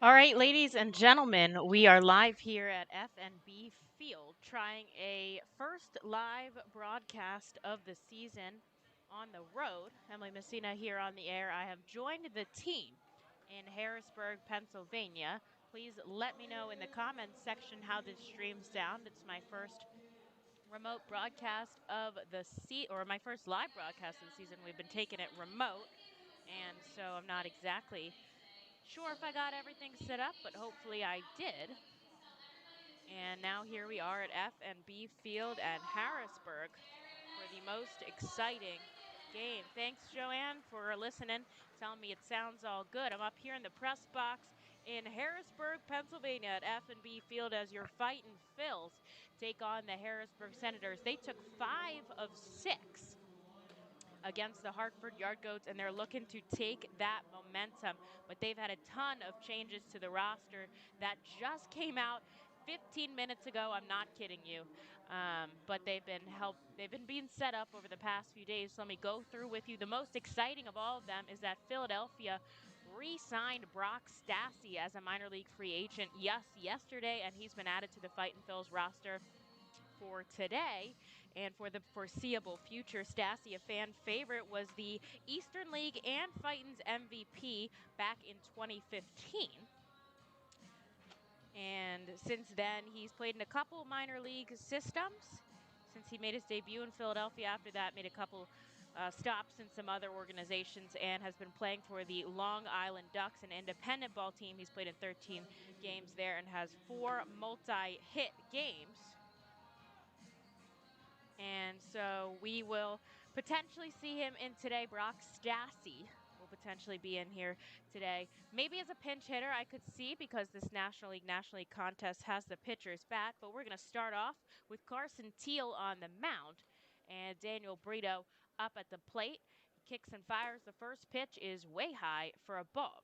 All right, ladies and gentlemen, we are live here at FNB Field trying a first live broadcast of the season on the road. Emily Messina here on the air. I have joined the team in Harrisburg, Pennsylvania. Please let me know in the comments section how this streams sound. It's my first remote broadcast of the or my first live broadcast of the season. We've been taking it remote, and so I'm not exactly sure if I got everything set up, but hopefully I did. And now here we are at FNB Field at Harrisburg for the most exciting game. Thanks, Joanne, for listening, telling me it sounds all good. I'm up here in the press box in Harrisburg, Pennsylvania at FNB Field as your Fightin' Phils take on the Harrisburg Senators. They took 5 of 6 against the Hartford Yard Goats, and they're looking to take that momentum. But they've had a ton of changes to the roster that just came out 15 minutes ago. I'm not kidding you. But they've been being set up over the past few days. So let me go through with you. The most exciting of all of them is that Philadelphia re-signed Brock Stassi as a minor league free agent yesterday, and he's been added to the Fightin' Phils roster for today and for the foreseeable future. Stassi, a fan favorite, was the Eastern League and Fightin's MVP back in 2015. And since then, he's played in a couple minor league systems since he made his debut in Philadelphia. After that, made a couple stops in some other organizations and has been playing for the Long Island Ducks, an independent ball team. He's played in 13 games there and has 4 multi-hit games. And so we will potentially see him in today. Brock Stassi will potentially be in here today. Maybe as a pinch hitter, I could see, because this National League contest has the pitchers back. But we're going to start off with Carson Teal on the mound and Daniel Brito up at the plate. He kicks and fires. The first pitch is way high for a ball.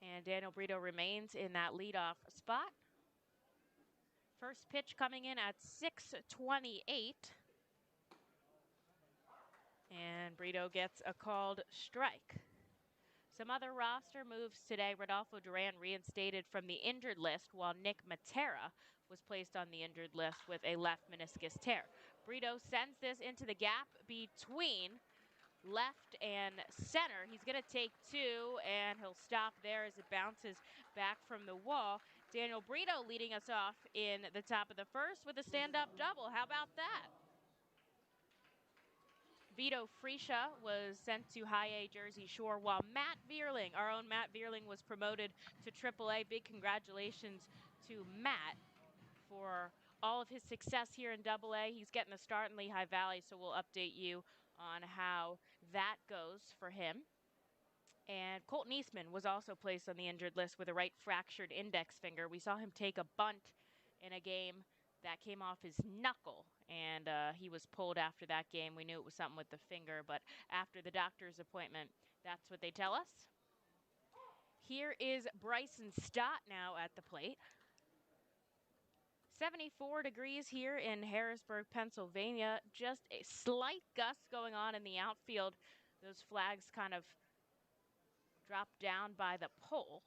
And Daniel Brito remains in that leadoff spot. First pitch coming in at 6:28. And Brito gets a called strike. Some other roster moves today. Rodolfo Duran reinstated from the injured list, while Nick Matera was placed on the injured list with a left meniscus tear. Brito sends this into the gap between left and center. He's going to take 2, and he'll stop there as it bounces back from the wall. Daniel Brito leading us off in the top of the first with a stand-up double. How about that? Vito Friscia was sent to High A Jersey Shore, while Matt Vierling, our own Matt Vierling, was promoted to AAA. Big congratulations to Matt for all of his success here in AA. He's getting a start in Lehigh Valley, so we'll update you on how that goes for him. And Colton Eastman was also placed on the injured list with a right fractured index finger. We saw him take a bunt in a game that came off his knuckle, and he was pulled after that game. We knew it was something with the finger, but after the doctor's appointment, that's what they tell us. Here is Bryson Stott now at the plate. 74 degrees here in Harrisburg, Pennsylvania. Just a slight gust going on in the outfield. Those flags kind of dropped down by the pole.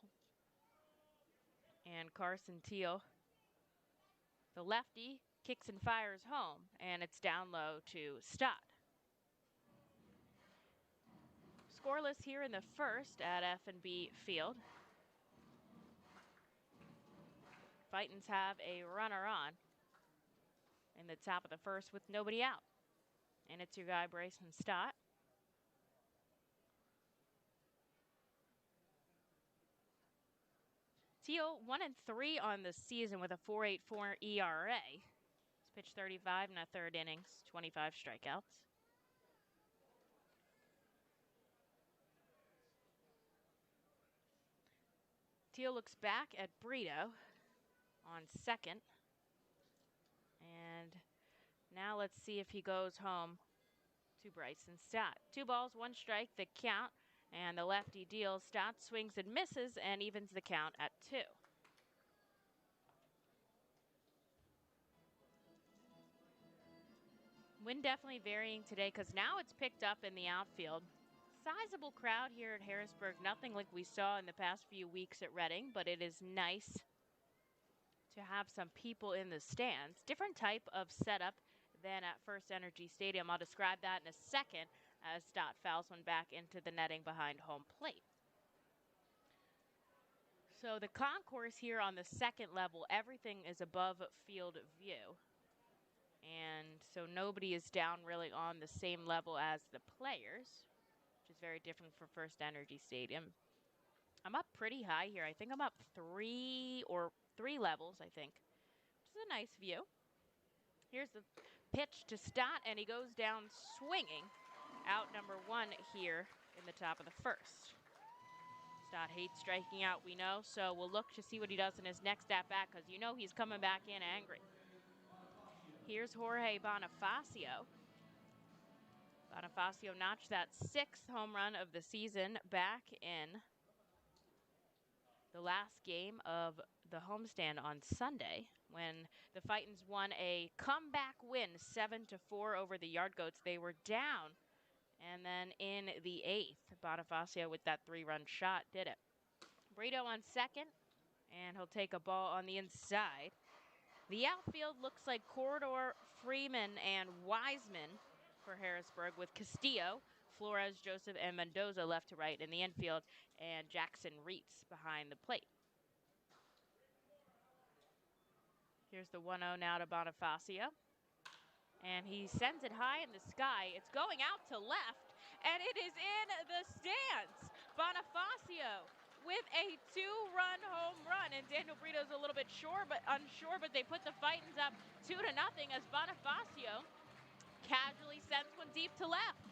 And Carson Teal, the lefty, kicks and fires home, and it's down low to Stott. Scoreless here in the first at FNB Field. Fightins have a runner on in the top of the first with nobody out. And it's your guy, Bryson Stott. Teal 1-3 on the season with a 4.84 ERA. He's pitched 35 in a third innings, 25 strikeouts. Teal looks back at Brito on second. And now let's see if he goes home to Bryson Stott. 2 balls, 1 strike, the count. And the lefty deals. Stott swings and misses and evens the count at 2. Wind definitely varying today because now it's picked up in the outfield. sizable crowd here at Harrisburg. Nothing like we saw in the past few weeks at Reading, but it is nice to have some people in the stands. Different type of setup than at First Energy Stadium. I'll describe that in a second as Stott fouls one back into the netting behind home plate. So the concourse here on the second level, everything is above field view. And so nobody is down really on the same level as the players, which is very different from First Energy Stadium. I'm up pretty high here. I think I'm up three levels, I think, which is a nice view. Here's the pitch to Stott, and he goes down swinging. Out number one here in the top of the first. Stott hates striking out, we know, so we'll look to see what he does in his next at-bat because you know he's coming back in angry. Here's Jorge Bonifacio. Bonifacio notched that 6th home run of the season back in the last game of the homestand on Sunday when the Fightins won a comeback win 7-4 over the Yard Goats. They were down, and then in the 8th, Bonifacio with that 3-run shot did it. Brito on second, and he'll take a ball on the inside. The outfield looks like Corridor, Freeman, and Wiseman for Harrisburg, with Castillo, Flores, Joseph, and Mendoza left to right in the infield, and Jackson Reitz behind the plate. Here's the 1-0 now to Bonifacio. And he sends it high in the sky. It's going out to left, and it is in the stands. Bonifacio with a 2-run home run, and Daniel Brito's a little bit unsure, but they put the Fightins up 2-0 as Bonifacio casually sends one deep to left.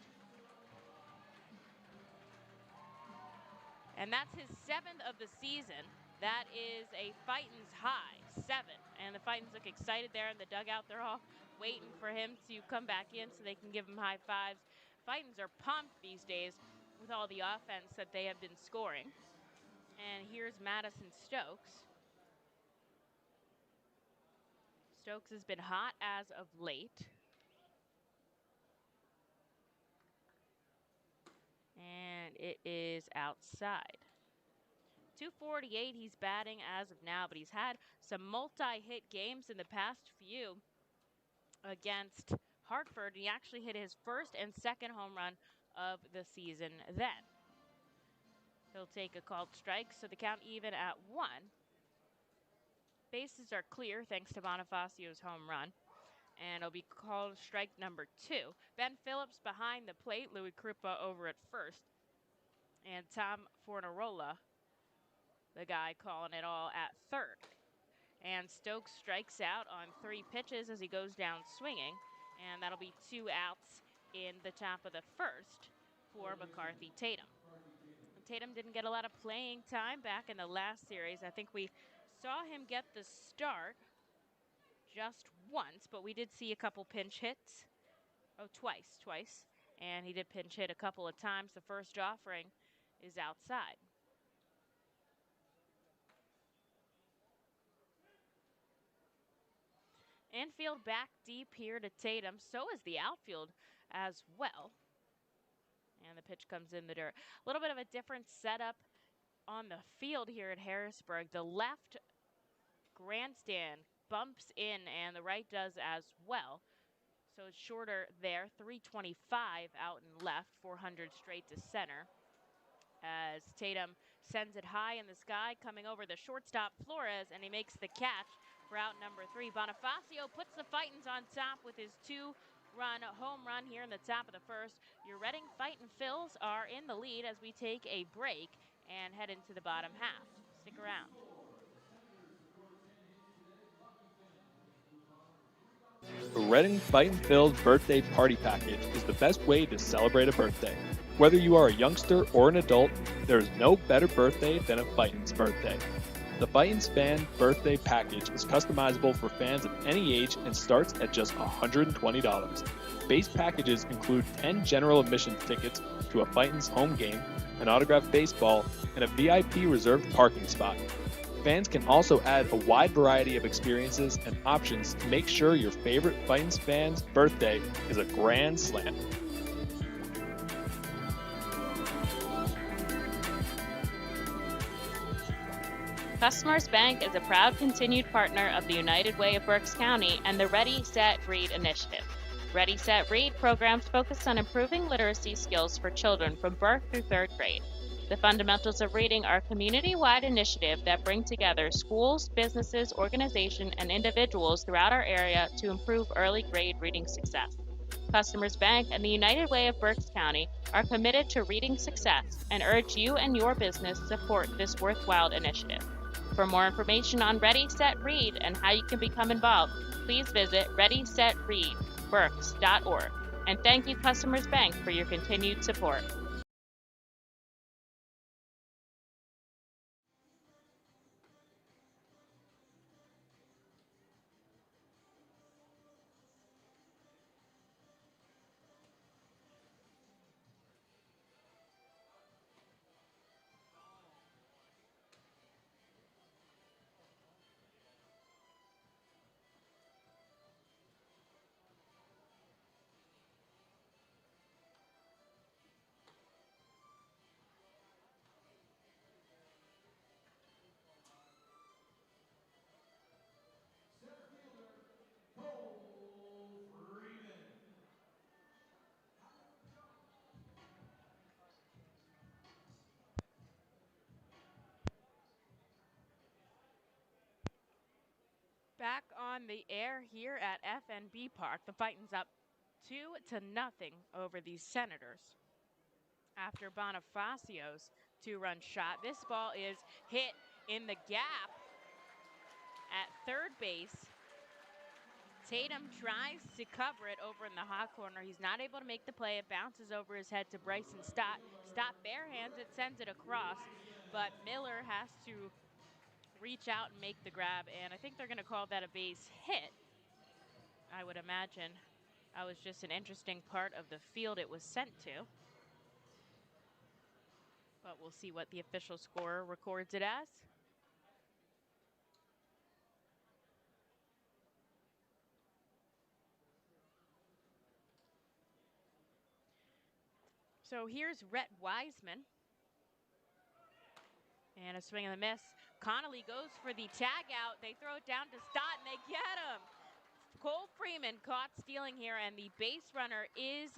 And that's his 7th of the season. That is a Fightins high, 7. And the Fightins look excited there in the dugout. They're all waiting for him to come back in so they can give him high fives. Fightins are pumped these days with all the offense that they have been scoring. And here's Madison Stokes. Stokes has been hot as of late. And it is outside. 248 he's batting as of now, but he's had some multi-hit games in the past few against Hartford. He actually hit his first and second home run of the season then. He'll take a called strike, so the count even at 1. Bases are clear thanks to Bonifacio's home run. And it'll be called strike number 2. Ben Phillips behind the plate, Louis Krupa over at first. And Tom Fornarola, the guy calling it all, at third. And Stokes strikes out on 3 pitches as he goes down swinging. And that'll be 2 outs in the top of the first for McCarthy Tatum. Tatum didn't get a lot of playing time back in the last series. I think we saw him get the start just once, but we did see a couple pinch hits. Oh, twice. And he did pinch hit a couple of times. The first offering is outside. Infield back deep here to Tatum. So is the outfield as well. And the pitch comes in the dirt. A little bit of a different setup on the field here at Harrisburg. The left grandstand bumps in, and the right does as well. So it's shorter there. 325 out and left, 400 straight to center. As Tatum sends it high in the sky, coming over the shortstop Flores, and he makes the catch for out number 3. Bonifacio puts the Fightins on top with his 2-run home run here in the top of the first. Your Reading Fightin' Phils are in the lead as we take a break and head into the bottom half. Stick around. The Reading Fightin' Phils birthday party package is the best way to celebrate a birthday. Whether you are a youngster or an adult, there is no better birthday than a Fightins birthday. The Fightins fan birthday package is customizable for fans of any age and starts at just $120. Base packages include 10 general admissions tickets to a Fightins home game, an autographed baseball, and a VIP reserved parking spot. Fans can also add a wide variety of experiences and options to make sure your favorite Fightins fan's birthday is a grand slam. Customers Bank is a proud continued partner of the United Way of Berks County and the Ready, Set, Read initiative. Ready, Set, Read programs focus on improving literacy skills for children from birth through third grade. The Fundamentals of Reading are a community-wide initiative that bring together schools, businesses, organizations, and individuals throughout our area to improve early grade reading success. Customers Bank and the United Way of Berks County are committed to reading success and urge you and your business to support this worthwhile initiative. For more information on Ready, Set, Read and how you can become involved, please visit readysetreadberks.org. And thank you, Customers Bank, for your continued support. Back on the air here at FNB Park. The Fightin's up 2-0 over the Senators. After Bonifacio's two-run shot, this ball is hit in the gap at third base. Tatum tries to cover it over in the hot corner. He's not able to make the play. It bounces over his head to Bryson Stott. Stott barehands it, sends it across, but Miller has to reach out and make the grab, and I think they're going to call that a base hit. I would imagine that was just an interesting part of the field it was sent to. But we'll see what the official scorer records it as. So here's Rhett Wiseman. And a swing and a miss. Connolly goes for the tag out. They throw it down to Stott and they get him. Cole Freeman caught stealing here, and the base runner is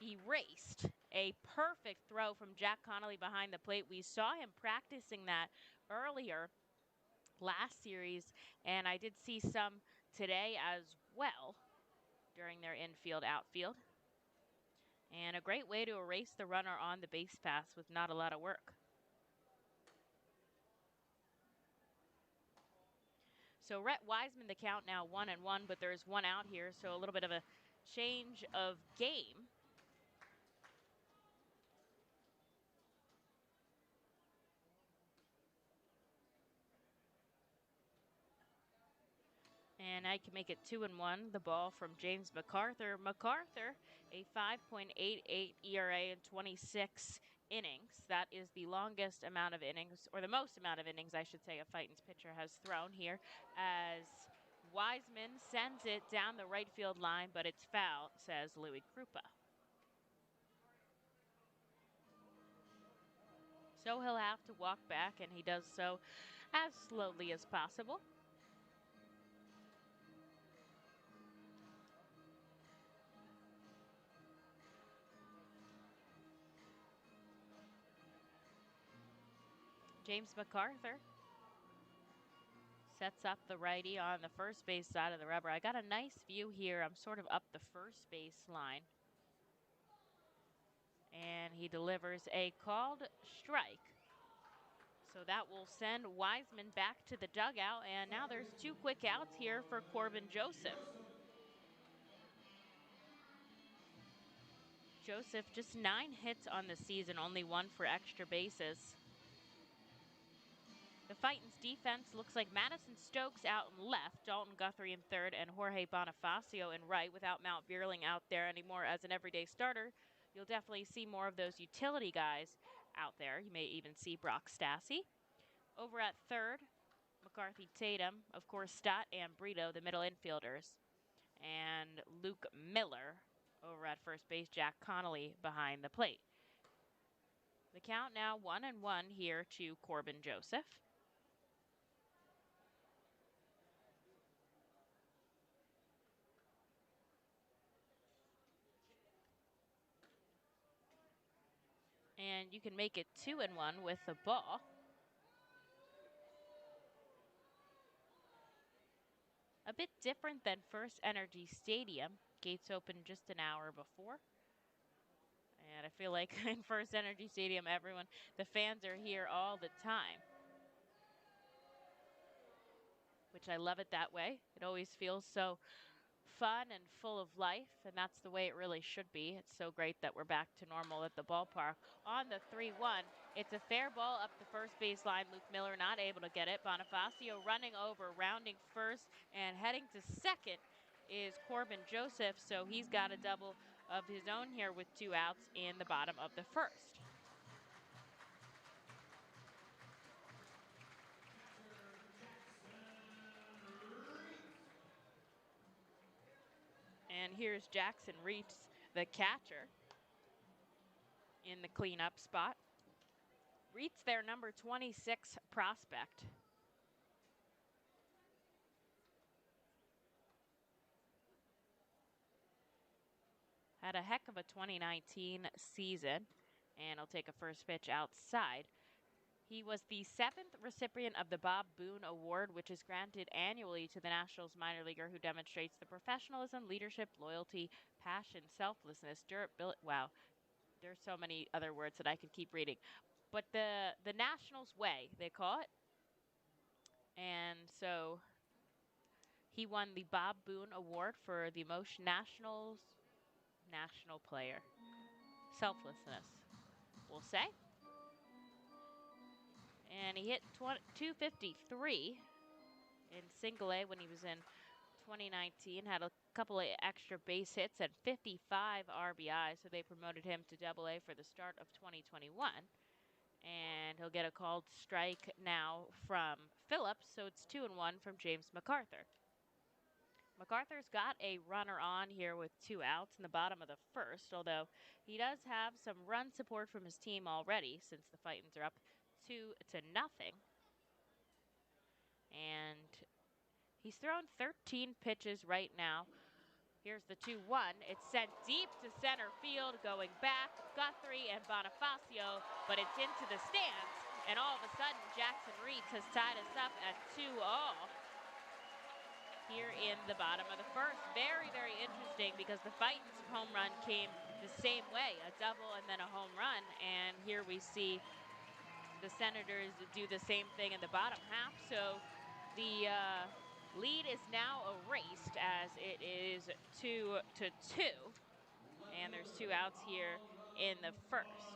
erased. A perfect throw from Jack Connolly behind the plate. We saw him practicing that earlier last series, and I did see some today as well during their infield outfield. And a great way to erase the runner on the base pass with not a lot of work. So Rhett Wiseman, the count now 1-1, but there's one out here, so a little bit of a change of game. And I can make it 2-1. The ball from James MacArthur. MacArthur, a 5.88 ERA in 26 innings. That is the longest amount of innings, or the most amount of innings, I should say, a Fightin's pitcher has thrown here, as Wiseman sends it down the right field line, but it's foul, says Louis Krupa. So he'll have to walk back, and he does so as slowly as possible. James MacArthur sets up the righty on the first base side of the rubber. I got a nice view here. I'm sort of up the first base line. And he delivers a called strike. So that will send Wiseman back to the dugout. And now there's two quick outs here for Corbin Joseph. Joseph just 9 hits on the season, only 1 for extra bases. The Fightin's defense looks like Madison Stokes out in left, Dalton Guthrie in third, and Jorge Bonifacio in right, without Mount Beerling out there anymore as an everyday starter. You'll definitely see more of those utility guys out there. You may even see Brock Stassi. Over at third, McCarthy, Tatum, of course Stott and Brito, the middle infielders. And Luke Miller over at first base, Jack Connolly behind the plate. The count now 1-1 here to Corbin Joseph. And you can make it 2-1 with the ball. A bit different than First Energy Stadium. Gates opened just an hour before. And I feel like in First Energy Stadium, the fans are here all the time. Which I love it that way. It always feels so fun and full of life, and that's the way it really should be. It's so great that we're back to normal at the ballpark. On the 3-1, it's a fair ball up the first baseline. Luke Miller not able to get it. Bonifacio running over, rounding first, and heading to second is Corbin Joseph, so he's got a double of his own here with 2 outs in the bottom of the first. And here's Jackson Reitz, the catcher, in the cleanup spot. Reitz, their number 26 prospect. Had a heck of a 2019 season, and I'll take a first pitch outside. He was the 7th recipient of the Bob Boone Award, which is granted annually to the Nationals minor leaguer who demonstrates the professionalism, leadership, loyalty, passion, selflessness, durability. Wow, there's so many other words that I could keep reading. But the Nationals way, they call it. And so he won the Bob Boone Award for the most national player. Selflessness, we'll say. And he hit 253 in single A when he was in 2019. Had a couple of extra base hits and 55 RBI, so they promoted him to Double A for the start of 2021. And he'll get a called strike now from Phillips, so it's 2-1 from James MacArthur. MacArthur's got a runner on here with 2 outs in the bottom of the first, although he does have some run support from his team already since the Fightins are up 2-0. And he's thrown 13 pitches right now. Here's the 2-1. It's sent deep to center field, going back. Guthrie and Bonifacio, but it's into the stands. And all of a sudden, Jackson Reitz has tied us up at 2-2 here in the bottom of the first. Very, very interesting because the Fightins home run came the same way, a double and then a home run. And here we see the Senators do the same thing in the bottom half. So the lead is now erased as it is 2-2. And there's 2 outs here in the first.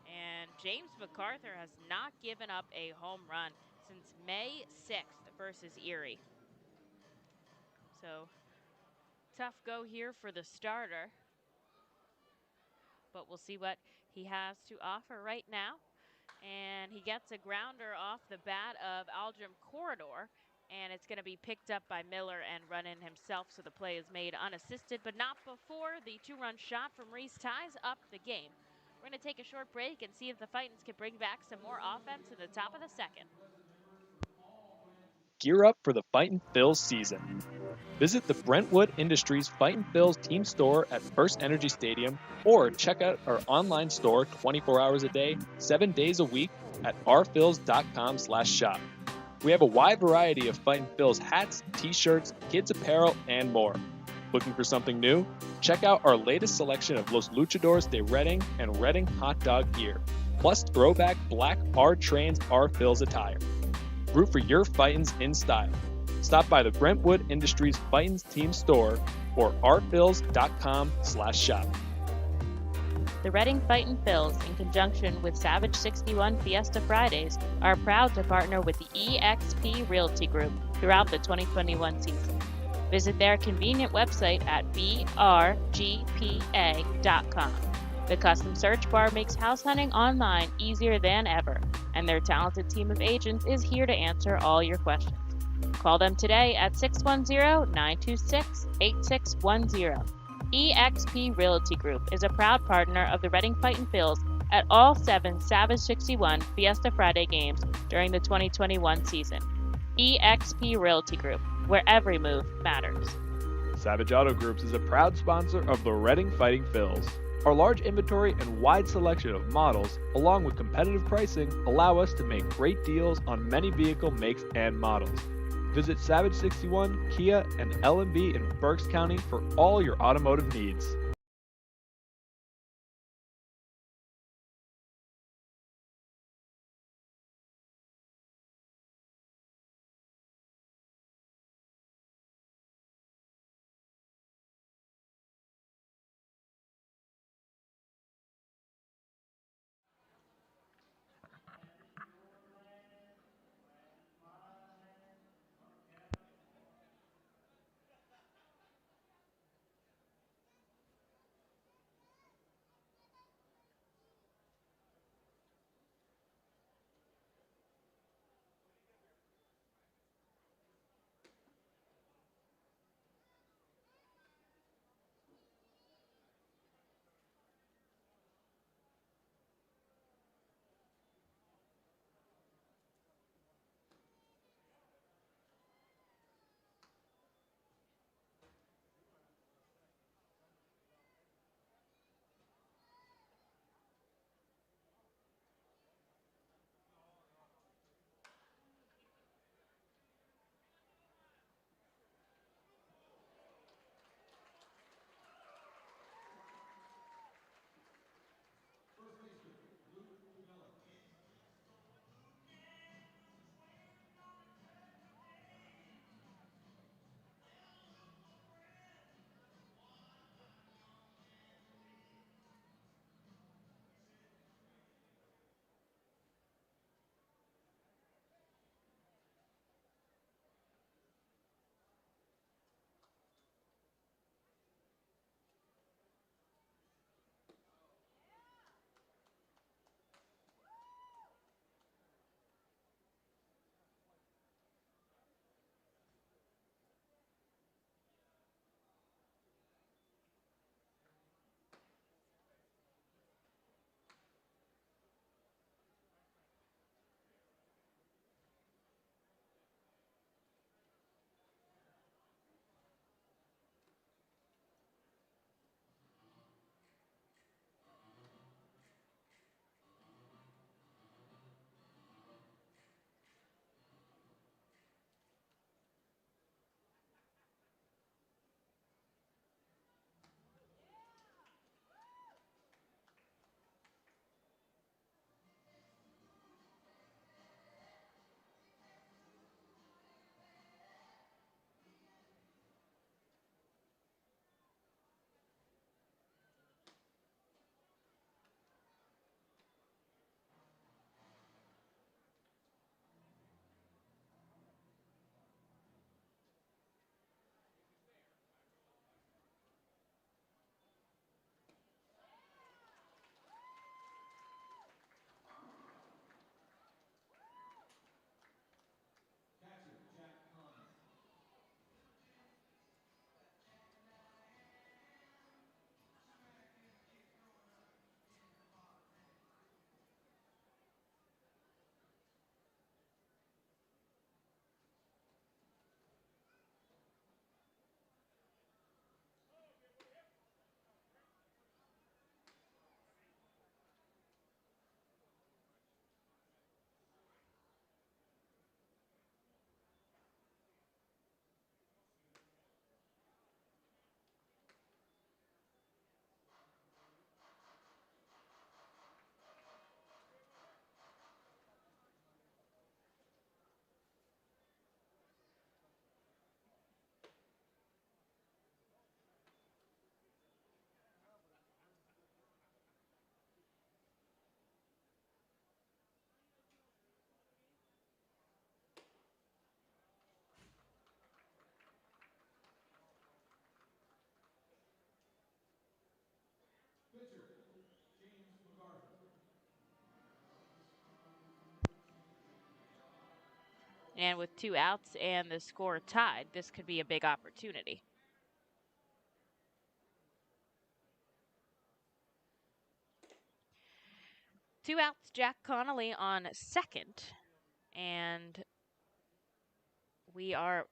And James MacArthur has not given up a home run since May 6th versus Erie. So tough go here for the starter. But we'll see what he has to offer right now. And he gets a grounder off the bat of Aldrim Corridor. And it's going to be picked up by Miller and run in himself. So the play is made unassisted, but not before the 2-run shot from Reese ties up the game. We're going to take a short break and see if the Fightins can bring back some more offense in the top of the second. Gear up for the Fightin' Phils season. Visit the Brentwood Industries Fightin' Phils team store at First Energy Stadium or check out our online store 24 hours a day, 7 days a week at rphils.com/shop. We have a wide variety of Fightin' Phils hats, t-shirts, kids apparel, and more. Looking for something new? Check out our latest selection of Los Luchadores de Reading and Reading hot dog gear, plus throwback black R-Trains R-Phils attire. Root for your Fightins in style. Stop by the Brentwood Industries Fightins team store or rphils.com/shop. The Reading Fightin' Phils, in conjunction with Savage 61 Fiesta Fridays, are proud to partner with the eXp Realty Group throughout the 2021 season. Visit their convenient website at brgpa.com. The custom search bar makes house hunting online easier than ever, and their talented team of agents is here to answer all your questions. Call them today at 610-926-8610. eXp Realty Group is a proud partner of the Reading Fightin' Phils at all 7 Savage 61 Fiesta Friday games during the 2021 season. eXp Realty Group, where every move matters. Savage Auto Groups is a proud sponsor of the Reading Fighting Phils. Our large inventory and wide selection of models, along with competitive pricing, allow us to make great deals on many vehicle makes and models. Visit Savage 61, Kia, and L&B in Berks County for all your automotive needs. And with two outs and the score tied, this could be a big opportunity. Two outs, Jack Connolly on second. And we are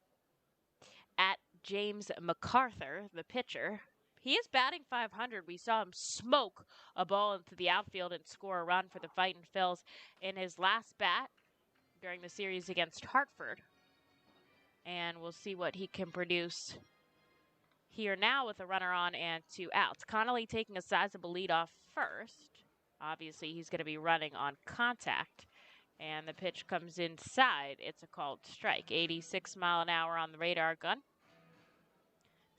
at James MacArthur, the pitcher. He is batting .500. We saw him smoke a ball into the outfield and score a run for the Fightin' Phils in his last bat during the series against Hartford. And we'll see what he can produce here now with a runner on and 2 outs. Connolly taking a sizable lead off first. Obviously, he's going to be running on contact. And the pitch comes inside. It's a called strike. 86 mile an hour on the radar gun.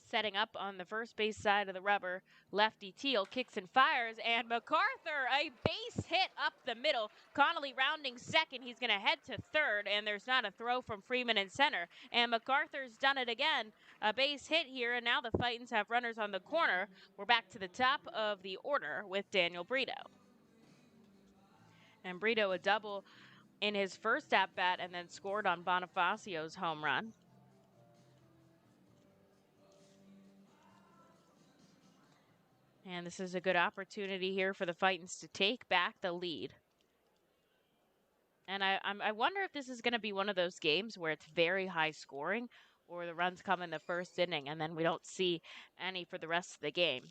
Setting up on the first base side of the rubber, lefty Teal kicks and fires, and MacArthur, a base hit up the middle. Connolly rounding second. He's going to head to third, and there's not a throw from Freeman in center. And MacArthur's done it again. A base hit here, and now the Fightins have runners on the corner. We're back to the top of the order with Daniel Brito. And Brito a double in his first at-bat and then scored on Bonifacio's home run. And this is a good opportunity here for the Fightins to take back the lead. And I wonder if this is going to be one of those games where it's very high scoring, or the runs come in the first inning and then we don't see any for the rest of the game.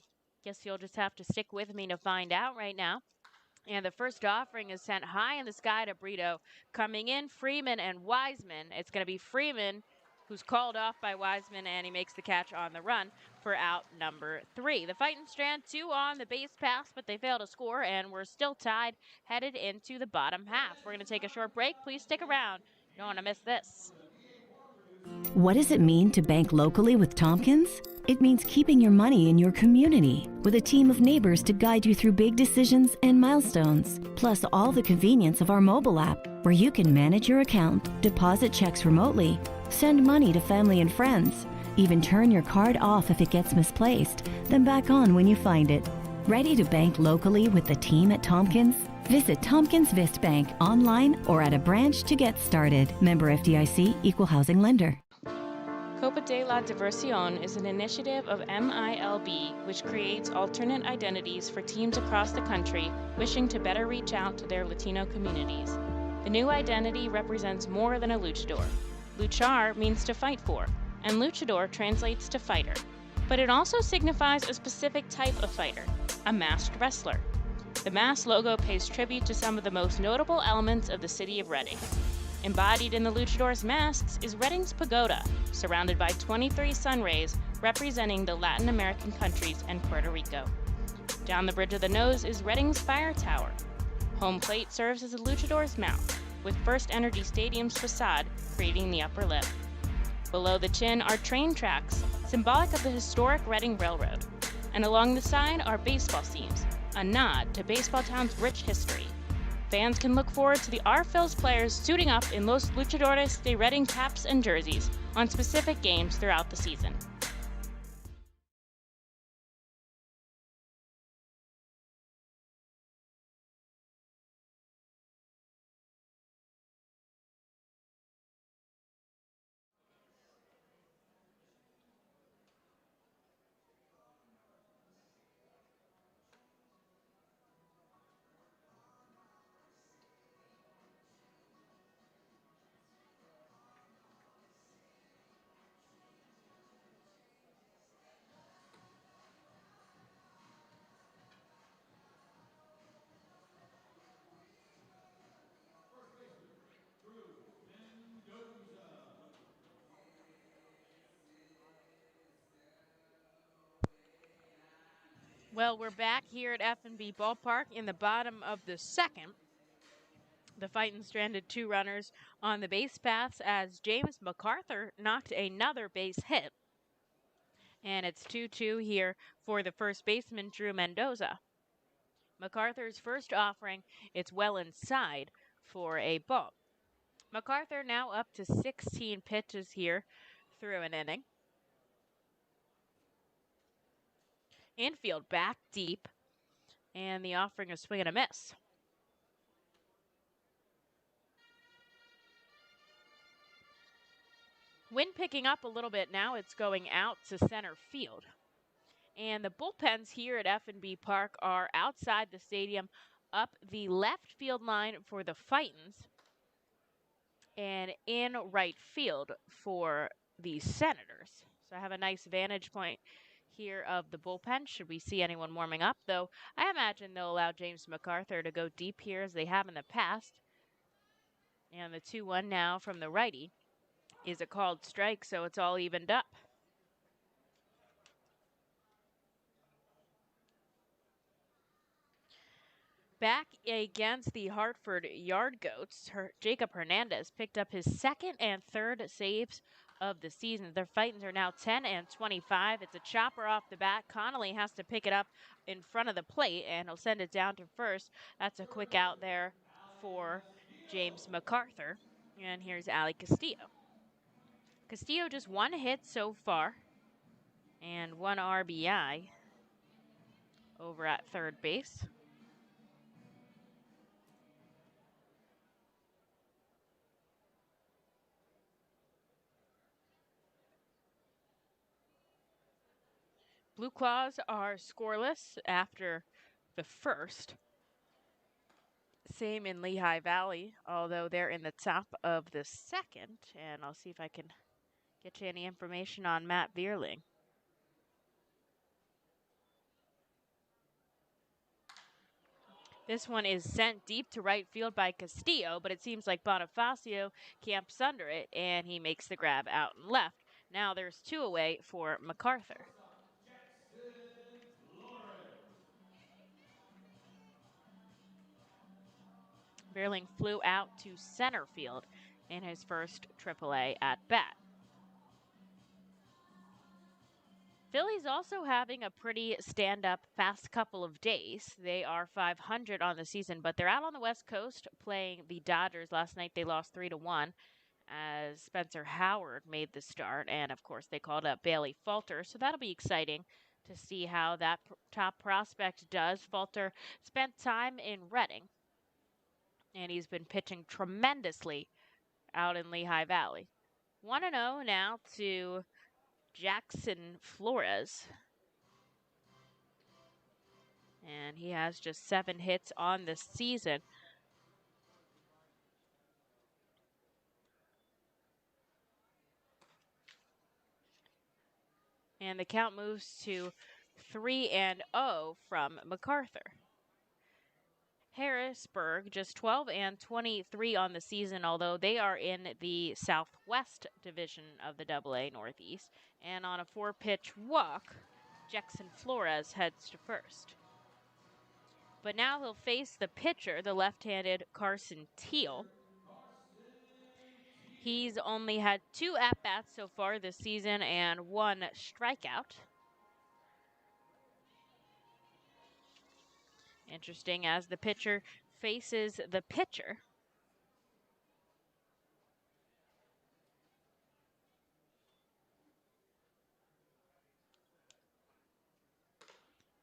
Guess you'll just have to stick with me to find out right now. And the first offering is sent high in the sky to Brito. Coming in, Freeman and Wiseman. It's going to be Freeman who's called off by Wiseman, and he makes the catch on the run for out number 3. The Fightin' strand 2 on the base pass, but they fail to score, and we're still tied, headed into the bottom half. We're going to take a short break. Please stick around. You don't want to miss this. What does it mean to bank locally with Tompkins? It means keeping your money in your community with a team of neighbors to guide you through big decisions and milestones, plus all the convenience of our mobile app where you can manage your account, deposit checks remotely, send money to family and friends, even turn your card off if it gets misplaced, then back on when you find it. Ready to bank locally with the team at Tompkins? Visit Tompkins Vist Bank online or at a branch to get started. Member FDIC, Equal Housing Lender. Copa de la Diversión is an initiative of MILB which creates alternate identities for teams across the country wishing to better reach out to their Latino communities. The new identity represents more than a luchador. Luchar means to fight for, and luchador translates to fighter. But it also signifies a specific type of fighter, a masked wrestler. The mask logo pays tribute to some of the most notable elements of the city of Reading. Embodied in the luchador's masks is Reading's pagoda, surrounded by 23 sun rays representing the Latin American countries and Puerto Rico. Down the bridge of the nose is Reading's fire tower. Home plate serves as a luchador's mouth, with First Energy Stadium's facade creating the upper lip. Below the chin are train tracks, symbolic of the historic Reading Railroad. And along the side are baseball seams, a nod to Baseball Town's rich history. Fans can look forward to the R. Phil's players suiting up in Los Luchadores de Reading caps and jerseys on specific games throughout the season. Well, we're back here at FNB Ballpark in the bottom of the second. The Fightin' stranded 2 runners on the base paths as James MacArthur knocked another base hit. And it's 2-2 here for the first baseman, Drew Mendoza. MacArthur's first offering, it's well inside for a ball. MacArthur now up to 16 pitches here through an inning. Infield back deep, and the offering, a swing and a miss. Wind picking up a little bit now. It's going out to center field. And the bullpens here at FNB Park are outside the stadium up the left field line for the Fightins and in right field for the Senators. So I have a nice vantage point here of the bullpen should we see anyone warming up, though I imagine they'll allow James MacArthur to go deep here as they have in the past. And the 2-1 now from the righty is a called strike, so it's all evened up. Back against the Hartford Yard Goats, Jacob Hernandez picked up his second and third saves of the season. Their Fightins are now 10 and 25. It's a chopper off the bat. Connolly has to pick it up in front of the plate, and he'll send it down to first. That's a quick out there for James MacArthur. And here's Ali Castillo. Castillo just one hit so far and one RBI over at third base. Blue Claws are scoreless after the first. Same in Lehigh Valley, although they're in the top of the second. And I'll see if I can get you any information on Matt Vierling. This one is sent deep to right field by Castillo, but it seems like Bonifacio camps under it, and he makes the grab out and left. Now there's two away for MacArthur. Vierling flew out to center field in his first AAA at bat. Philly's also having a pretty stand-up fast couple of days. They are 500 on the season, but they're out on the West Coast playing the Dodgers. Last night they lost 3-1 as Spencer Howard made the start, and of course they called up Bailey Falter, so that'll be exciting to see how that top prospect does. Falter spent time in Reading, and he's been pitching tremendously out in Lehigh Valley. 1-0 now to Jackson Flores. And he has just 7 hits on the season. And the count moves to 3-0 from MacArthur. Harrisburg just 12 and 23 on the season, although they are in the Southwest Division of the AA Northeast. And on a 4-pitch walk, Jackson Flores heads to first. But now he'll face the pitcher, the left-handed Carson Teal. He's only had 2 at-bats so far this season and 1 strikeout. Interesting as the pitcher faces the pitcher.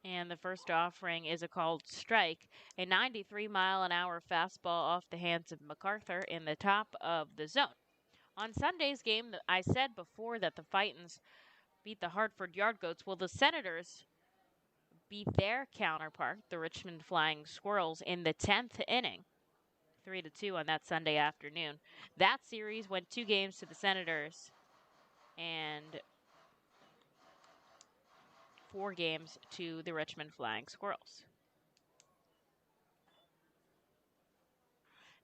And the first offering is a called strike, a 93-mile-an-hour fastball off the hands of MacArthur in the top of the zone. On Sunday's game, I said before that the Fightins beat the Hartford Yard Goats. Well, the Senators beat their counterpart, the Richmond Flying Squirrels, in the 10th inning, 3-2 on that Sunday afternoon. That series went 2 games to the Senators and 4 games to the Richmond Flying Squirrels.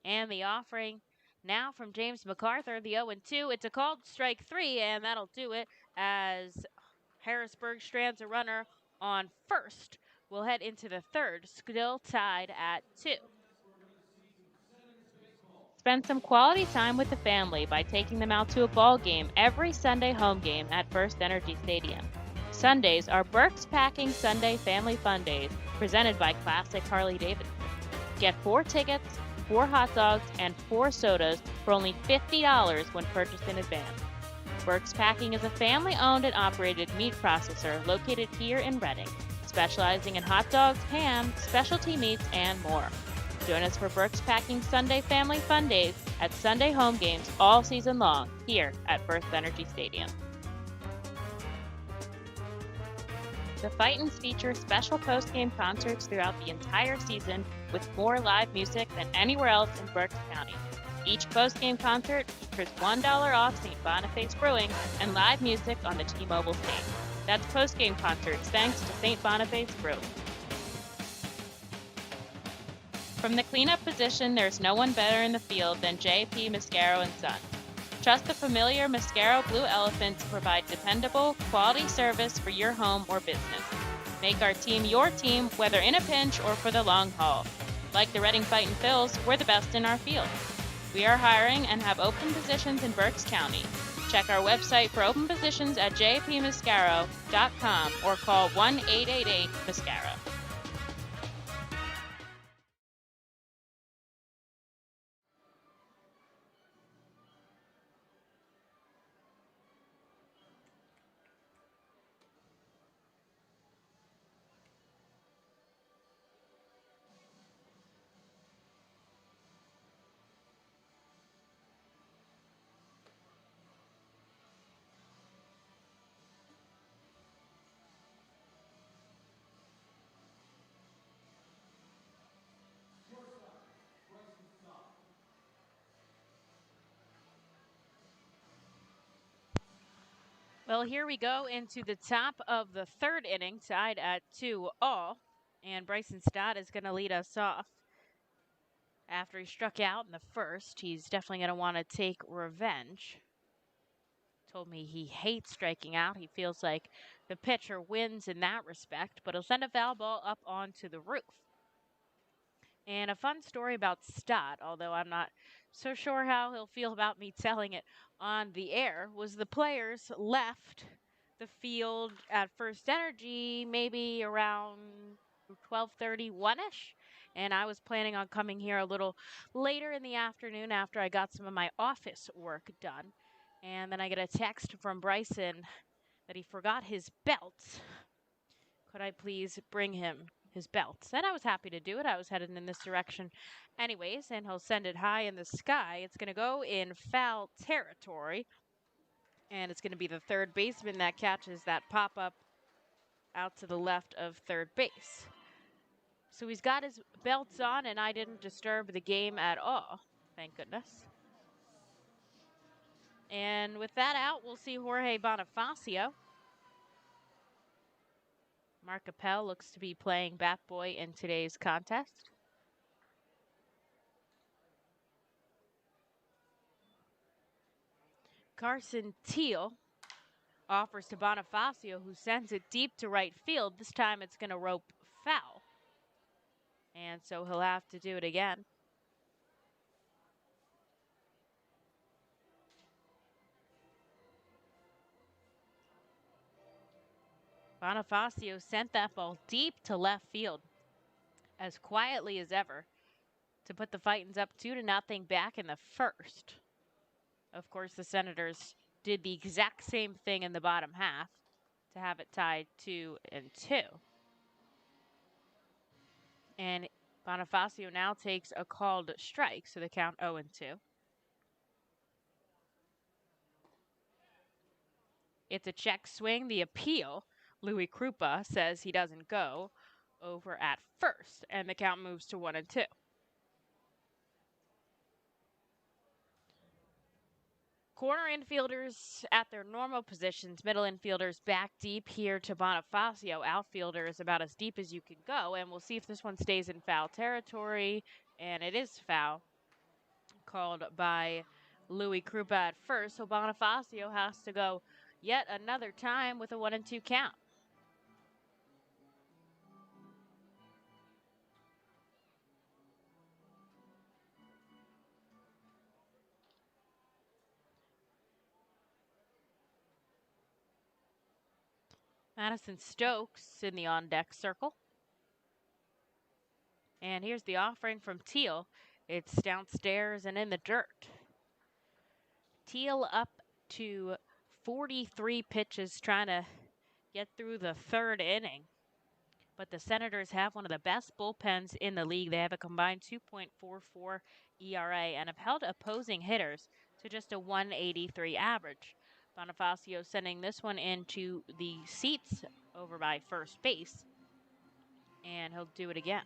And the offering now from James MacArthur, the 0-2. It's a called strike 3, and that'll do it as Harrisburg strands a runner on first. We'll head into the third, still tied at 2. Spend some quality time with the family by taking them out to a ball game every Sunday home game at FirstEnergy Stadium. Sundays are Burke's Packing Sunday Family Fun Days, presented by Classic Harley-Davidson. Get 4 tickets, 4 hot dogs, and 4 sodas for only $50 when purchased in advance. Burke's Packing is a family-owned and operated meat processor located here in Reading, specializing in hot dogs, ham, specialty meats, and more. Join us for Burke's Packing Sunday Family Fun Days at Sunday home games all season long here at FirstEnergy Stadium. The Fightins feature special post-game concerts throughout the entire season with more live music than anywhere else in Berks County. Each post-game concert features $1 off St. Boniface Brewing and live music on the T-Mobile stage. That's post-game concerts thanks to St. Boniface Brew. From the cleanup position, there's no one better in the field than J.P. Mascaro and Son. Trust the familiar Mascaro Blue Elephant to provide dependable, quality service for your home or business. Make our team your team, whether in a pinch or for the long haul. Like the Reading Fightin' Phils, we're the best in our field. We are hiring and have open positions in Berks County. Check our website for open positions at jpmascaro.com or call 1-888-MASCARO. Well, here we go into the top of the third inning, tied at 2-all. And Bryson Stott is going to lead us off. After he struck out in the first, he's definitely going to want to take revenge. Told me he hates striking out. He feels like the pitcher wins in that respect, but he'll send a foul ball up onto the roof. And a fun story about Stott, although I'm not so sure how he'll feel about me telling it on the air, was the players left the field at First Energy maybe around 12:31ish, and I was planning on coming here a little later in the afternoon after I got some of my office work done. And then I get a text from Bryson that he forgot his belt. Could I please bring him his belt? And I was happy to do it. I was headed in this direction anyways, and he'll send it high in the sky. It's going to go in foul territory, and it's going to be the third baseman that catches that pop-up out to the left of third base. So he's got his belts on, and I didn't disturb the game at all. Thank goodness. And with that out, we'll see Jorge Bonifacio. Mark Appel looks to be playing bat boy in today's contest. Carson Teal offers to Bonifacio, who sends it deep to right field. This time it's going to rope foul. And so he'll have to do it again. Bonifacio sent that ball deep to left field as quietly as ever to put the Fightins up 2-0 back in the first. Of course, the Senators did the exact same thing in the bottom half to have it tied 2-2. And Bonifacio now takes a called strike, so the count 0-2. It's a check swing. The appeal, Louis Krupa says he doesn't go over at first, and the count moves to 1-2. Corner infielders at their normal positions, middle infielders back deep here to Bonifacio. Outfielder is about as deep as you can go, and we'll see if this one stays in foul territory, and it is foul, called by Louis Krupa at first, so Bonifacio has to go yet another time with a 1-2 count. Madison Stokes in the on-deck circle. And here's the offering from Teal. It's downstairs and in the dirt. Teal up to 43 pitches trying to get through the third inning. But the Senators have one of the best bullpens in the league. They have a combined 2.44 ERA and have held opposing hitters to just a 183 average. Bonifacio sending this one into the seats over by first base, and he'll do it again.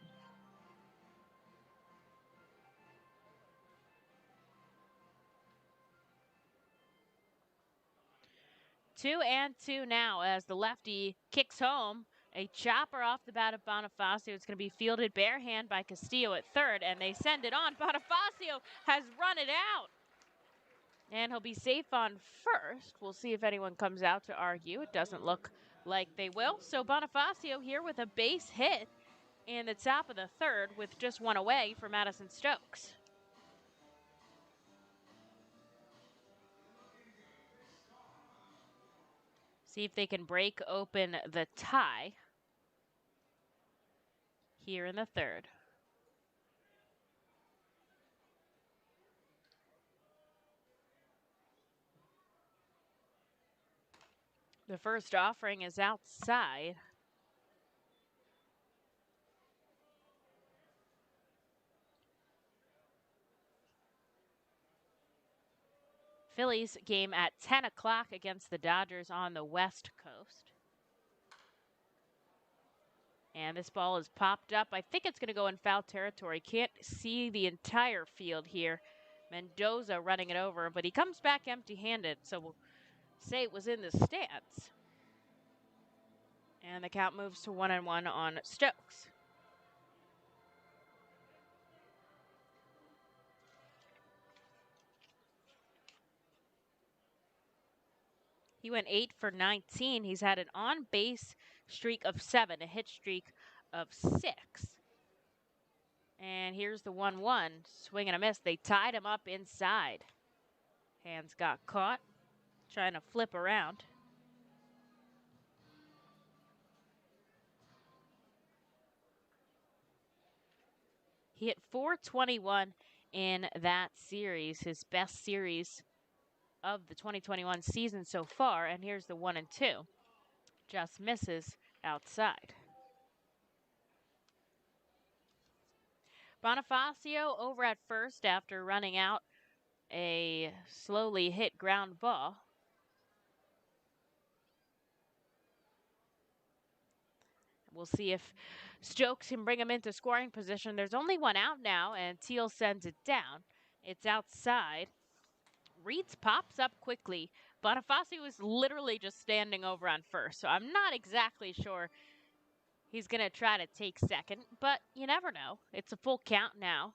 2-2 now as the lefty kicks home. A chopper off the bat of Bonifacio. It's going to be fielded bare hand by Castillo at third, and they send it on. Bonifacio has run it out. And he'll be safe on first. We'll see if anyone comes out to argue. It doesn't look like they will. So Bonifacio here with a base hit in the top of the third with just one away for Madison Stokes. See if they can break open the tie here in the third. The first offering is outside. Phillies game at 10 o'clock against the Dodgers on the West Coast. And this ball is popped up. I think it's going to go in foul territory. Can't see the entire field here. Mendoza running it over, but he comes back empty-handed, so we'll say it was in the stands. And the count moves to 1-1 on Stokes. He went 8 for 19. He's had an on-base streak of 7, a hit streak of 6. And here's the 1-1. Swing and a miss. They tied him up inside. Hands got caught. Trying to flip around. He hit .421 in that series, his best series of the 2021 season so far. And here's the 1-2. Just misses outside. Bonifacio over at first after running out a slowly hit ground ball. We'll see if Stokes can bring him into scoring position. There's only one out now, and Teal sends it down. It's outside. Reeds pops up quickly. Bonifacio is literally just standing over on first, so I'm not exactly sure he's going to try to take second, but you never know. It's a full count now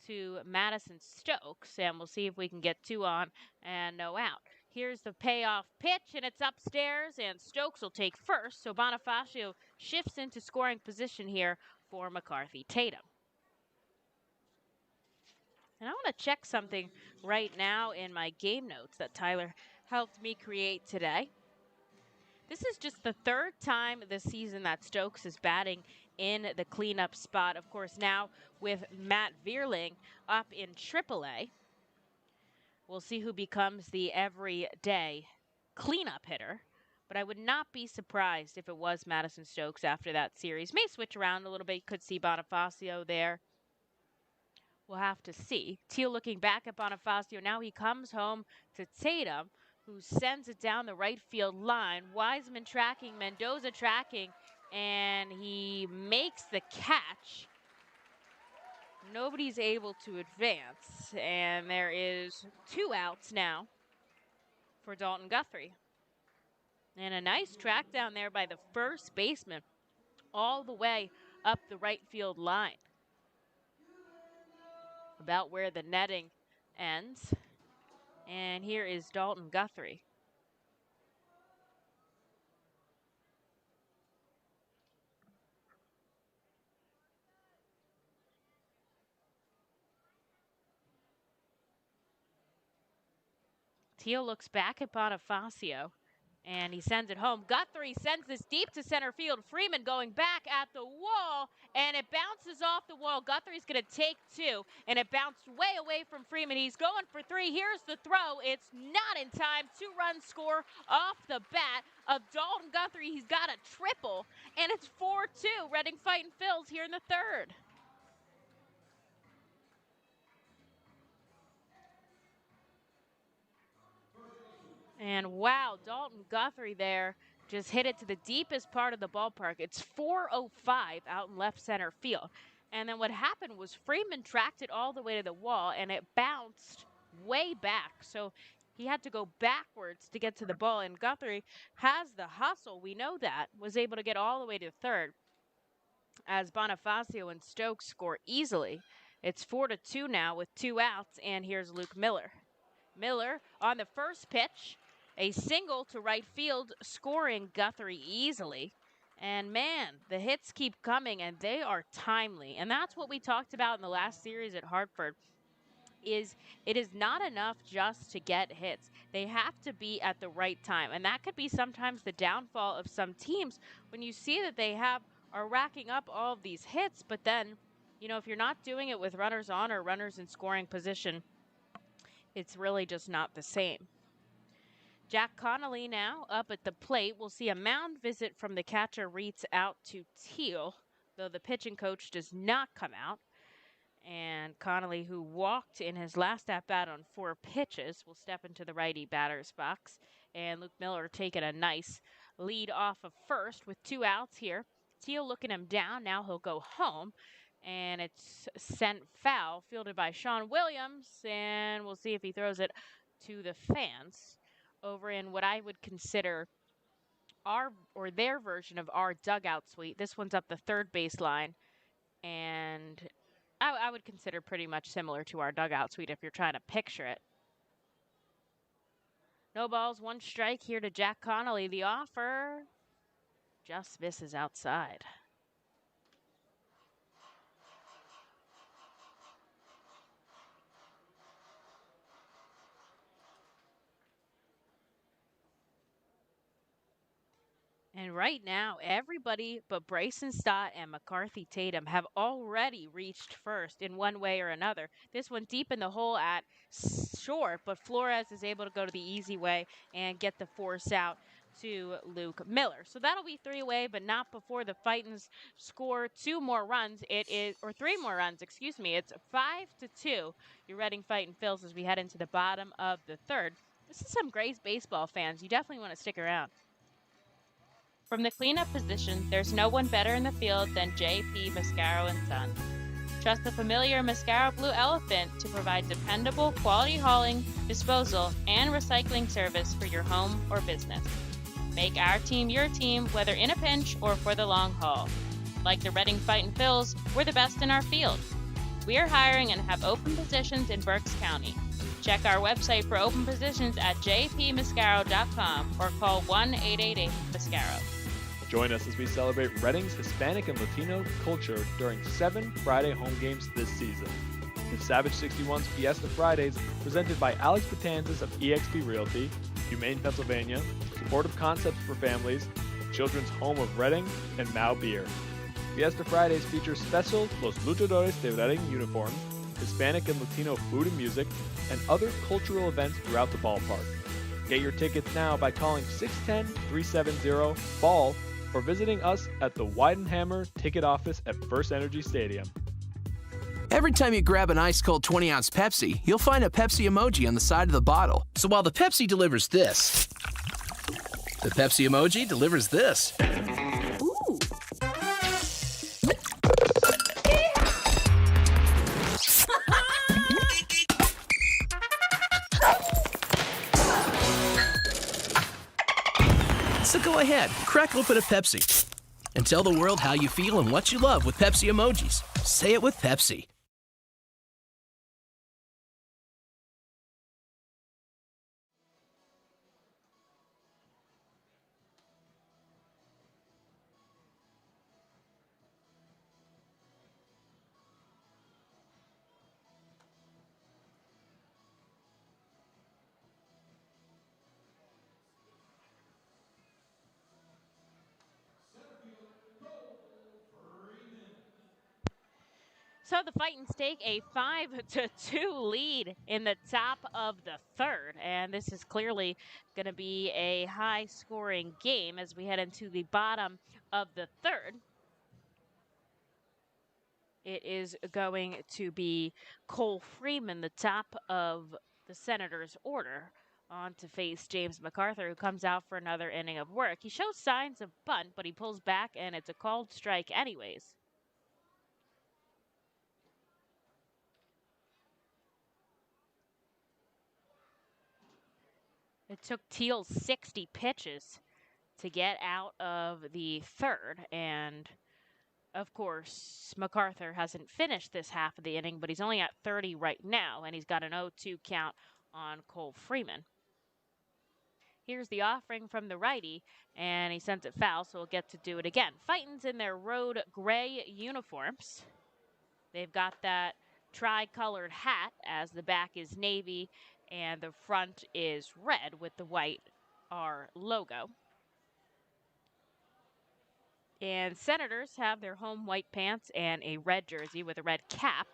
to Madison Stokes, and we'll see if we can get 2 on and no out. Here's the payoff pitch, and it's upstairs, and Stokes will take first, so Bonifacio shifts into scoring position here for McCarthy Tatum. And I want to check something right now in my game notes that Tyler helped me create today. This is just the third time this season that Stokes is batting in the cleanup spot. Of course, now with Matt Vierling up in AAA, we'll see who becomes the everyday cleanup hitter. But I would not be surprised if it was Madison Stokes after that series. May switch around a little bit. You could see Bonifacio there. We'll have to see. Teal looking back at Bonifacio. Now he comes home to Tatum, who sends it down the right field line. Wiseman tracking, Mendoza tracking, and he makes the catch. Nobody's able to advance, and there is 2 outs now for Dalton Guthrie. And a nice track down there by the first baseman all the way up the right field line. About where the netting ends. And here is Dalton Guthrie. Teal looks back at Bonifacio, and he sends it home. Guthrie sends this deep to center field. Freeman going back at the wall, and it bounces off the wall. Guthrie's going to take 2, and it bounced way away from Freeman. He's going for 3. Here's the throw. It's not in time. 2-run score off the bat of Dalton Guthrie. He's got a triple, and it's 4-2. Reading Fightin' Phils here in the third. And wow, Dalton Guthrie there just hit it to the deepest part of the ballpark. It's 405 out in left center field. And then what happened was Freeman tracked it all the way to the wall, and it bounced way back. So He had to go backwards to get to the ball, and Guthrie has the hustle. We know that. Was able to get all the way to third as Bonifacio and Stokes score easily. It's 4-2 now with 2 outs, and here's Luke Miller. Miller on the first pitch, a single to right field, scoring Guthrie easily. And man, the hits keep coming, and they are timely. And that's what we talked about in the last series at Hartford. It is not enough just to get hits. They have to be at the right time. And that could be sometimes the downfall of some teams when you see that they are racking up all of these hits, but then, if you're not doing it with runners on or runners in scoring position, it's really just not the same. Jack Connolly now up at the plate. We'll see a mound visit from the catcher Reitz out to Teal, though the pitching coach does not come out. And Connolly, who walked in his last at-bat on 4 pitches, will step into the righty batter's box. And Luke Miller taking a nice lead off of first with 2 outs here. Teal looking him down. Now he'll go home. And it's sent foul, fielded by Sean Williams. And we'll see if he throws it to the fans over in what I would consider their version of our dugout suite. This one's up the third baseline. And I would consider pretty much similar to our dugout suite if you're trying to picture it. No balls, 1 strike here to Jack Connolly. The offer just misses outside. And right now, everybody but Bryson Stott and McCarthy Tatum have already reached first in one way or another. This one deep in the hole at short, but Flores is able to go to the easy way and get the force out to Luke Miller. So that'll be 3 away, but not before the Fightins score 2 more runs. 3 more runs, excuse me. It's 5-2. Your Reading Fightin' Phils as we head into the bottom of the third. This is some great baseball fans. You definitely want to stick around. From the cleanup position, there's no one better in the field than J.P. Mascaro & Son. Trust the familiar Mascaro Blue Elephant to provide dependable quality hauling, disposal, and recycling service for your home or business. Make our team your team, whether in a pinch or for the long haul. Like the Reading Fightin' Phils, we're the best in our field. We are hiring and have open positions in Berks County. Check our website for open positions at jpmascaro.com or call 1-888-MASCARO. Join us as we celebrate Reading's Hispanic and Latino culture during 7 Friday home games this season. The Savage 61's Fiesta Fridays, presented by Alex Batanzas of eXp Realty, Humane Pennsylvania, Supportive Concepts for Families, Children's Home of Reading, and Mao Beer. Fiesta Fridays features special Los Luchadores de Reading uniforms, Hispanic and Latino food and music, and other cultural events throughout the ballpark. Get your tickets now by calling 610-370-BALL or visiting us at the Weidenhammer ticket office at First Energy Stadium. Every time you grab an ice-cold 20-ounce Pepsi, you'll find a Pepsi emoji on the side of the bottle. So while the Pepsi delivers this, the Pepsi emoji delivers this. Ooh. So go ahead, crack open a Pepsi and tell the world how you feel and what you love with Pepsi emojis. Say it with Pepsi. So the Fightins take a 5-2 lead in the top of the third, and this is clearly going to be a high-scoring game as we head into the bottom of the third. It is going to be Cole Freeman, the top of the Senators' order, on to face James MacArthur, who comes out for another inning of work. He shows signs of bunt, but he pulls back, and it's a called strike anyways. It took Teal 60 pitches to get out of the third, and of course, MacArthur hasn't finished this half of the inning, but he's only at 30 right now, and he's got an 0-2 count on Cole Freeman. Here's the offering from the righty, and he sends it foul, so he'll get to do it again. Fightin's in their road gray uniforms. They've got that tri-colored hat, as the back is navy and the front is red with the white R logo. And Senators have their home white pants and a red jersey with a red cap.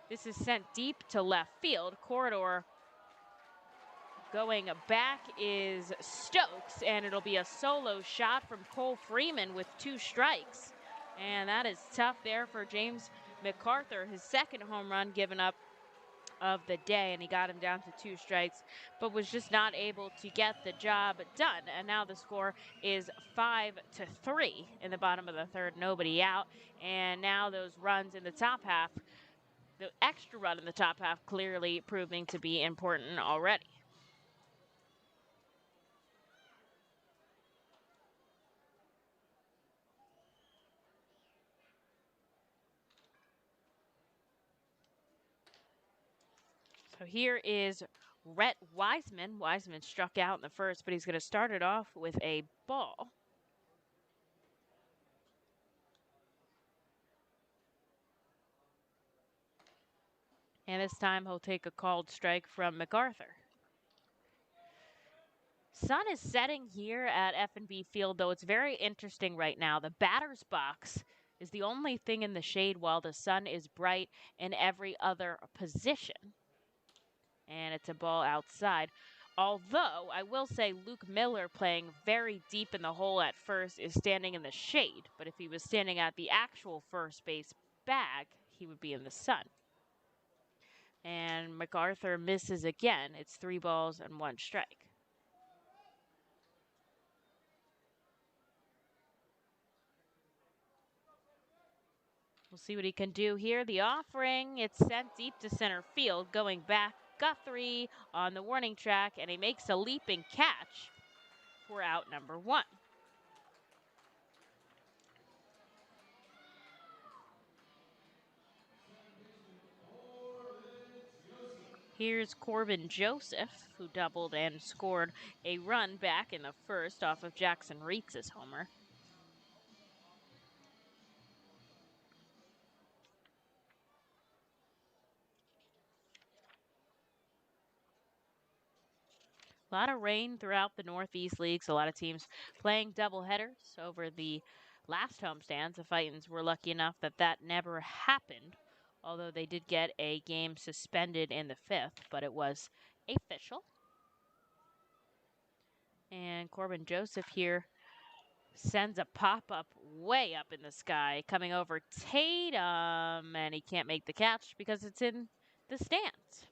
This is sent deep to left field. Corridor going back is Stokes, and it'll be a solo shot from Cole Freeman with 2 strikes. And that is tough there for James MacArthur, his second home run given up of the day, and he got him down to 2 strikes, but was just not able to get the job done. And now the score is 5-3 in the bottom of the third, nobody out. And now those runs in the top half, the extra run in the top half, clearly proving to be important already. So here is Rhett Wiseman. Wiseman struck out in the first, but he's going to start it off with a ball. And this time he'll take a called strike from MacArthur. Sun is setting here at FNB Field, though it's very interesting right now. The batter's box is the only thing in the shade while the sun is bright in every other position. And it's a ball outside. Although, I will say Luke Miller, playing very deep in the hole at first, is standing in the shade. But if he was standing at the actual first base bag, he would be in the sun. And MacArthur misses again. It's 3 balls and 1 strike. We'll see what he can do here. The offering, it's sent deep to center field. Going back, Guthrie on the warning track, and he makes a leaping catch for out number 1. Here's Corbin Joseph, who doubled and scored a run back in the first off of Jackson Reetz's homer. A lot of rain throughout the Northeast Leagues. A lot of teams playing doubleheaders over the last homestands. The Fightins were lucky enough that that never happened, although they did get a game suspended in the 5th, but it was official. And Corbin Joseph here sends a pop-up way up in the sky, coming over Tatum, and he can't make the catch because it's in the stands.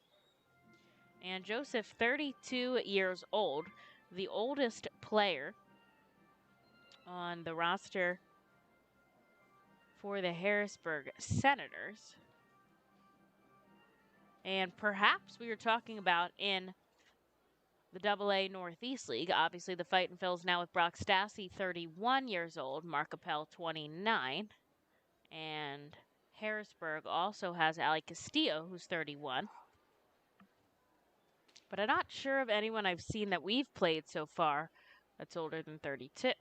And Joseph, 32 years old, the oldest player on the roster for the Harrisburg Senators. And perhaps we were talking about in the AA Northeast League. Obviously, the Fightin' Phil's now with Brock Stassi, 31 years old, Mark Appel, 29. And Harrisburg also has Ali Castillo, who's 31. But I'm not sure of anyone I've seen that we've played so far that's older than 32.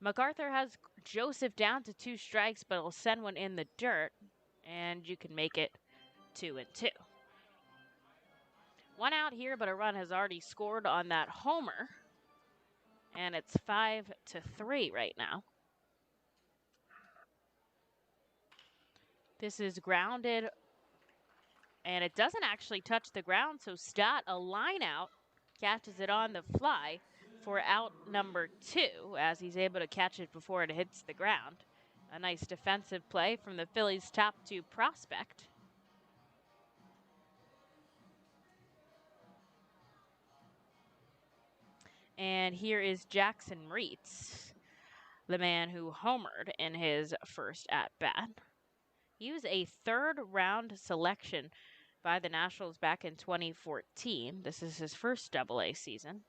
MacArthur has Joseph down to 2 strikes, but he'll send one in the dirt, and you can make it 2-2. 1 out here, but a run has already scored on that homer, and it's 5-3 right now. This is grounded, and it doesn't actually touch the ground, so Stott, a line out, catches it on the fly for out number 2, as he's able to catch it before it hits the ground. A nice defensive play from the Phillies' top 2 prospect. And here is Jackson Reetz, the man who homered in his first at-bat. He was a 3rd-round selection by the Nationals back in 2014. This is his first Double-A season.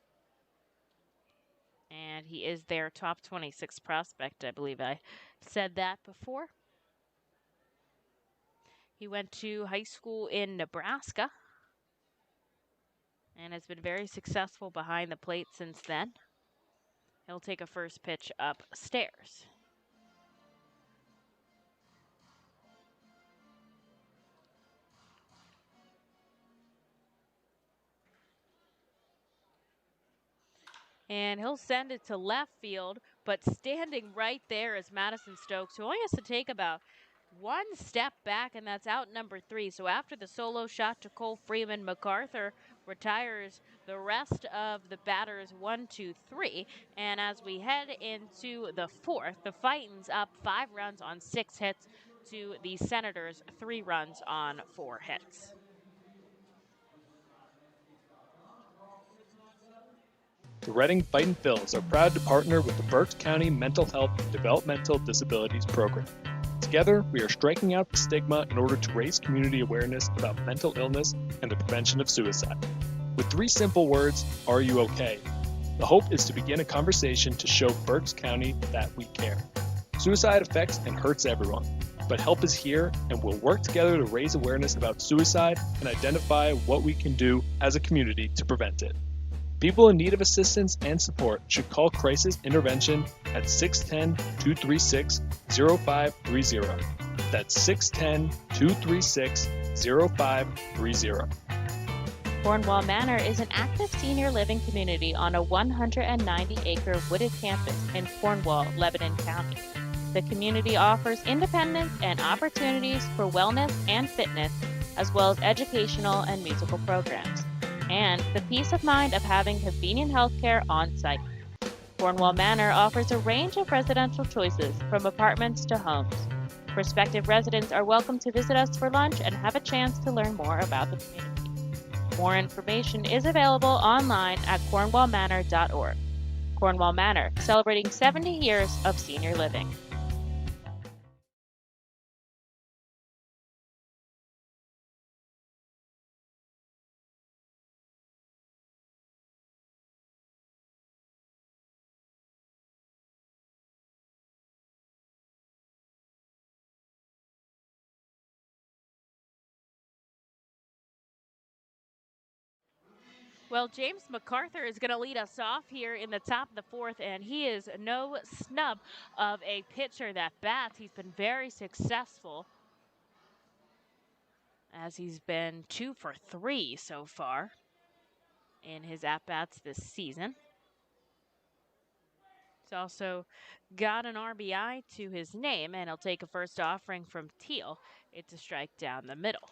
And he is their top 26 prospect. I believe I said that before. He went to high school in Nebraska and has been very successful behind the plate since then. He'll take a first pitch upstairs. And he'll send it to left field, but standing right there is Madison Stokes, who only has to take about one step back, and that's out number 3. So after the solo shot to Cole Freeman, MacArthur retires the rest of the batters 1, 2, 3. And as we head into the 4th, the Fightins up 5 runs on 6 hits to the Senators 3 runs on 4 hits. The Reading Fightin' Phils are proud to partner with the Berks County Mental Health and Developmental Disabilities Program. Together, we are striking out the stigma in order to raise community awareness about mental illness and the prevention of suicide. With 3 simple words, are you okay? The hope is to begin a conversation to show Berks County that we care. Suicide affects and hurts everyone, but help is here, and we'll work together to raise awareness about suicide and identify what we can do as a community to prevent it. People in need of assistance and support should call Crisis Intervention at 610-236-0530. That's 610-236-0530. Cornwall Manor is an active senior living community on a 190-acre wooded campus in Cornwall, Lebanon County. The community offers independence and opportunities for wellness and fitness, as well as educational and musical programs, and the peace of mind of having convenient health care on site. Cornwall Manor offers a range of residential choices, from apartments to homes. Prospective residents are welcome to visit us for lunch and have a chance to learn more about the community. More information is available online at cornwallmanor.org. Cornwall Manor, celebrating 70 years of senior living. Well, James MacArthur is going to lead us off here in the top of the 4th, and he is no snub of a pitcher that bats. He's been very successful, as he's been 2 for 3 so far in his at-bats this season. He's also got an RBI to his name, and he'll take a first offering from Teal. It's a strike down the middle.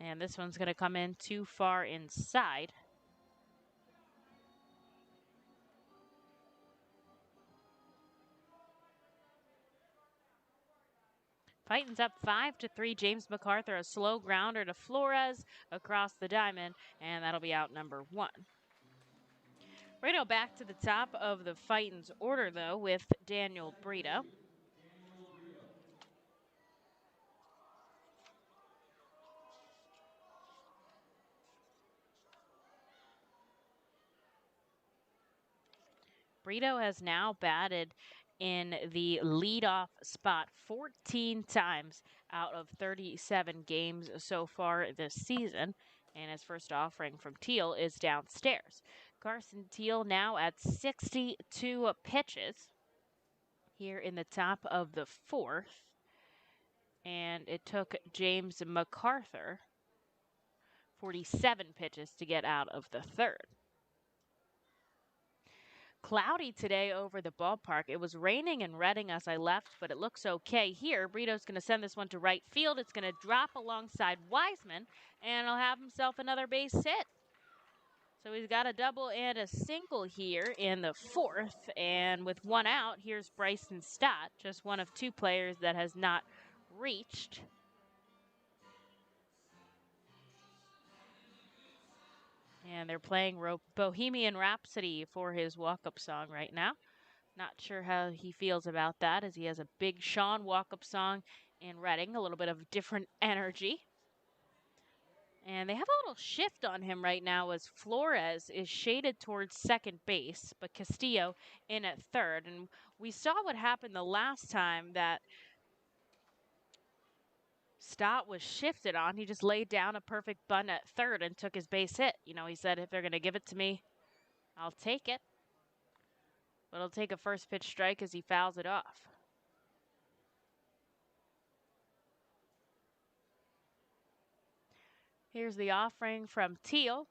And this one's going to come in too far inside. Fightin's up 5-3. James MacArthur, a slow grounder to Flores across the diamond, and that'll be out number 1. Right now back to the top of the Fightin's order, though, with Daniel Brito. Brito has now batted in the leadoff spot 14 times out of 37 games so far this season, and his first offering from Teal is downstairs. Carson Teal now at 62 pitches here in the top of the 4th, and it took James MacArthur 47 pitches to get out of the 3rd. Cloudy today over the ballpark. It was raining in Reading as I left, but it looks okay here. Brito's going to send this one to right field. It's going to drop alongside Wiseman, and he'll have himself another base hit. So he's got a double and a single here in the 4th, and with 1 out, here's Bryson Stott, just one of 2 players that has not reached. And they're playing Bohemian Rhapsody for his walk-up song right now. Not sure how he feels about that, as he has a Big Sean walk-up song in Reading, a little bit of different energy. And they have a little shift on him right now as Flores is shaded towards second base, but Castillo in at third. And we saw what happened the last time that Stott was shifted on. He just laid down a perfect bunt at third and took his base hit. You know, he said, if they're going to give it to me, I'll take it. But he'll take a first pitch strike as he fouls it off. Here's the offering from Teal,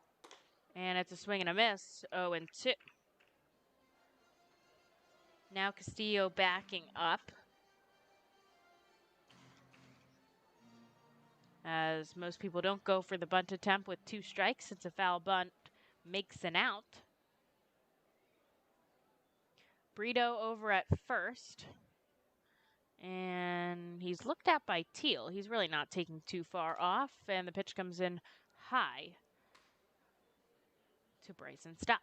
and it's a swing and a miss, 0-2. Now Castillo backing up, as most people don't go for the bunt attempt with 2 strikes. It's a foul bunt, makes an out. Brito over at first, and he's looked at by Teal. He's really not taking too far off, and the pitch comes in high to Bryson Stott.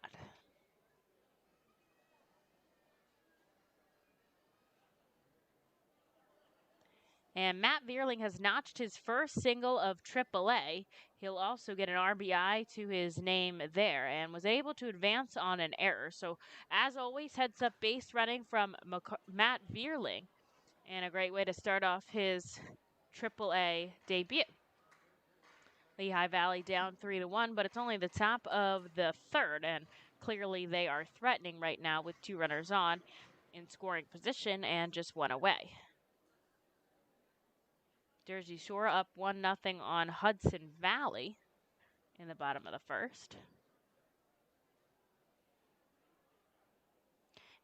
And Matt Vierling has notched his first single of AAA. He'll also get an RBI to his name there and was able to advance on an error. So, as always, heads up base running from Matt Vierling, and a great way to start off his AAA debut. Lehigh Valley down 3-1, but it's only the top of the third, and clearly they are threatening right now with 2 runners on in scoring position and just 1 away. Jersey Shore up 1-0 on Hudson Valley in the bottom of the first.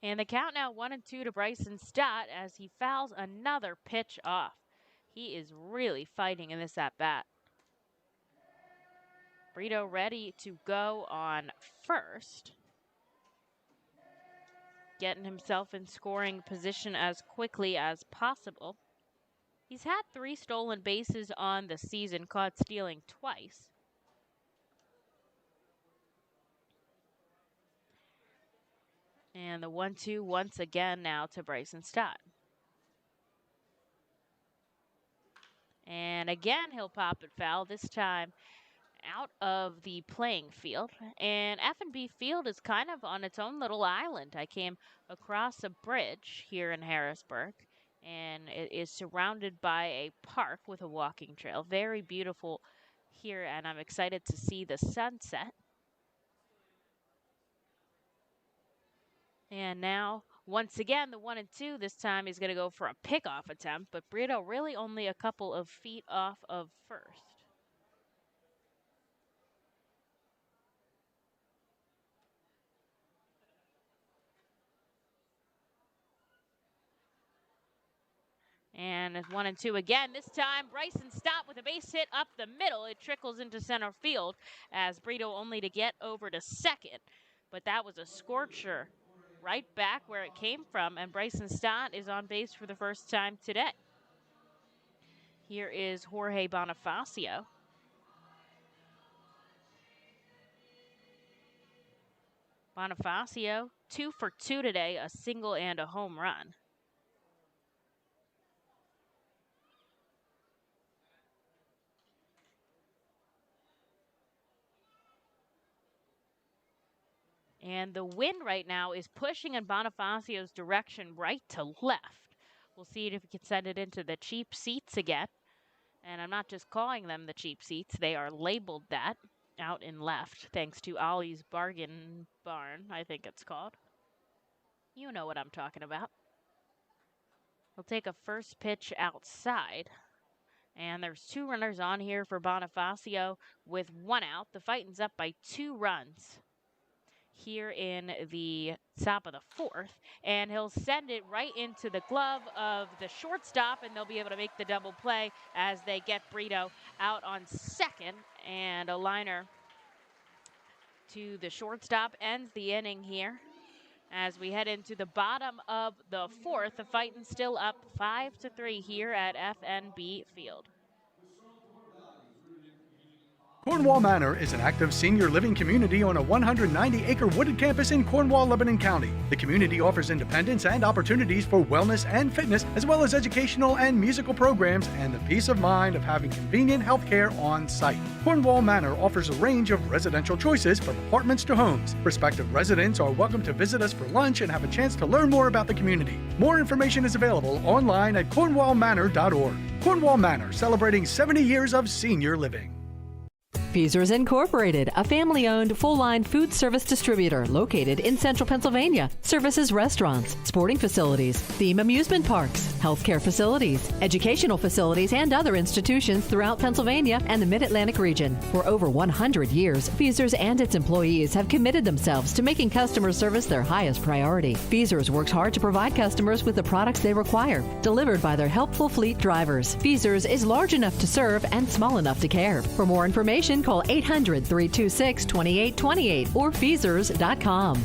And the count now 1-2 to Bryson Stott as he fouls another pitch off. He is really fighting in this at-bat. Brito ready to go on first, getting himself in scoring position as quickly as possible. He's had 3 stolen bases on the season, caught stealing twice. And the 1-2 once again now to Bryson Stott. And again, he'll pop it foul, this time out of the playing field. And FNB Field is kind of on its own little island. I came across a bridge here in Harrisburg, and it is surrounded by a park with a walking trail. Very beautiful here, and I'm excited to see the sunset. And now, once again, the 1-2. This time he's going to go for a pickoff attempt, but Brito really only a couple of feet off of first. And it's 1-2 again. This time, Bryson Stott with a base hit up the middle. It trickles into center field as Brito only to get over to second. But that was a scorcher right back where it came from. And Bryson Stott is on base for the first time today. Here is Jorge Bonifacio. Bonifacio, 2 for 2 today, a single and a home run. And the wind right now is pushing in Bonifacio's direction right to left. We'll see if we can send it into the cheap seats again. And I'm not just calling them the cheap seats. They are labeled that out in left, thanks to Ollie's Bargain Barn, I think it's called. You know what I'm talking about. We'll take a first pitch outside. And there's 2 runners on here for Bonifacio with 1 out. The Fightin's up by 2 runs here in the top of the 4th, and he'll send it right into the glove of the shortstop, and they'll be able to make the double play as they get Brito out on second, and a liner to the shortstop ends the inning here. As we head into the bottom of the 4th, the Fightin still up 5-3 here at FNB Field. Cornwall Manor is an active senior living community on a 190-acre wooded campus in Cornwall, Lebanon County. The community offers independence and opportunities for wellness and fitness, as well as educational and musical programs, and the peace of mind of having convenient health care on site. Cornwall Manor offers a range of residential choices from apartments to homes. Prospective residents are welcome to visit us for lunch and have a chance to learn more about the community. More information is available online at cornwallmanor.org. Cornwall Manor, celebrating 70 years of senior living. Feasers Incorporated, a family-owned, full-line food service distributor located in central Pennsylvania. Services restaurants, sporting facilities, theme amusement parks, healthcare facilities, educational facilities, and other institutions throughout Pennsylvania and the Mid-Atlantic region. For over 100 years, Feasers and its employees have committed themselves to making customer service their highest priority. Feasers works hard to provide customers with the products they require, delivered by their helpful fleet drivers. Feasers is large enough to serve and small enough to care. For more information, call 800-326-2828 or Feasers.com.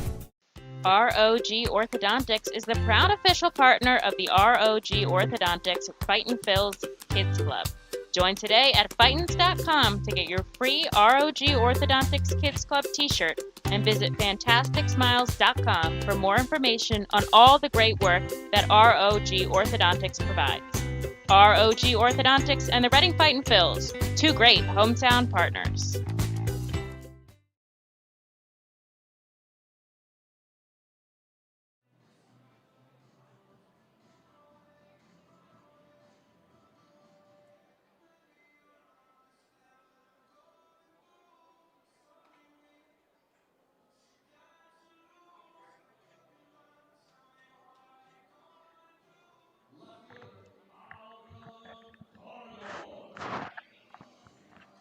ROG Orthodontics is the proud official partner of the ROG Orthodontics Fightin Phil's Kids Club. Join today at Fightins.com to get your free ROG Orthodontics Kids Club t-shirt and visit FantasticSmiles.com for more information on all the great work that ROG Orthodontics provides. ROG Orthodontics and the Reading Fightin Phils, two great hometown partners.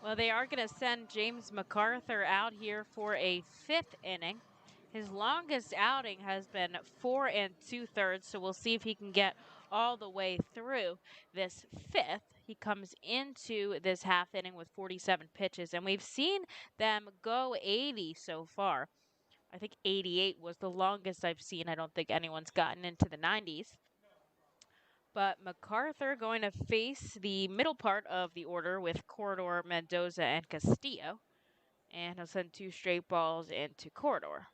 Well, they are going to send James MacArthur out here for a 5th inning. His longest outing has been 4 2/3, so we'll see if he can get all the way through this 5th. He comes into this half inning with 47 pitches, and we've seen them go 80 so far. I think 88 was the longest I've seen. I don't think anyone's gotten into the 90s. But MacArthur going to face the middle part of the order with Corridor, Mendoza, and Castillo. And he'll send 2 straight balls into Corridor.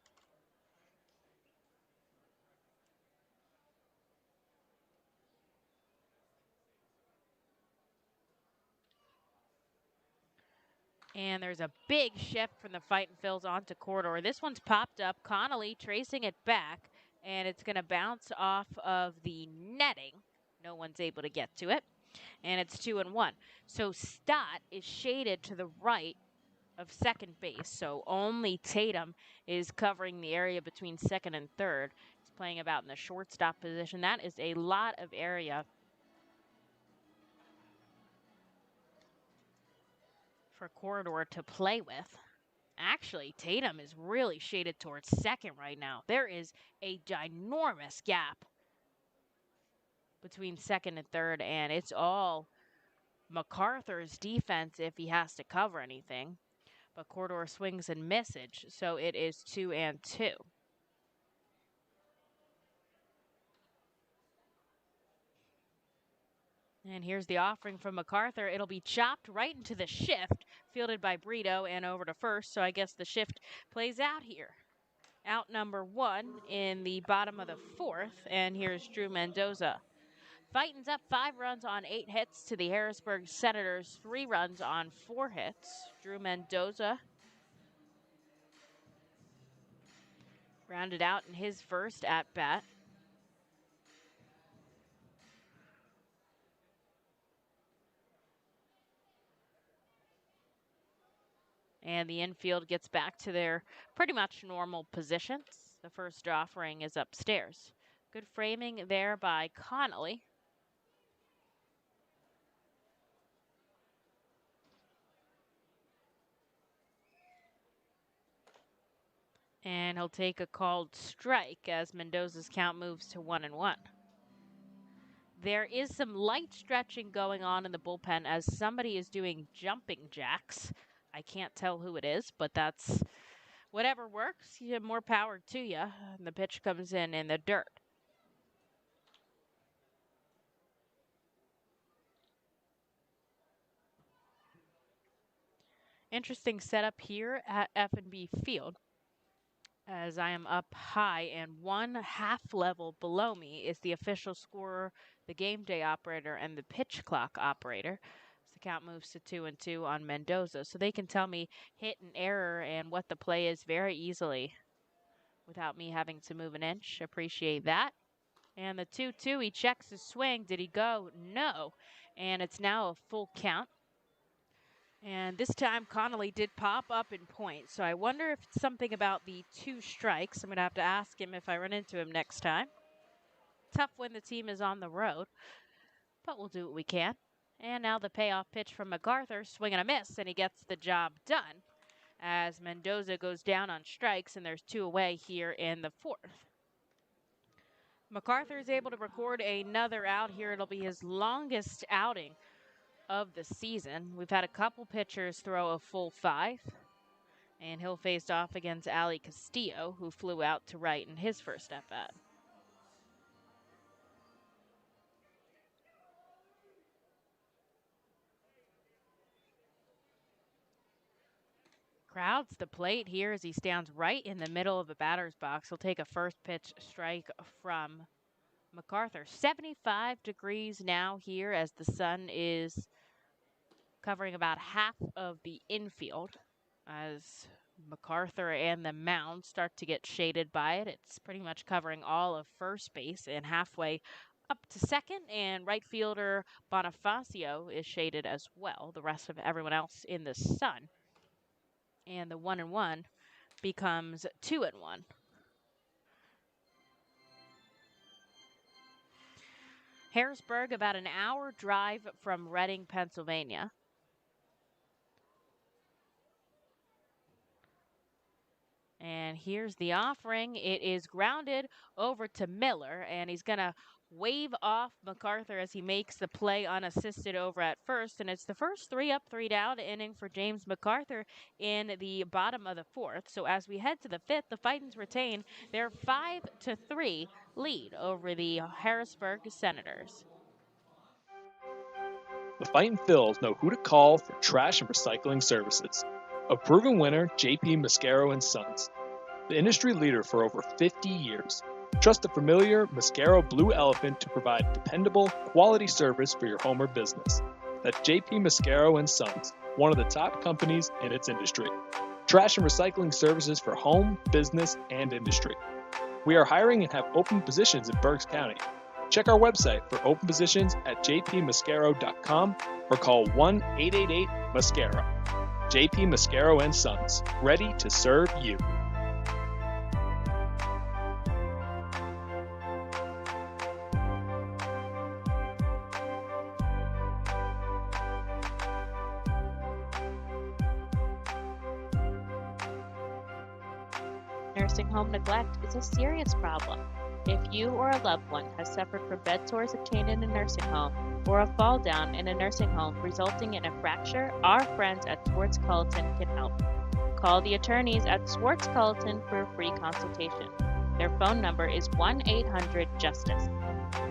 And there's a big shift from the Fightin Phils onto Corridor. This one's popped up. Connolly tracing it back, and it's going to bounce off of the netting. No one's able to get to it, and it's 2-1. So Stott is shaded to the right of second base, so only Tatum is covering the area between second and third. He's playing about in the shortstop position. That is a lot of area for Corridor to play with. Actually, Tatum is really shaded towards second right now. There is a ginormous gap between second and third, and it's all MacArthur's defense if he has to cover anything. But Corridor swings and misses, so it is 2-2. And here's the offering from MacArthur. It'll be chopped right into the shift, fielded by Brito and over to first, so I guess the shift plays out here. Out number 1 in the bottom of the 4th, and here's Drew Mendoza. Fightin's up 5 runs on 8 hits to the Harrisburg Senators, 3 runs on 4 hits. Drew Mendoza rounded out in his first at-bat. And the infield gets back to their pretty much normal positions. The first offering is upstairs. Good framing there by Connolly. And he'll take a called strike as Mendoza's count moves to 1-1. There is some light stretching going on in the bullpen as somebody is doing jumping jacks. I can't tell who it is, but that's whatever works. You have more power to you. And the pitch comes in the dirt. Interesting setup here at FNB Field, as I am up high, and one half level below me is the official scorer, the game day operator, and the pitch clock operator. So the count moves to 2-2 on Mendoza, so they can tell me hit and error and what the play is very easily without me having to move an inch. Appreciate that. And the 2-2, he checks his swing. Did he go? No. And it's now a full count. And this time, Connolly did pop up in point. So I wonder if it's something about the 2 strikes. I'm going to have to ask him if I run into him next time. Tough when the team is on the road, but we'll do what we can. And now the payoff pitch from MacArthur, swing and a miss, and he gets the job done as Mendoza goes down on strikes, and there's 2 away here in the 4th. MacArthur is able to record another out here. It'll be his longest outing of the season. We've had a couple pitchers throw a full 5, and he'll face off against Ali Castillo, who flew out to right in his first at-bat. Crowds the plate here as he stands right in the middle of the batter's box. He'll take a first pitch strike from MacArthur. 75 degrees now here as the sun is covering about half of the infield as MacArthur and the mound start to get shaded by it. It's pretty much covering all of first base and halfway up to second, and right fielder Bonifacio is shaded as well. The rest of everyone else in the sun. And the 1-1 becomes 2-1. Harrisburg, about an hour drive from Reading, Pennsylvania. And here's the offering. It is grounded over to Miller, and he's going to wave off MacArthur as he makes the play unassisted over at first. And it's the first 3 up, 3 down inning for James MacArthur in the bottom of the 4th. So as we head to the 5th, the Fightins retain their 5-3 lead over the Harrisburg Senators. The Fightin' Phils know who to call for trash and recycling services. A proven winner, JP Mascaro & Sons. The industry leader for over 50 years. Trust the familiar Mascaro Blue Elephant to provide dependable, quality service for your home or business. That's JP Mascaro & Sons, one of the top companies in its industry. Trash and recycling services for home, business, and industry. We are hiring and have open positions in Berks County. Check our website for open positions at jpmascaro.com or call 1-888-MASCARO. JP Mascaro & Sons, ready to serve you. Nursing home neglect is a serious problem. If you or a loved one has suffered from bed sores obtained in a nursing home or a fall down in a nursing home resulting in a fracture, our friends at Swartz Culleton can help. Call the attorneys at Swartz Culleton for a free consultation. Their phone number is 1-800-JUSTICE.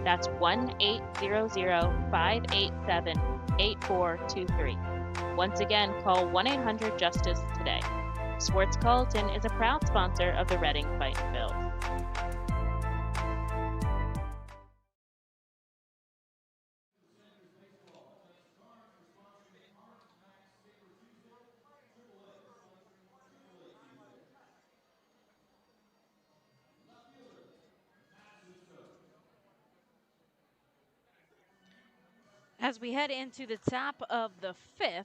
That's 1-800-587-8423. Once again, call 1-800-JUSTICE today. Swartz Culleton is a proud sponsor of the Reading Fightin' Phils. As we head into the top of the 5th,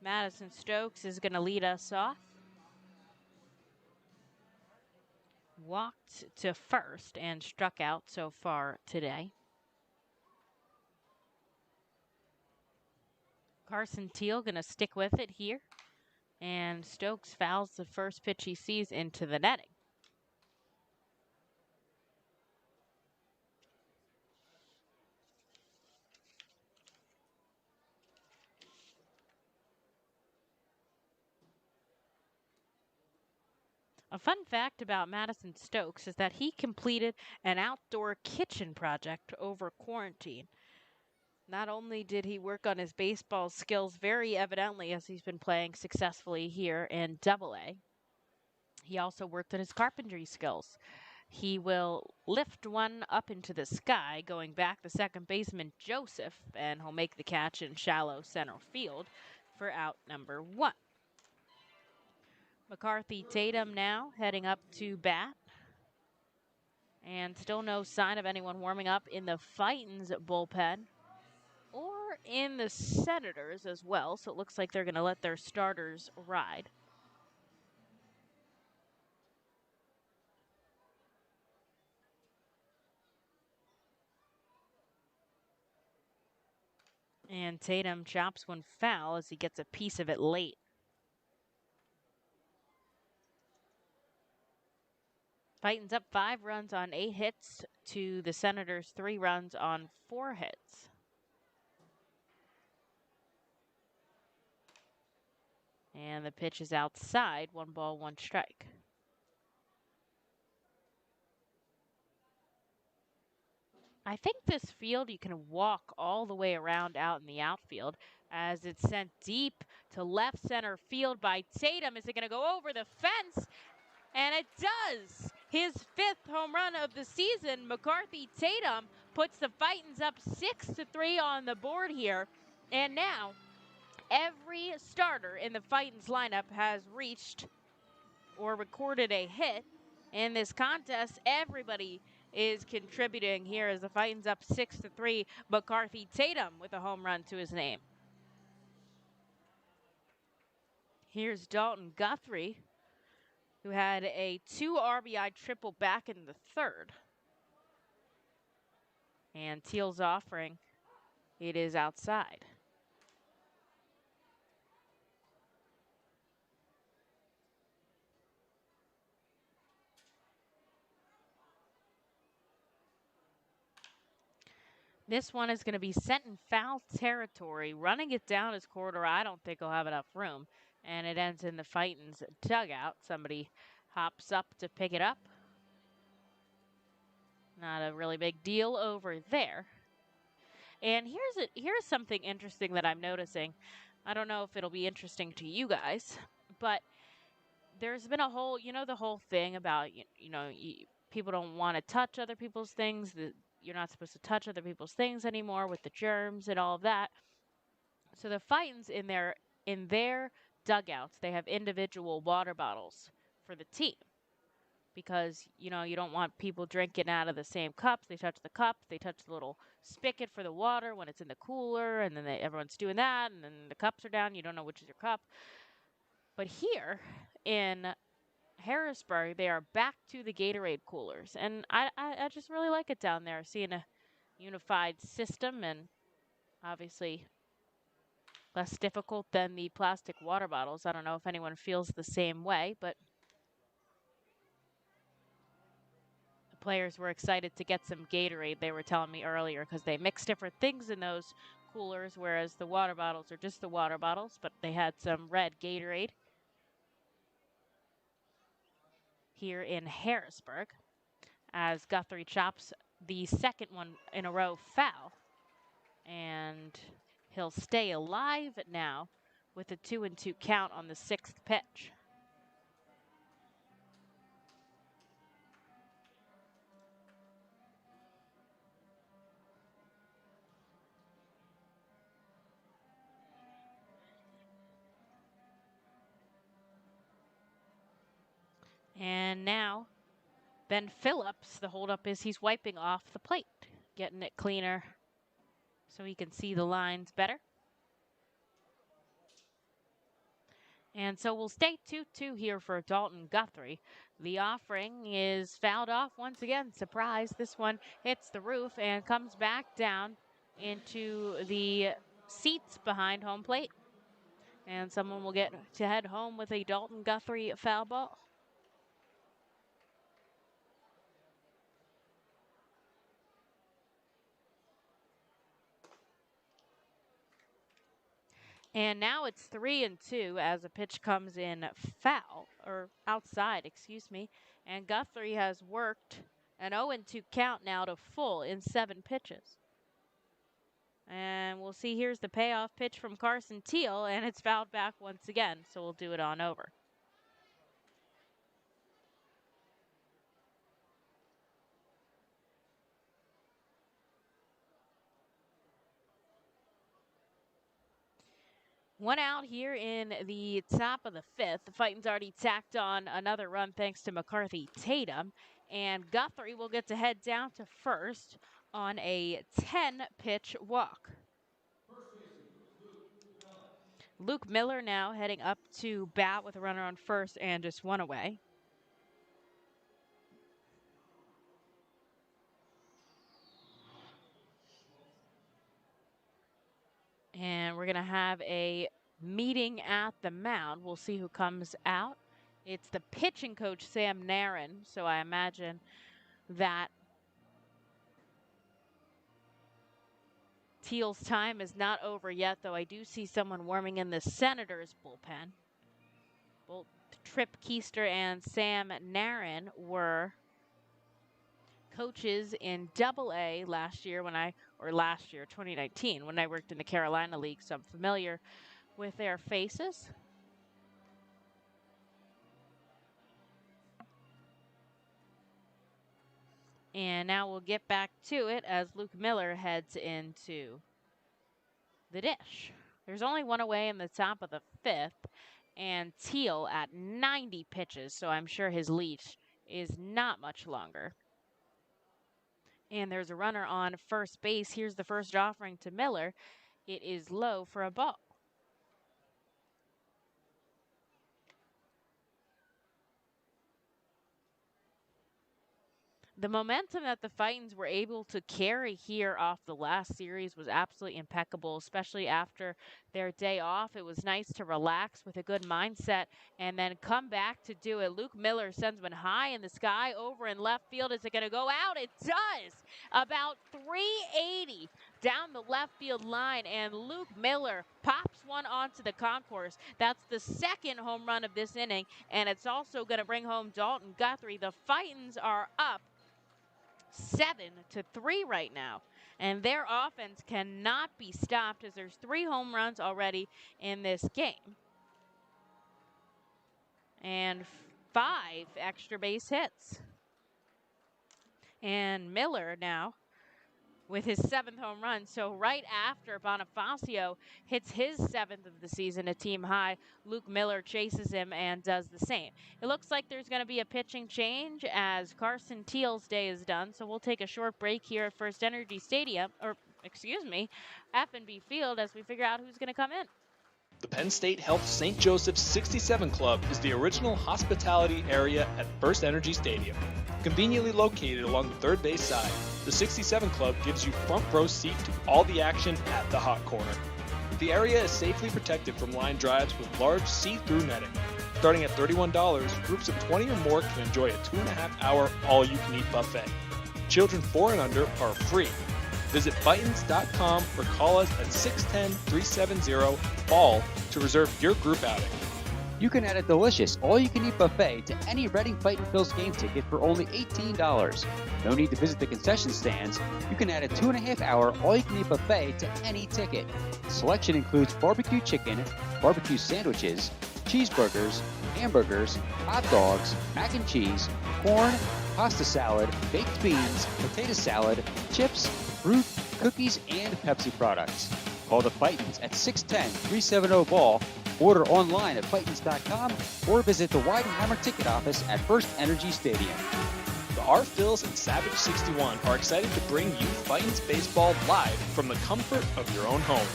Madison Stokes is going to lead us off. Walked to first and struck out so far today. Carson Teal going to stick with it here. And Stokes fouls the first pitch he sees into the netting. A fun fact about Madison Stokes is that he completed an outdoor kitchen project over quarantine. Not only did he work on his baseball skills very evidently as he's been playing successfully here in Double-A, he also worked on his carpentry skills. He will lift one up into the sky, going back to second baseman Joseph, and he'll make the catch in shallow center field for out number 1. McCarthy Tatum now heading up to bat. And still no sign of anyone warming up in the Fightin's bullpen or in the Senators as well. So it looks like they're going to let their starters ride. And Tatum chops one foul as he gets a piece of it late. Fightin's up 5 runs on 8 hits to the Senators' 3 runs on 4 hits. And the pitch is outside, 1 ball, 1 strike. I think this field you can walk all the way around out in the outfield as it's sent deep to left center field by Tatum. Is it going to go over the fence? And it does. His 5th home run of the season. McCarthy Tatum puts the Fightin's up 6-3 on the board here. And now every starter in the Fightin's lineup has reached or recorded a hit in this contest. Everybody is contributing here as the Fightin's up 6-3. McCarthy Tatum with a home run to his name. Here's Dalton Guthrie, who had a 2 RBI triple back in the 3rd. And Teal's offering, it is outside. This one is going to be sent in foul territory. Running it down his corridor, I don't think he'll have enough room. And it ends in the Fightin's dugout. Somebody hops up to pick it up. Not a really big deal over there. And here's something interesting that I'm noticing. I don't know if it'll be interesting to you guys, but there's been a whole, the whole thing about, people don't want to touch other people's things. You're not supposed to touch other people's things anymore with the germs and all of that. So the Fightin's in their dugouts, they have individual water bottles for the team. Because, you don't want people drinking out of the same cups. They touch the cup. They touch the little spigot for the water when it's in the cooler. And then everyone's doing that. And then the cups are down. You don't know which is your cup. But here in Harrisburg, they are back to the Gatorade coolers. And I just really like it down there, seeing a unified system and obviously less difficult than the plastic water bottles. I don't know if anyone feels the same way, but the players were excited to get some Gatorade, they were telling me earlier, because they mix different things in those coolers, whereas the water bottles are just the water bottles, but they had some red Gatorade here in Harrisburg as Guthrie chops the 2nd one in a row foul. And he'll stay alive now with a 2-2 count on the 6th pitch. And now Ben Phillips, the holdup is he's wiping off the plate, getting it cleaner so he can see the lines better. And so we'll stay 2-2 here for Dalton Guthrie. The offering is fouled off once again. Surprise, this one hits the roof and comes back down into the seats behind home plate. And someone will get to head home with a Dalton Guthrie foul ball. And now it's 3-2 as a pitch comes in foul, or outside, excuse me. And Guthrie has worked an 0-2 count now to full in 7 pitches. And we'll see, here's the payoff pitch from Carson Teal, and it's fouled back once again, so we'll do it on over. One out here in the top of the fifth. The Fightin's already tacked on another run thanks to McCarthy Tatum. And Guthrie will get to head down to first on a 10-pitch walk. Luke Miller now heading up to bat with a runner on first and just one away. And we're going to have a meeting at the mound. We'll see who comes out. It's the pitching coach, Sam Narin. So I imagine that Teal's time is not over yet, though I do see someone warming in the Senators' bullpen. Both Trip Keister and Sam Narin were coaches in Double-A last year, 2019, when I worked in the Carolina League, so I'm familiar with their faces. And now we'll get back to it as Luke Miller heads into the dish. There's only one away in the top of the fifth, and Teal at 90 pitches, so I'm sure his leash is not much longer. And there's a runner on first base. Here's the first offering to Miller. It is low for a ball. The momentum that the Fightins were able to carry here off the last series was absolutely impeccable, especially after their day off. It was nice to relax with a good mindset and then come back to do it. Luke Miller sends one high in the sky over in left field. Is it going to go out? It does. About 380 down the left field line, and Luke Miller pops one onto the concourse. That's the second home run of this inning, and it's also going to bring home Dalton Guthrie. The Fightins are up 7-3 right now, and their offense cannot be stopped as there's 3 home runs already in this game and 5 extra base hits. And Miller now with his 7th home run. So right after Bonifacio hits his 7th of the season, a team high, Luke Miller chases him and does the same. It looks like there's going to be a pitching change as Carson Teal's day is done. So we'll take a short break here at FNB Stadium, FNB Field, as we figure out who's going to come in. The Penn State Health St. Joseph's 67 Club is the original hospitality area at FNB Stadium. Conveniently located along the third base side, the 67 Club gives you front row seat to all the action at the hot corner. The area is safely protected from line drives with large see-through netting. Starting at $31, groups of 20 or more can enjoy a 2.5-hour all-you-can-eat buffet. Children 4 and under are free. Visit Fightins.com or call us at 610-370-BALL to reserve your group outing. You can add a delicious all-you-can-eat buffet to any Reading Fightin' Phil's game ticket for only $18. No need to visit the concession stands. You can add a 2.5-hour all-you-can-eat buffet to any ticket. Selection includes barbecue chicken, barbecue sandwiches, cheeseburgers, hamburgers, hot dogs, mac and cheese, corn, pasta salad, baked beans, potato salad, chips, fruit, cookies, and Pepsi products. Call the Fightins at 610-370-BALL, order online at Fightins.com, or visit the Weidenhammer ticket office at FNB Stadium. The R. Phils and Savage 61 are excited to bring you Fightins baseball live from the comfort of your own home.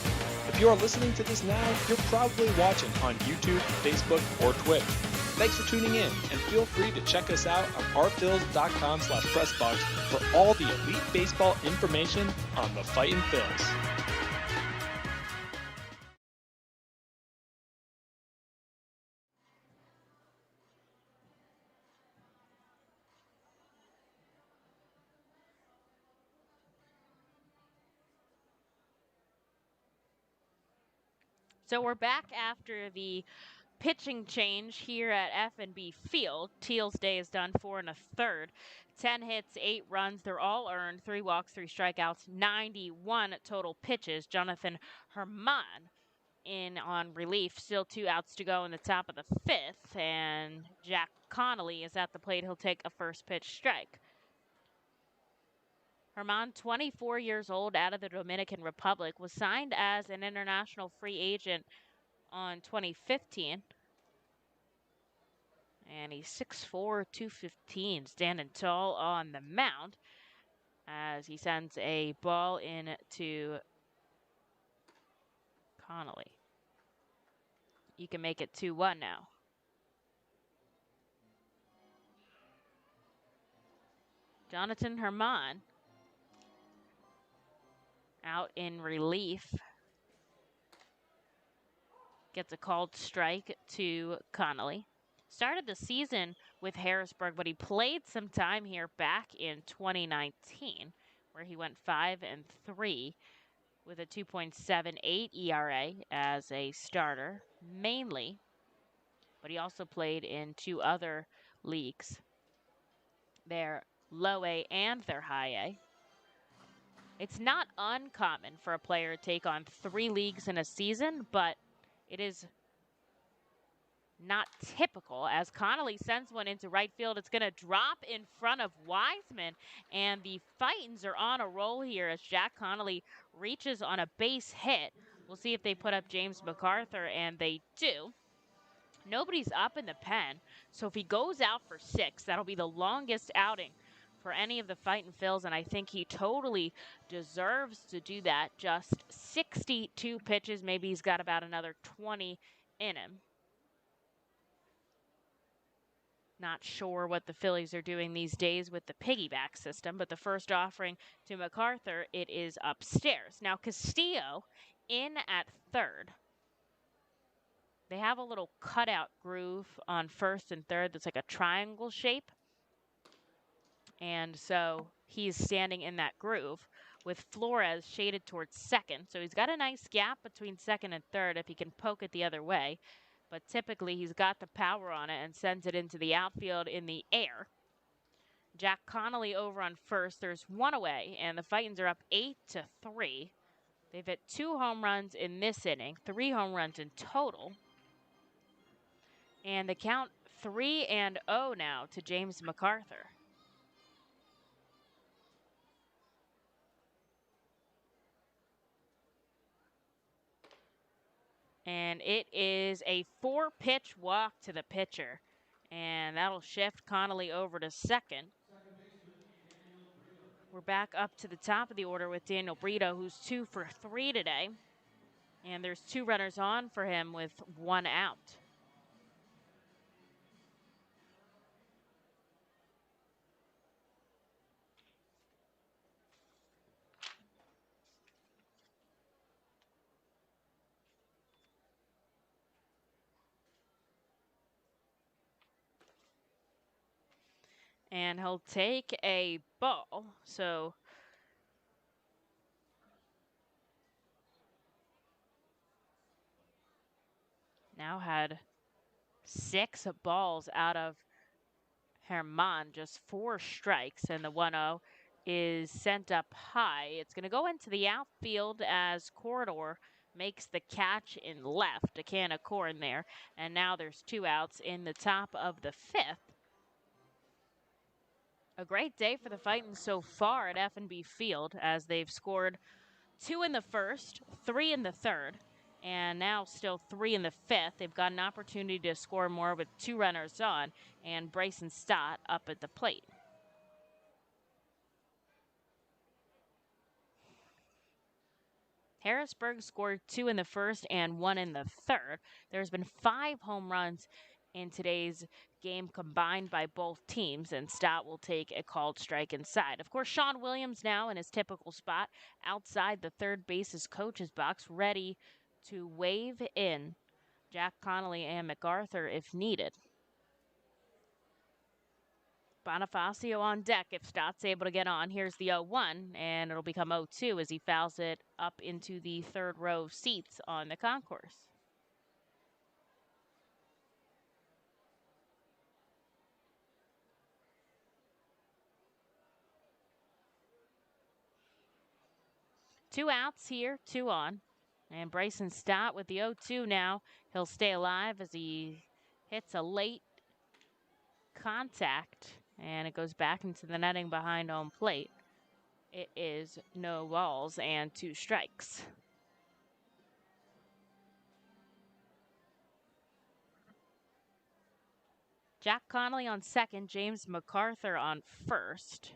If you are listening to this now, you're probably watching on YouTube, Facebook, or Twitch. Thanks for tuning in, and feel free to check us out on rphils.com/pressbox for all the elite baseball information on the Fightin' Phils. So we're back after the pitching change here at FNB Field. Teal's day is done 4 1/3. 10 hits, 8 runs. They're all earned. 3 walks, 3 strikeouts, 91 total pitches. Jonathan Herman in on relief. Still 2 outs to go in the top of the 5th. And Jack Connolly is at the plate. He'll take a first pitch strike. Herman, 24 years old, out of the Dominican Republic, was signed as an international free agent on 2015. And he's 6'4", 215, standing tall on the mound as he sends a ball in to Connolly. You can make it 2-1 now. Jonathan Herman out in relief. Gets a called strike to Connolly. Started the season with Harrisburg, but he played some time here back in 2019, where he went 5-3 with a 2.78 ERA as a starter, mainly. But he also played in 2 other leagues, their low A and their high A. It's not uncommon for a player to take on 3 leagues in a season, but it is not typical as Connolly sends one into right field. It's going to drop in front of Wiseman, and the Fightins are on a roll here as Jack Connolly reaches on a base hit. We'll see if they put up James MacArthur, and they do. Nobody's up in the pen, so if he goes out for 6, that'll be the longest outing for any of the Fightin' Phils, and I think he totally deserves to do that. Just 62 pitches. Maybe he's got about another 20 in him. Not sure what the Phillies are doing these days with the piggyback system, but the first offering to MacArthur, it is upstairs. Now Castillo in at third. They have a little cutout groove on first and third that's like a triangle shape. And so he's standing in that groove with Flores shaded towards second. So he's got a nice gap between second and third if he can poke it the other way. But typically he's got the power on it and sends it into the outfield in the air. Jack Connolly over on first. There's 1 away, and the Fightins are up 8-3. They've hit 2 home runs in this inning, 3 home runs in total. And the count 3-0 now to James MacArthur. And it is a 4-pitch walk to the pitcher. And that'll shift Connolly over to second. We're back up to the top of the order with Daniel Brito, who's 2 for 3 today. And there's 2 runners on for him with 1 out. And he'll take a ball. So now had 6 balls out of Herman, just 4 strikes, and the 1-0 is sent up high. It's going to go into the outfield as Corridor makes the catch in left, a can of corn there, and now there's 2 outs in the top of the 5th. A great day for the Fightins so far at FNB Field as they've scored 2 in the first, 3 in the third, and now still 3 in the 5th. They've got an opportunity to score more with 2 runners on, and Bryson Stott up at the plate. Harrisburg scored 2 in the first and 1 in the third. There's been 5 home runs in today's game combined by both teams, and Stott will take a called strike inside. Of course, Sean Williams now in his typical spot outside the third base's coach's box, ready to wave in Jack Connolly and MacArthur if needed. Bonifacio on deck if Stott's able to get on. Here's the 0-1, and it'll become 0-2 as he fouls it up into the third row seats on the concourse. 2 outs here, 2 on. And Bryson Stott with the 0-2 now. He'll stay alive as he hits a late contact, and it goes back into the netting behind home plate. It is no balls and 2 strikes. Jack Connolly on second, James MacArthur on first.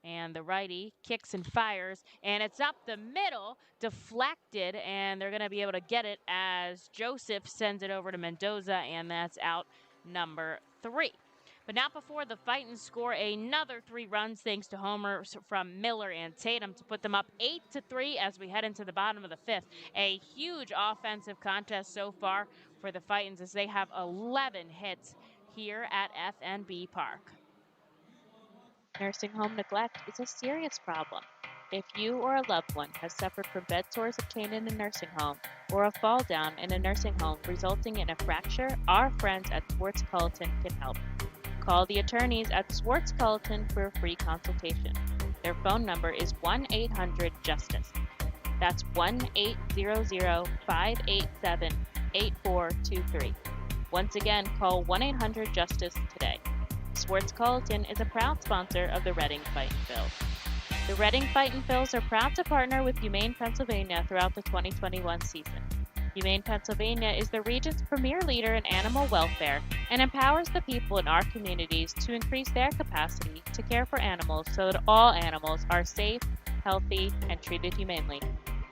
And the righty kicks and fires, and it's up the middle, deflected, and they're going to be able to get it as Joseph sends it over to Mendoza, and that's out number 3. But not before the Fightin score another 3 runs thanks to homers from Miller and Tatum to put them up 8-3 as we head into the bottom of the 5th. A huge offensive contest so far for the Fightins as they have 11 hits here at FNB Park. Nursing home neglect is a serious problem. If you or a loved one has suffered from bed sores obtained in a nursing home or a fall down in a nursing home resulting in a fracture, our friends at Swartz Culleton can help. Call the attorneys at Swartz Culleton for a free consultation. Their phone number is 1-800-JUSTICE. That's 1-800-587-8423. Once again, call 1-800-JUSTICE today. Swartz Culleton is a proud sponsor of the Reading Fightin' Phils. The Reading Fightin' Phils are proud to partner with Humane Pennsylvania throughout the 2021 season. Humane Pennsylvania is the region's premier leader in animal welfare and empowers the people in our communities to increase their capacity to care for animals so that all animals are safe, healthy, and treated humanely.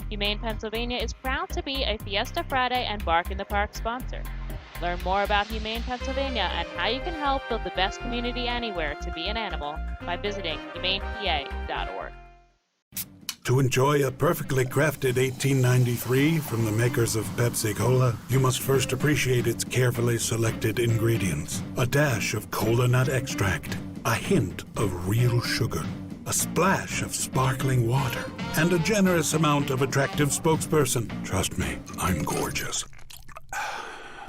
Humane Pennsylvania is proud to be a Fiesta Friday and Bark in the Park sponsor. Learn more about Humane Pennsylvania and how you can help build the best community anywhere to be an animal by visiting humanepa.org. To enjoy a perfectly crafted 1893 from the makers of Pepsi Cola, you must first appreciate its carefully selected ingredients. A dash of cola nut extract, a hint of real sugar, a splash of sparkling water, and a generous amount of attractive spokesperson. Trust me, I'm gorgeous.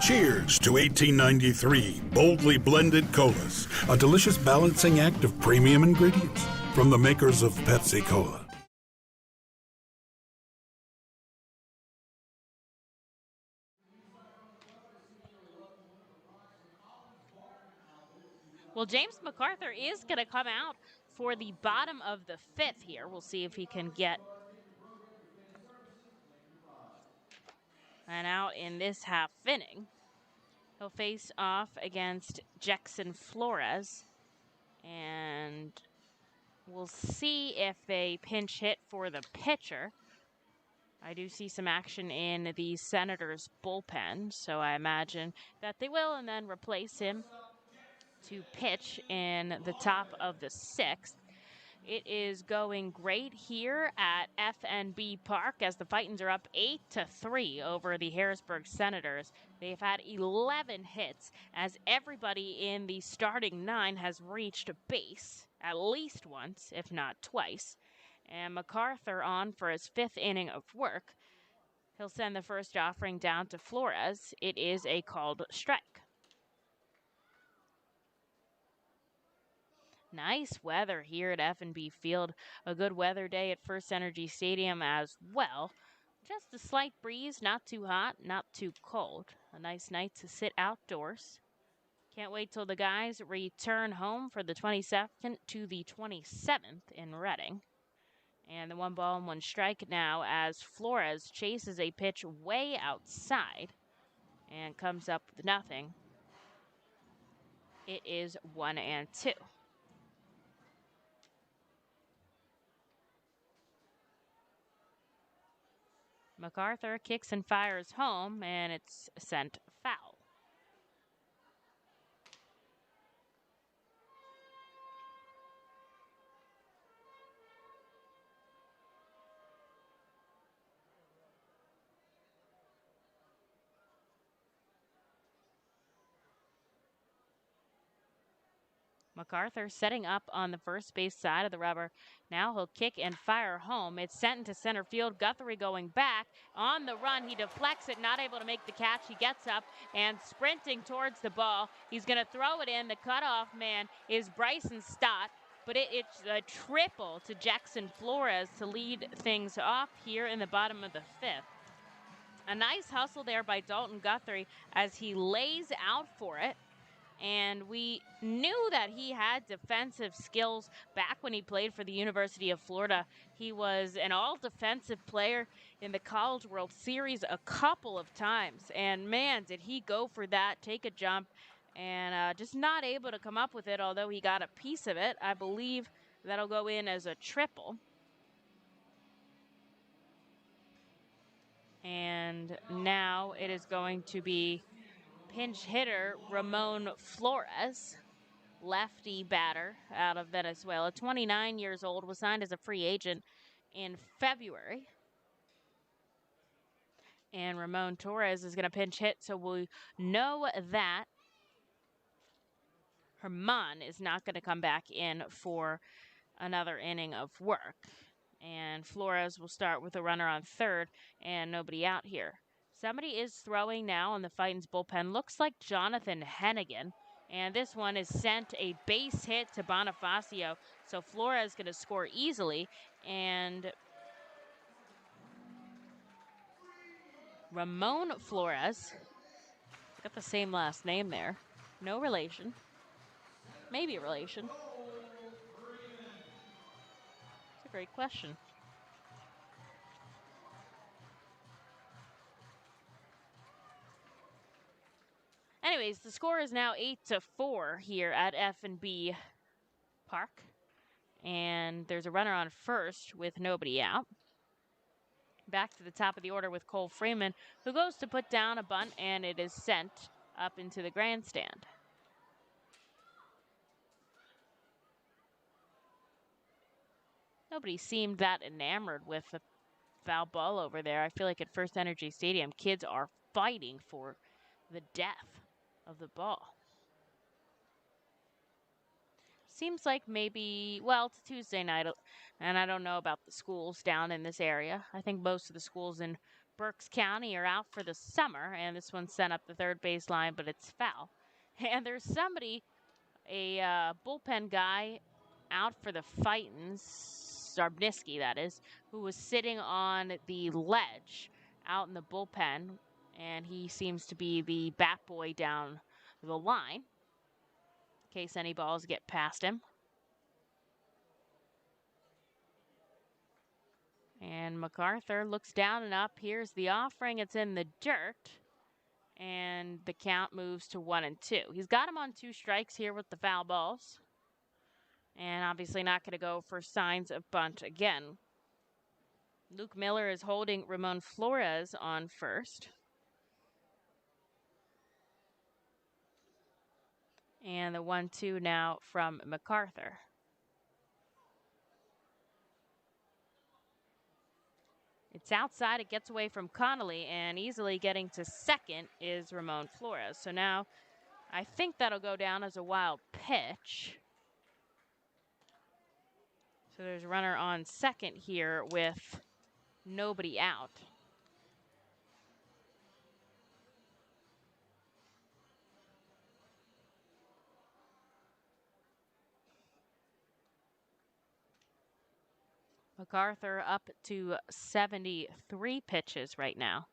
Cheers to 1893 boldly blended colas, a delicious balancing act of premium ingredients from the makers of Pepsi Cola. Well, James MacArthur is going to come out for the bottom of the 5th here. We'll see if he can get an out in this half inning. He'll face off against Jackson Flores, and we'll see if they pinch hit for the pitcher. I do see some action in the Senators' bullpen, so I imagine that they will, and then replace him to pitch in the top of the 6th. It is going great here at FNB Park as the Fightins are up 8-3 over the Harrisburg Senators. They've had 11 hits as everybody in the starting 9 has reached base at least once, if not twice. And MacArthur on for his 5th inning of work. He'll send the first offering down to Flores. It is a called strike. Nice weather here at FNB Field. A good weather day at First Energy Stadium as well. Just a slight breeze, not too hot, not too cold. A nice night to sit outdoors. Can't wait till the guys return home for the 22nd to the 27th in Reading. And the 1-1 strike now as Flores chases a pitch way outside and comes up with nothing. It is 1-2. MacArthur kicks and fires home, and it's sent foul. MacArthur setting up on the first base side of the rubber. Now he'll kick and fire home. It's sent into center field. Guthrie going back. On the run, he deflects it, not able to make the catch. He gets up and sprinting towards the ball. He's going to throw it in. The cutoff man is Bryson Stott. but it's a triple to Jackson Flores to lead things off here in the bottom of the 5th. A nice hustle there by Dalton Guthrie as he lays out for it. And we knew that he had defensive skills back when he played for the University of Florida. He was an all-defensive player in the College World Series a couple of times. And, man, did he go for that, take a jump, and just not able to come up with it, although he got a piece of it. I believe that'll go in as a triple. And now it is going to be pinch hitter Ramon Flores, lefty batter out of Venezuela, 29 years old, was signed as a free agent in February. And Ramon Torres is going to pinch hit, so we know that Herman is not going to come back in for another inning of work. And Flores will start with a runner on third and nobody out here. Somebody is throwing now on the Fightin's bullpen. Looks like Jonathan Hennigan. And this one is sent a base hit to Bonifacio. So Flores going to score easily. And Ramon Flores, got the same last name there. No relation. Maybe a relation. It's a great question. Anyways, the score is now 8-4 here at FNB Park. And there's a runner on first with nobody out. Back to the top of the order with Cole Freeman, who goes to put down a bunt, and it is sent up into the grandstand. Nobody seemed that enamored with the foul ball over there. I feel like at First Energy Stadium, kids are fighting for the death of the ball. Seems like maybe, well, it's a Tuesday night, and I don't know about the schools down in this area. I think most of the schools in Berks County are out for the summer, and this one's sent up the third base line, but it's foul. And there's somebody, a bullpen guy out for the Fightins, Starbniski that is, who was sitting on the ledge out in the bullpen, and he seems to be the bat boy down the line in case any balls get past him. And MacArthur looks down and up. Here's the offering. It's in the dirt. And the count moves to 1-2. He's got him on 2 strikes here with the foul balls. And obviously not going to go for signs of bunt again. Luke Miller is holding Ramon Flores on first. And the 1-2 now from MacArthur. It's outside. It gets away from Connolly, and easily getting to second is Ramon Flores. So now I think that'll go down as a wild pitch. So there's a runner on second here with nobody out. MacArthur up to 73 pitches right now.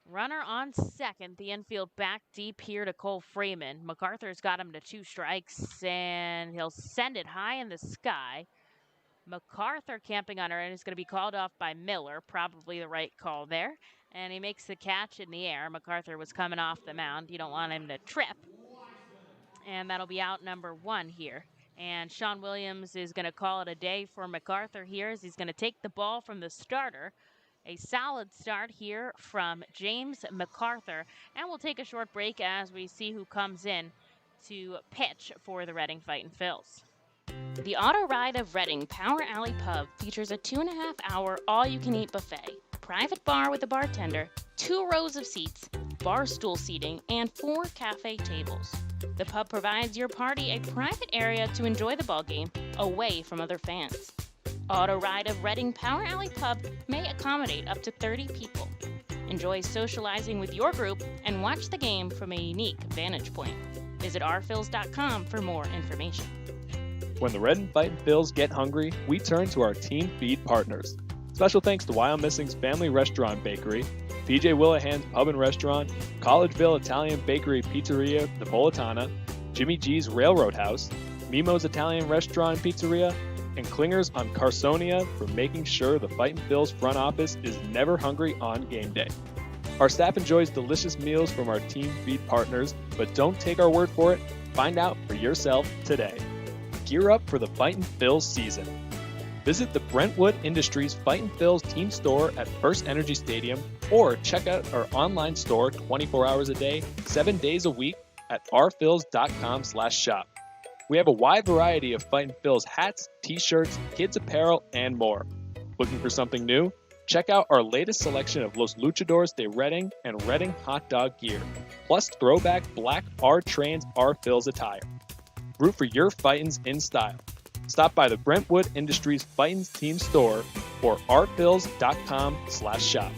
Runner on second, the infield back deep here to Cole Freeman. MacArthur's got him to 2 strikes, and he'll send it high in the sky. MacArthur camping under it is going to be called off by Miller, probably the right call there. And he makes the catch in the air. MacArthur was coming off the mound. You don't want him to trip. And that'll be out number 1 here. And Sean Williams is going to call it a day for MacArthur here as he's going to take the ball from the starter. A solid start here from James MacArthur. And we'll take a short break as we see who comes in to pitch for the Reading Fightin' Phils. The Auto Ride of Reading Power Alley Pub features a 2.5-hour all-you-can-eat buffet, private bar with a bartender, 2 rows of seats, bar stool seating, and 4 cafe tables. The pub provides your party a private area to enjoy the ball game away from other fans. Auto Ride of Reading Power Alley Pub may accommodate up to 30 people. Enjoy socializing with your group and watch the game from a unique vantage point. Visit rphils.com for more information. When the Red and Fightin' Phils get hungry, we turn to our team feed partners. Special thanks to Wyomissing's Family Restaurant Bakery, PJ Willahan's Pub and Restaurant, Collegeville Italian Bakery Pizzeria The Volitana, Jimmy G's Railroad House, Mimo's Italian Restaurant and Pizzeria, and Klingers on Carsonia for making sure the Fightin' Phils front office is never hungry on game day. Our staff enjoys delicious meals from our team feed partners, but don't take our word for it. Find out for yourself today. Gear up for the Fightin' Phils season. Visit the Brentwood Industries Fightin' Phils team store at First Energy Stadium or check out our online store 24 hours a day, 7 days a week at rphils.com/shop. We have a wide variety of Fightin' Phils hats, t-shirts, kids apparel, and more. Looking for something new? Check out our latest selection of Los Luchadores de Reading and Reading hot dog gear, plus throwback black R-Trains R-Phils attire. Root for your Fightins in style. Stop by the Brentwood Industries Fightins team store or rphils.com/shop.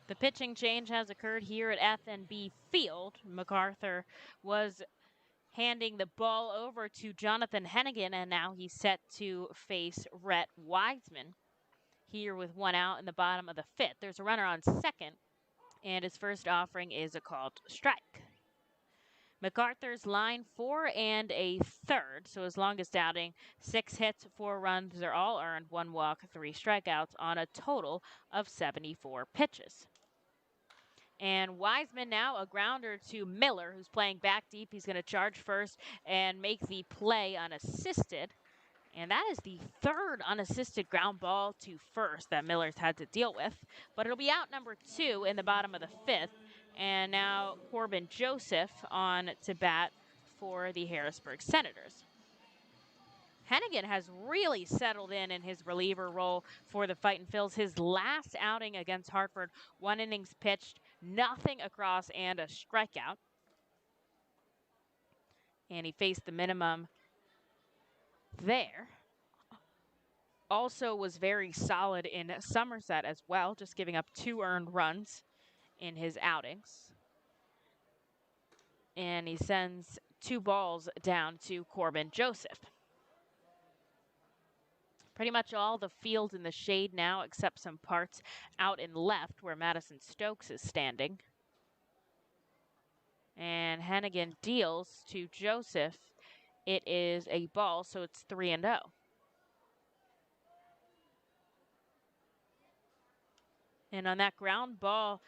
The pitching change has occurred here at FNB Field. MacArthur was handing the ball over to Jonathan Hennigan, and now he's set to face Rhett Wiseman here with one out in the bottom of the fifth. There's a runner on second, and his first offering is a called strike. MacArthur's line 4 and a third, so his longest outing, 6 hits, 4 runs, they're all earned, 1 walk, 3 strikeouts on a total of 74 pitches. And Wiseman now a grounder to Miller, who's playing back deep. He's going to charge first and make the play unassisted. And that is the third unassisted ground ball to first that Miller's had to deal with. But it'll be out number 2 in the bottom of the fifth. And now Corbin Joseph on to bat for the Harrisburg Senators. Hennigan has really settled in his reliever role for the Fightin' Phils. His last outing against Hartford, 1 innings pitched, nothing across, and a strikeout. And he faced the minimum there. Also was very solid in Somerset as well, just giving up 2 earned runs in his outings. And he sends 2 balls down to Corbin Joseph. Pretty much all the field in the shade now, except some parts out in left where Madison Stokes is standing. And Hennigan deals to Joseph. It is a ball, so it's 3-0. And on that ground ball,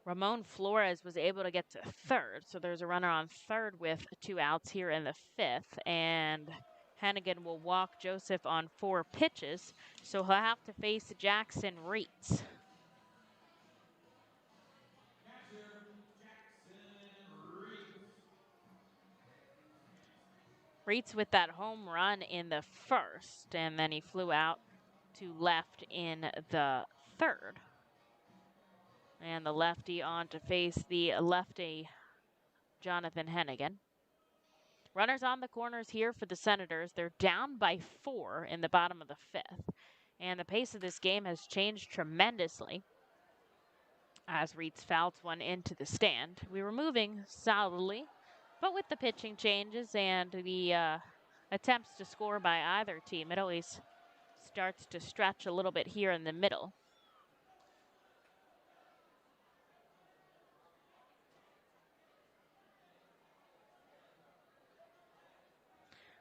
Ramon Flores was able to get to third. So there's a runner on third with 2 outs here in the fifth. And Hennigan will walk Joseph on 4 pitches, so he'll have to face Jackson Reitz. Reitz with that home run in the first, and then he flew out to left in the third. And the lefty on to face the lefty, Jonathan Hennigan. Runners on the corners here for the Senators. They're down by 4 in the bottom of the fifth. And the pace of this game has changed tremendously as Reitz fouls one into the stand. We were moving solidly, but with the pitching changes and the attempts to score by either team, it always starts to stretch a little bit here in the middle.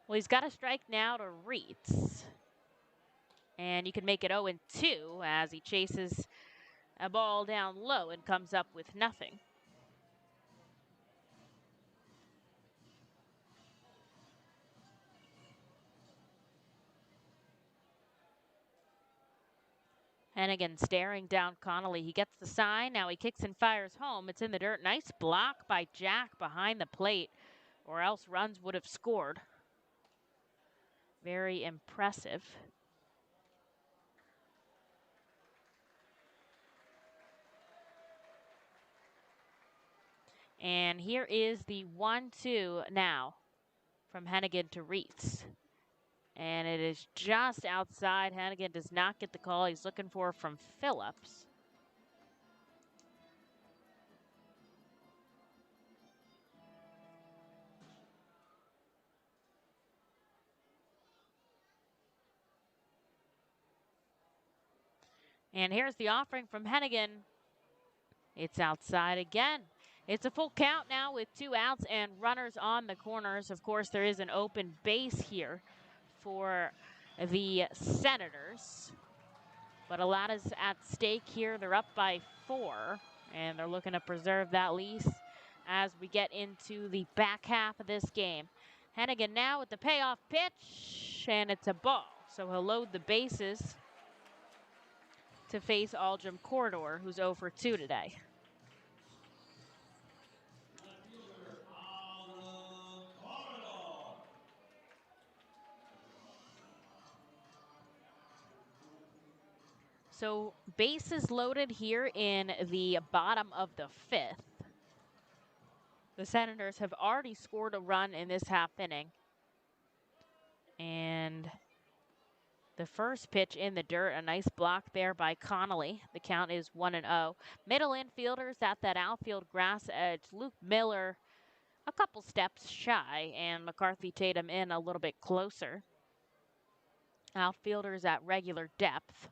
Well, he's got a strike now to Reitz. And you can make it 0-2 as he chases a ball down low and comes up with nothing. Hennigan staring down Connolly. He gets the sign. Now he kicks and fires home. It's in the dirt. Nice block by Jack behind the plate, or else runs would have scored. Very impressive. And here is the 1-2 now from Hennigan to Reitz. And it is just outside. Hennigan does not get the call he's looking for from Phillips. And here's the offering from Hennigan. It's outside again. It's a full count now with 2 outs and runners on the corners. Of course, there is an open base here for the Senators. But a lot is at stake here. They're up by 4, and they're looking to preserve that lead as we get into the back half of this game. Hennigan now with the payoff pitch, and it's a ball. So he'll load the bases to face Aldrum Corridor, who's 0 for 2 today. So bases loaded here in the bottom of the 5th. The Senators have already scored a run in this half inning. And the first pitch in the dirt, a nice block there by Connolly. The count is 1-0. Middle infielders at that outfield grass edge. Luke Miller a couple steps shy, and McCarthy Tatum in a little bit closer. Outfielders at regular depth.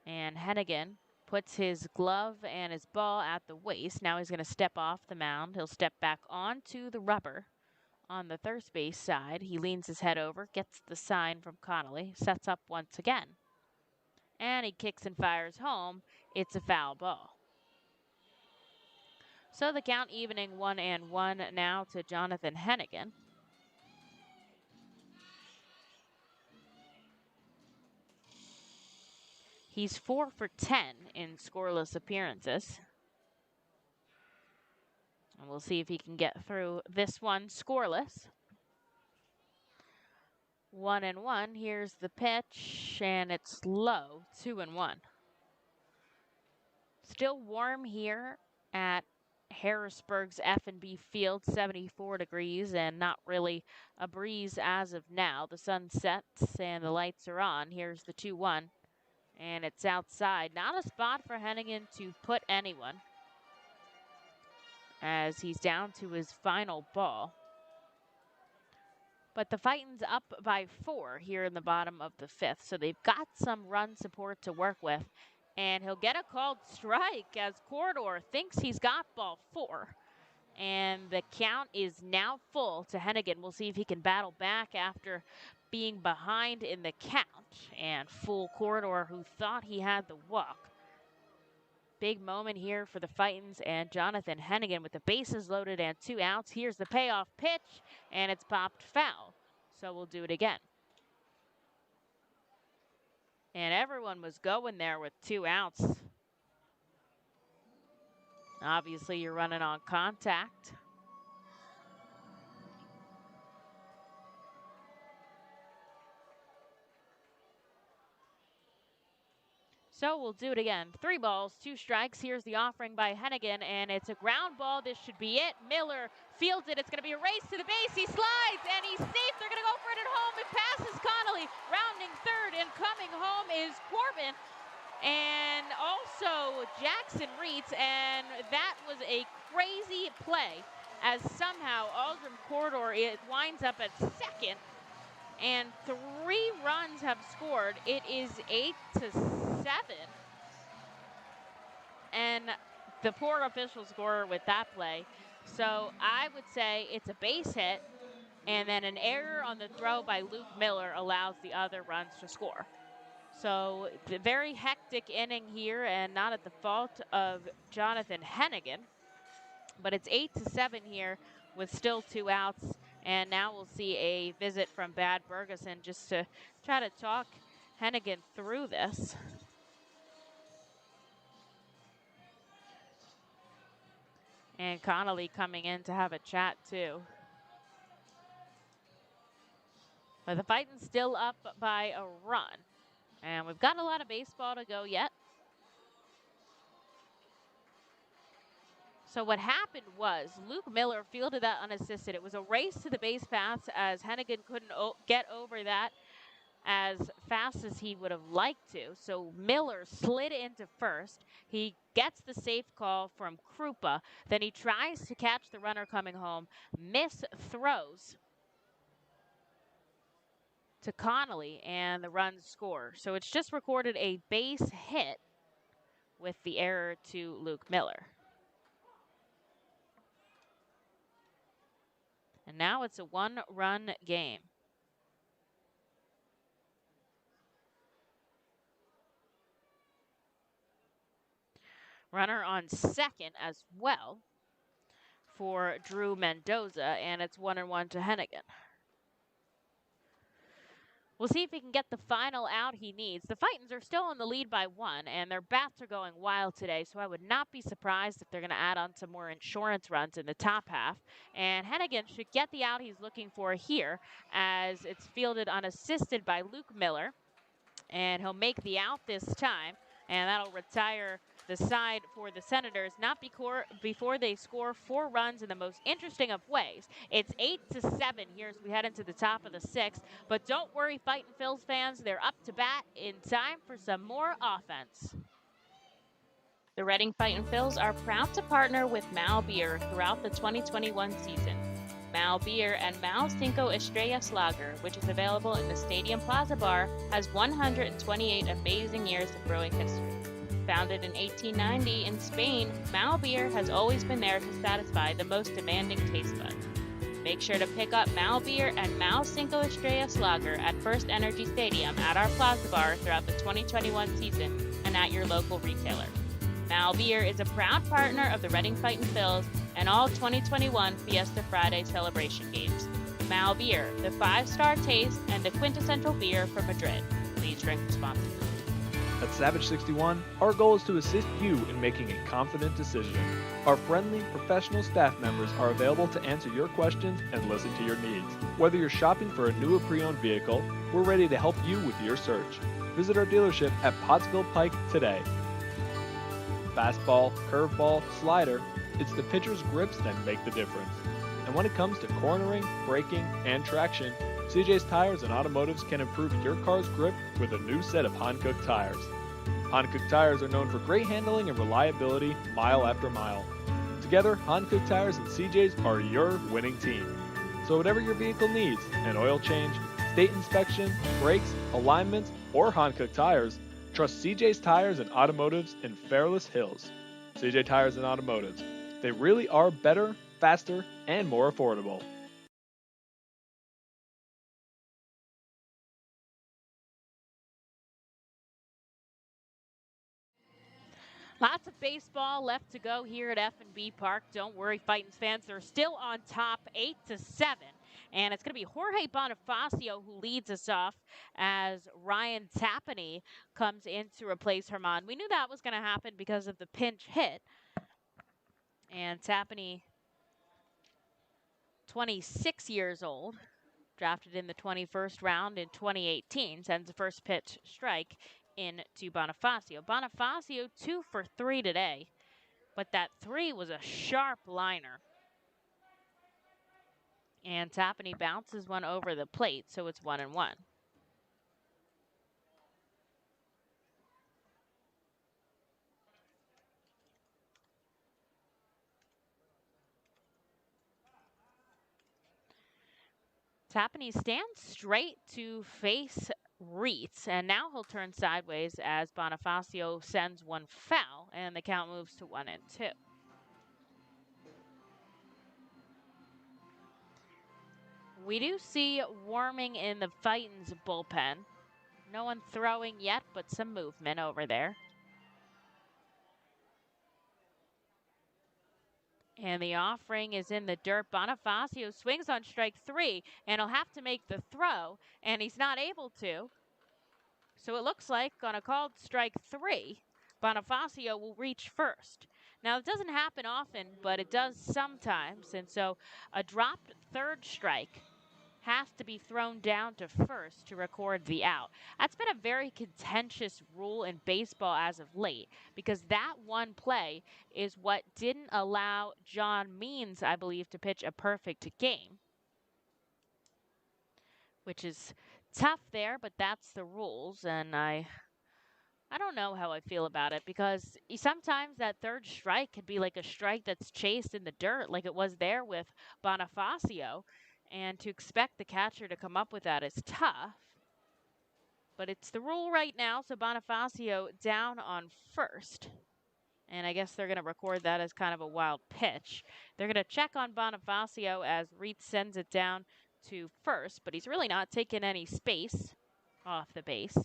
And Hennigan puts his glove and his ball at the waist. Now he's going to step off the mound. He'll step back onto the rubber on the third base side. He leans his head over, gets the sign from Connolly, sets up once again. And he kicks and fires home. It's a foul ball. So the count evening 1-1 now to Jonathan Hennigan. He's 4 for 10 in scoreless appearances. And we'll see if he can get through this one scoreless. 1-1. Here's the pitch, and it's low. 2-1. Still warm here at Harrisburg's FNB Field, 74 degrees, and not really a breeze as of now. The sun sets and the lights are on. Here's the 2-1. And it's outside. Not a spot for Hennigan to put anyone, as he's down to his final ball. But the Fightin's up by 4 here in the bottom of the 5th, so they've got some run support to work with. And he'll get a called strike as Corridor thinks he's got ball 4. And the count is now full to Hennigan. We'll see if he can battle back after being behind in the count. And full Corridor, who thought he had the walk. Big moment here for the Fightins and Jonathan Hennigan with the bases loaded and 2 outs. Here's the payoff pitch, and it's popped foul. So we'll do it again. And everyone was going there with 2 outs. Obviously, you're running on contact. So we'll do it again. 3 balls, 2 strikes. Here's the offering by Hennigan, and it's a ground ball. This should be it. Miller fields it. It's going to be a race to the base. He slides, and he's safe. They're going to go for it at home. It passes Connolly. Rounding third, and coming home is Corbin. And also Jackson Reitz, and that was a crazy play, as somehow Aldrum Corridor winds up at second, and 3 runs have scored. It is 8-7, and the poor official scorer with that play. So I would say it's a base hit, and then an error on the throw by Luke Miller allows the other runs to score. So the very hectic inning here, and not at the fault of Jonathan Hennigan. But it's 8-7 here with still 2 outs. And now we'll see a visit from Bad Bergeson just to try to talk Hennigan threw this. And Connolly coming in to have a chat too. But the Fightin's still up by a run. And we've got a lot of baseball to go yet. So what happened was Luke Miller fielded that unassisted. It was a race to the base paths as Hennigan couldn't get over that as fast as he would have liked to. So Miller slid into first. He gets the safe call from Krupa. Then he tries to catch the runner coming home. Miss throws to Connolly, and the runs score. So it's just recorded a base hit with the error to Luke Miller. And now it's a one-run game. Runner on second as well for Drew Mendoza, and it's 1-1 to Hennigan. We'll see if he can get the final out he needs. The Fightins are still in the lead by 1, and their bats are going wild today, so I would not be surprised if they're going to add on some more insurance runs in the top half. And Hennigan should get the out he's looking for here as it's fielded unassisted by Luke Miller. And he'll make the out this time, and that'll retire the side for the Senators, not before they score 4 runs in the most interesting of ways. It's 8-7 here as we head into the top of the 6th. But don't worry, Fightin' Phils fans, they're up to bat in time for some more offense. The Reading Fightin' Phils are proud to partner with Mal Beer throughout the 2021 season. Mal Beer and Mal Cinco Estrellas Lager, which is available in the Stadium Plaza Bar, has 128 amazing years of brewing history. Founded in 1890 in Spain, Mal Beer has always been there to satisfy the most demanding taste buds. Make sure to pick up Mal Beer and Mal Cinco Estrellas Lager at First Energy Stadium at our Plaza Bar throughout the 2021 season and at your local retailer. Mal Beer is a proud partner of the Reading Fightin' Phils and all 2021 Fiesta Friday celebration games. Mal Beer, the 5-star taste and the quintessential beer from Madrid. Please drink responsibly. At Savage 61, our goal is to assist you in making a confident decision. Our friendly, professional staff members are available to answer your questions and listen to your needs. Whether you're shopping for a new or pre-owned vehicle, we're ready to help you with your search. Visit our dealership at Pottsville Pike today. Fastball, curveball, slider, it's the pitcher's grips that make the difference. And when it comes to cornering, braking, and traction, CJ's Tires and Automotives can improve your car's grip with a new set of Hankook tires. Hankook tires are known for great handling and reliability mile after mile. Together, Hankook Tires and CJ's are your winning team. So whatever your vehicle needs, an oil change, state inspection, brakes, alignments, or Hankook tires, trust CJ's Tires and Automotives in Fairless Hills. CJ Tires and Automotives. They really are better, faster, and more affordable. Lots of baseball left to go here at FNB Park. Don't worry, Fightin' fans, they're still on top, 8-7. And it's going to be Jorge Bonifacio who leads us off as Ryan Tapani comes in to replace Herman. We knew that was going to happen because of the pinch hit. And Tapani, 26 years old, drafted in the 21st round in 2018, sends the first pitch strike into Bonifacio. Bonifacio 2 for 3 today, but that 3 was a sharp liner. And Tapani bounces one over the plate, so it's 1-1. Tapani stands straight to face Reitz, and now he'll turn sideways as Bonifacio sends one foul, and the count moves to 1-2. We do see warming in the Fightin's bullpen. No one throwing yet, but some movement over there. And the offering is in the dirt. Bonifacio swings on strike 3, and he'll have to make the throw, and he's not able to. So it looks like on a called strike 3, Bonifacio will reach first. Now, it doesn't happen often, but it does sometimes. And so a dropped third strike has to be thrown down to first to record the out. That's been a very contentious rule in baseball as of late because that one play is what didn't allow John Means, I believe, to pitch a perfect game, which is tough there, but that's the rules. And I don't know how I feel about it because sometimes that third strike could be like a strike that's chased in the dirt, like it was there with Bonifacio. And to expect the catcher to come up with that is tough. But it's the rule right now, so Bonifacio down on first. And I guess they're going to record that as kind of a wild pitch. They're going to check on Bonifacio as Reed sends it down to first, but he's really not taking any space off the base.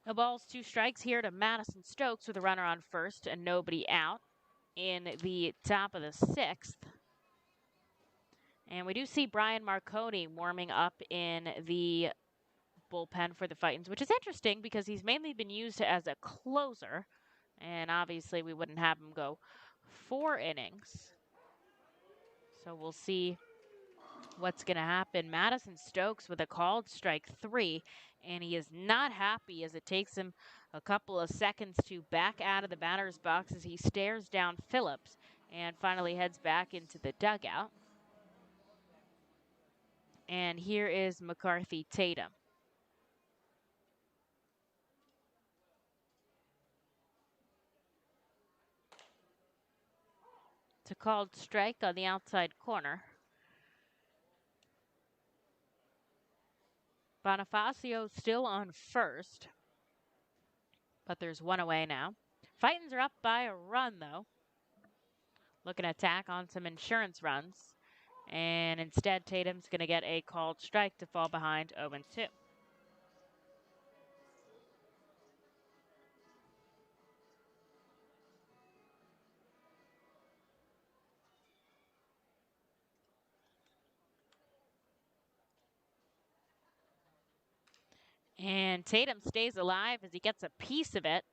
No balls, 2 strikes here to Madison Stokes with a runner on first and nobody out in the top of the 6th. And we do see Brian Marconi warming up in the bullpen for the Fightins, which is interesting because he's mainly been used as a closer. And obviously we wouldn't have him go 4 innings. So we'll see what's going to happen. Madison Stokes with a called strike 3, and he is not happy as it takes him a couple of seconds to back out of the batter's box as he stares down Phillips and finally heads back into the dugout. And here is McCarthy Tatum. It's a called strike on the outside corner. Bonifacio still on first, but there's 1 away now. Fightins are up by a run, though. Looking to tack on some insurance runs. And instead, Tatum's going to get a called strike to fall behind 0-2. And Tatum stays alive as he gets a piece of it.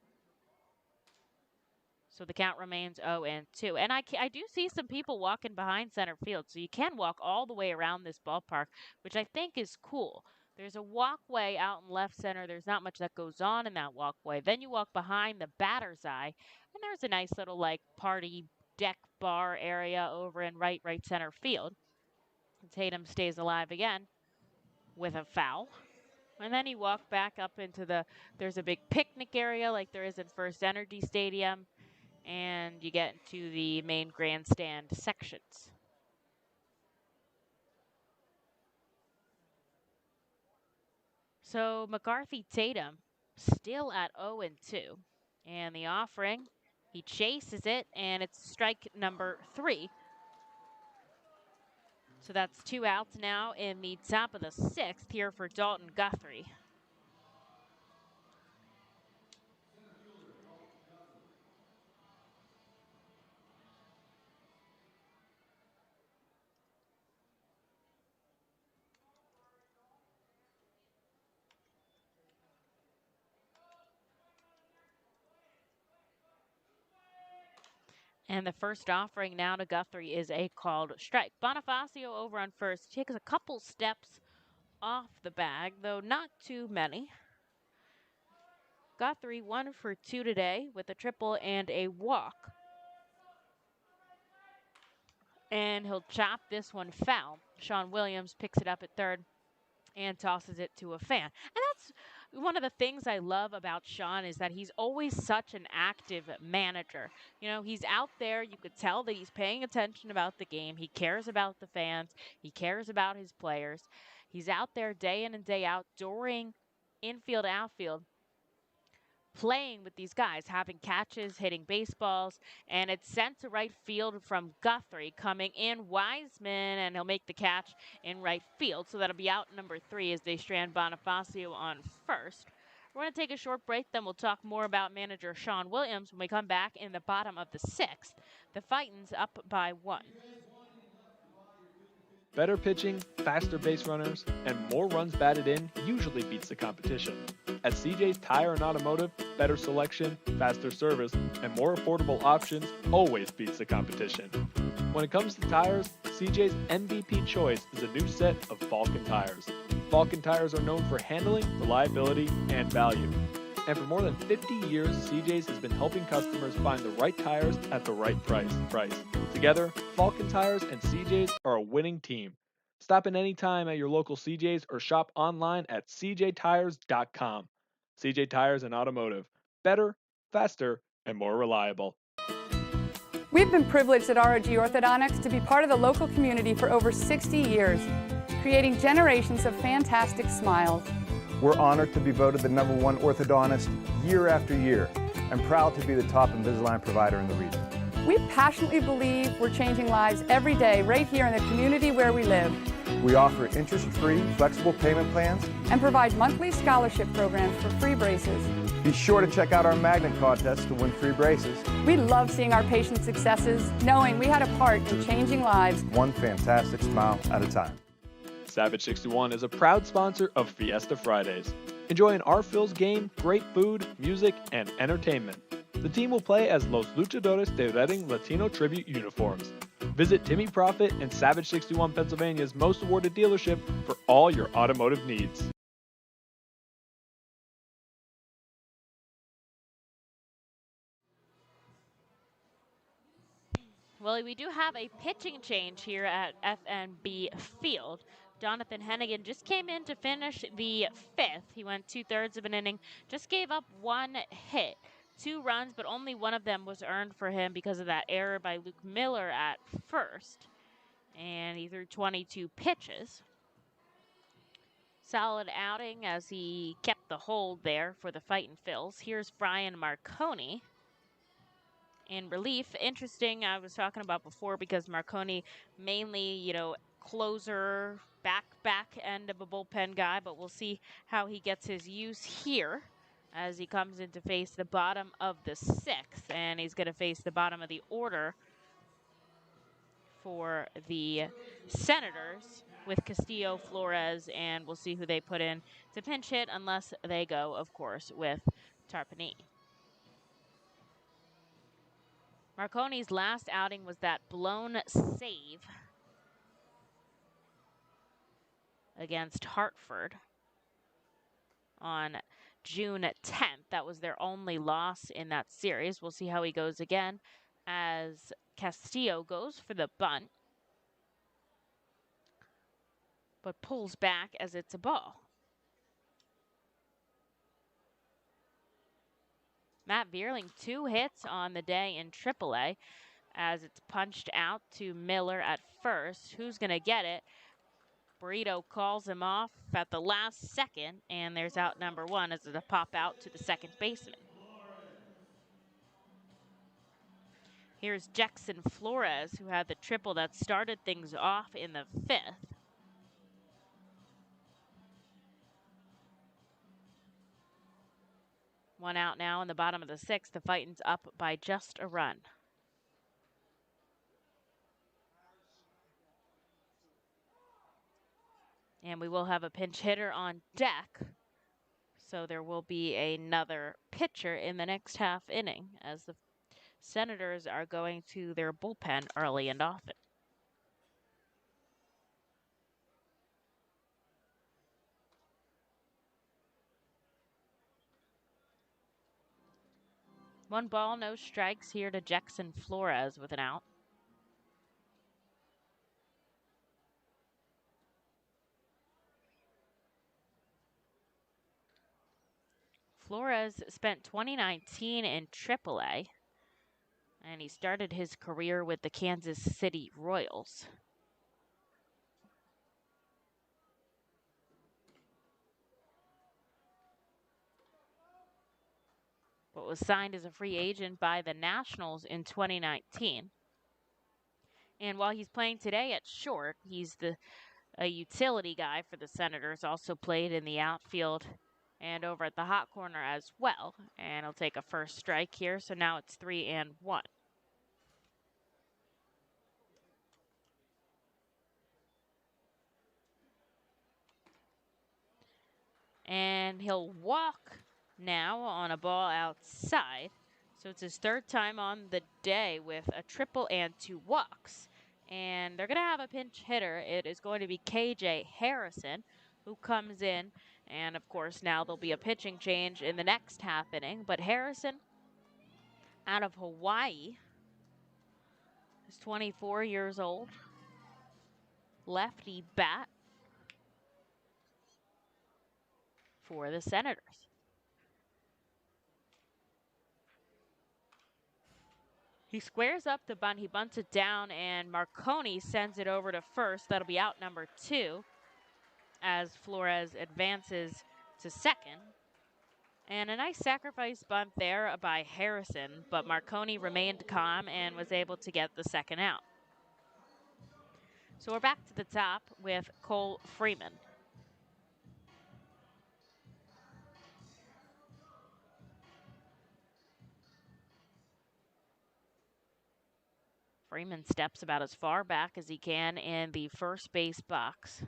So the count remains 0-2. And I do see some people walking behind center field. So you can walk all the way around this ballpark, which I think is cool. There's a walkway out in left center. There's not much that goes on in that walkway. Then you walk behind the batter's eye, and there's a nice little like party deck bar area over in right center field. And Tatum stays alive again with a foul. And then you walk back up into there's a big picnic area like there is in First Energy Stadium. And you get into the main grandstand sections. So McCarthy Tatum still at 0-2. And the offering, he chases it, and it's strike number 3. So that's 2 outs now in the top of the 6th here for Dalton Guthrie. And the first offering now to Guthrie is a called strike. Bonifacio over on first. Takes a couple steps off the bag, though not too many. Guthrie 1 for 2 today with a triple and a walk. And he'll chop this one foul. Sean Williams picks it up at third and tosses it to a fan. And that's one of the things I love about Sean is that he's always such an active manager. You know, he's out there. You could tell that he's paying attention about the game. He cares about the fans. He cares about his players. He's out there day in and day out during infield, outfield, playing with these guys, having catches, hitting baseballs, and it's sent to right field from Guthrie. Coming in, Wiseman, and he'll make the catch in right field. So that'll be out number 3 as they strand Bonifacio on first. We're going to take a short break, then we'll talk more about manager Sean Williams when we come back in the bottom of the 6th. The Fightin's up by 1. Better pitching, faster base runners, and more runs batted in usually beats the competition. At CJ's Tire and Automotive, better selection, faster service, and more affordable options always beats the competition. When it comes to tires, CJ's MVP choice is a new set of Falken tires. Falken tires are known for handling, reliability, and value. And for more than 50 years, CJ's has been helping customers find the right tires at the right price. Together, Falken Tires and CJ's are a winning team. Stop in any time at your local CJ's or shop online at cjtires.com. CJ Tires and Automotive. Better, faster, and more reliable. We've been privileged at ROG Orthodontics to be part of the local community for over 60 years, creating generations of fantastic smiles. We're honored to be voted the #1 orthodontist year after year and proud to be the top Invisalign provider in the region. We passionately believe we're changing lives every day right here in the community where we live. We offer interest-free, flexible payment plans and provide monthly scholarship programs for free braces. Be sure to check out our magnet contest to win free braces. We love seeing our patients' successes, knowing we had a part in changing lives. One fantastic smile at a time. Savage 61 is a proud sponsor of Fiesta Fridays. Enjoy an R-Phil's game, great food, music, and entertainment. The team will play as Los Luchadores de Reading Latino Tribute uniforms. Visit Timmy Profit and Savage 61 Pennsylvania's most awarded dealership for all your automotive needs. Well, we do have a pitching change here at FNB Field. Jonathan Hennigan just came in to finish the 5th. He went 2/3 of an inning, just gave up 1 hit, 2 runs, but only one of them was earned for him because of that error by Luke Miller at first. And he threw 22 pitches. Solid outing as he kept the hold there for the Fightin' Phils. Here's Brian Marconi in relief. Interesting, I was talking about before, because Marconi mainly, closer, back end of a bullpen guy, but we'll see how he gets his use here as he comes in to face the bottom of the 6th, and he's going to face the bottom of the order for the Senators with Castillo, Flores, and we'll see who they put in to pinch hit, unless they go, of course, with Tarpani. Marconi's last outing was that blown save against Hartford on June 10th. That was their only loss in that series. We'll see how he goes again as Castillo goes for the bunt, but pulls back as it's a ball. Matt Vierling, 2 hits on the day in AAA as it's punched out to Miller at first. Who's going to get it? Burrito calls him off at the last second, and there's out number 1 as it's a pop out to the second baseman. Here's Jackson Flores, who had the triple that started things off in the 5th. One out now in the bottom of the 6th. The Fightin's up by just a run. And we will have a pinch hitter on deck. So there will be another pitcher in the next half inning as the Senators are going to their bullpen early and often. One ball, no strikes here to Jackson Flores with an out. Flores spent 2019 in AAA, and he started his career with the Kansas City Royals. But was signed as a free agent by the Nationals in 2019. And while he's playing today at short, he's a utility guy for the Senators, also played in the outfield and over at the hot corner as well. And he'll take a first strike here, so now it's 3-1. And he'll walk now on a ball outside. So it's his third time on the day with a triple and 2 walks. And they're going to have a pinch hitter. It is going to be KJ Harrison, who comes in. And, of course, now there'll be a pitching change in the next half inning. But Harrison, out of Hawaii, is 24 years old. Lefty bat for the Senators. He squares up the bunt. He bunts it down, and Marconi sends it over to first. That'll be out number 2 as Flores advances to second. And a nice sacrifice bunt there by Harrison, but Marconi remained calm and was able to get the second out. So we're back to the top with Cole Freeman. Freeman steps about as far back as he can in the first base box.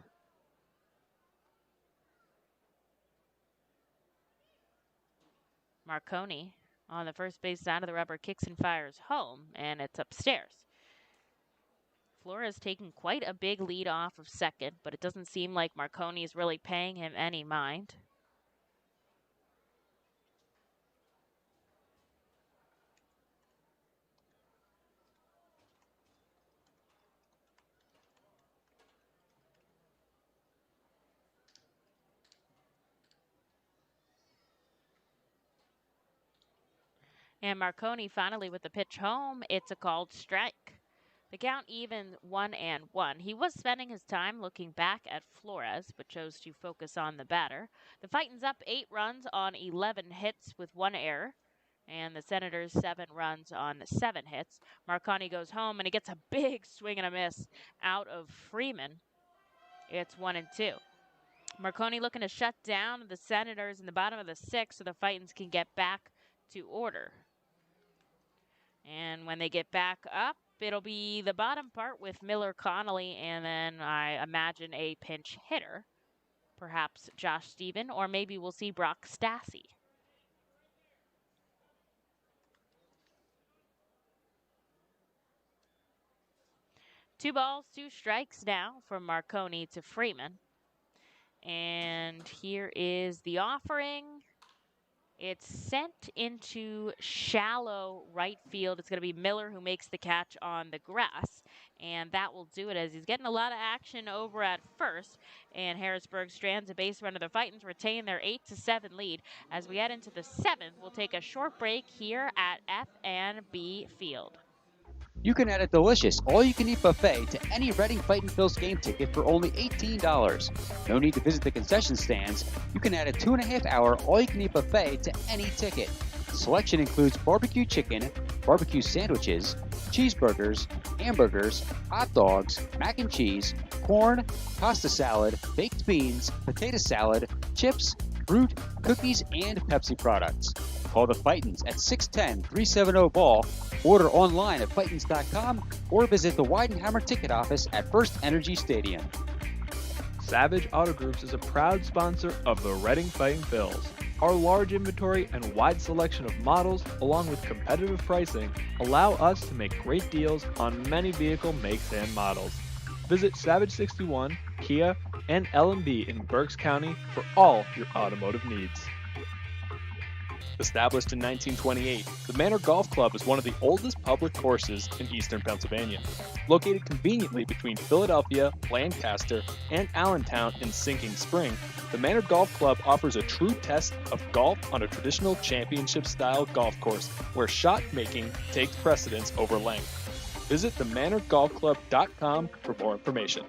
Marconi on the first base side of the rubber kicks and fires home, and it's upstairs. Flores taking quite a big lead off of second, but it doesn't seem like Marconi is really paying him any mind. And Marconi finally with the pitch home. It's a called strike. The count even 1-1. He was spending his time looking back at Flores, but chose to focus on the batter. The Fightin's up 8 runs on 11 hits with 1 error. And the Senators 7 runs on 7 hits. Marconi goes home, and he gets a big swing and a miss out of Freeman. It's 1-2. Marconi looking to shut down the Senators in the bottom of the 6th so the Fightins can get back to order. And when they get back up, it'll be the bottom part with Miller Connolly, and then I imagine a pinch hitter, perhaps Josh Stephen, or maybe we'll see Brock Stassi. Two balls, 2 strikes now from Marconi to Freeman. And here is the offering. It's sent into shallow right field. It's going to be Miller who makes the catch on the grass. And that will do it as he's getting a lot of action over at first. And Harrisburg strands a base runner. The Fightins retain their 8-7 lead. As we head into the 7th, we'll take a short break here at FNB Field. You can add a delicious all-you-can-eat buffet to any Reading Fightin' Phil's game ticket for only $18. No need to visit the concession stands. You can add a 2.5-hour all-you-can-eat buffet to any ticket. Selection includes barbecue chicken, barbecue sandwiches, cheeseburgers, hamburgers, hot dogs, mac and cheese, corn, pasta salad, baked beans, potato salad, chips, fruit, cookies, and Pepsi products. Call the Fightins at 610-370-BALL, order online at Fightins.com, or visit the Weidenhammer ticket office at First Energy Stadium. Savage Auto Groups is a proud sponsor of the Reading Fightin' Phils. Our large inventory and wide selection of models, along with competitive pricing, allow us to make great deals on many vehicle makes and models. Visit Savage 61, Kia, and L&B in Berks County for all your automotive needs. Established in 1928, the Manor Golf Club is one of the oldest public courses in eastern Pennsylvania. Located conveniently between Philadelphia, Lancaster, and Allentown in Sinking Spring, the Manor Golf Club offers a true test of golf on a traditional championship-style golf course where shot making takes precedence over length. Visit themanorgolfclub.com for more information.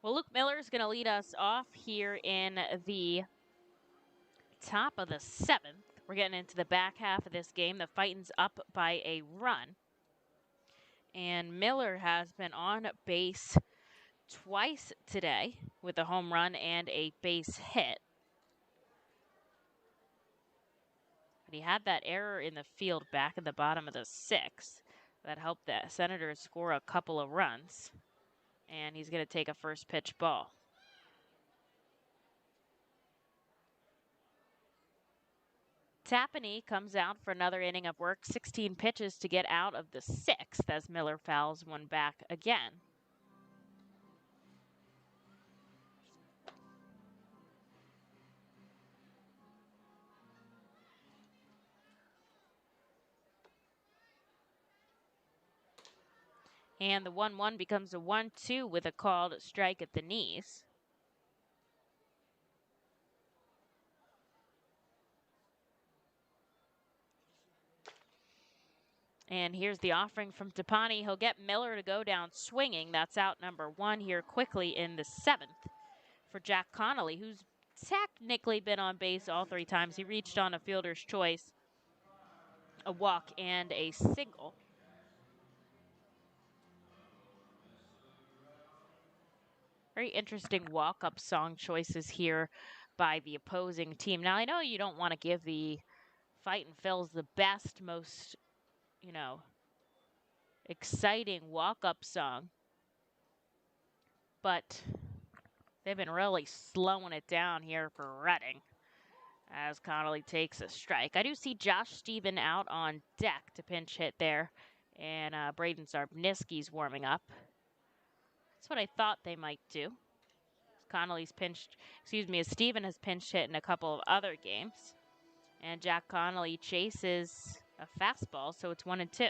Well, Luke Miller is going to lead us off here in the top of the 7th. We're getting into the back half of this game. The Fightin's up by a run. And Miller has been on base twice today with a home run and a base hit. But he had that error in the field back in the bottom of the 6th that helped the Senators score a couple of runs. And he's going to take a first pitch ball. Tapani comes out for another inning of work, 16 pitches to get out of the 6th as Miller fouls one back again. And the 1-1 becomes a 1-2 with a called strike at the knees. And here's the offering from Tapani. He'll get Miller to go down swinging. That's out number 1 here quickly in the 7th for Jack Connolly, who's technically been on base all 3 times. He reached on a fielder's choice, a walk, and a single. Very interesting walk-up song choices here by the opposing team. Now, I know you don't want to give the Fightin' Phils the best, most, exciting walk-up song, but they've been really slowing it down here for Reading as Connolly takes a strike. I do see Josh Stephen out on deck to pinch hit there, and Braden Zarbniski's warming up. That's what I thought they might do. As Stephen has pinch hit in a couple of other games, and Jack Connolly chases a fastball, so it's 1-2.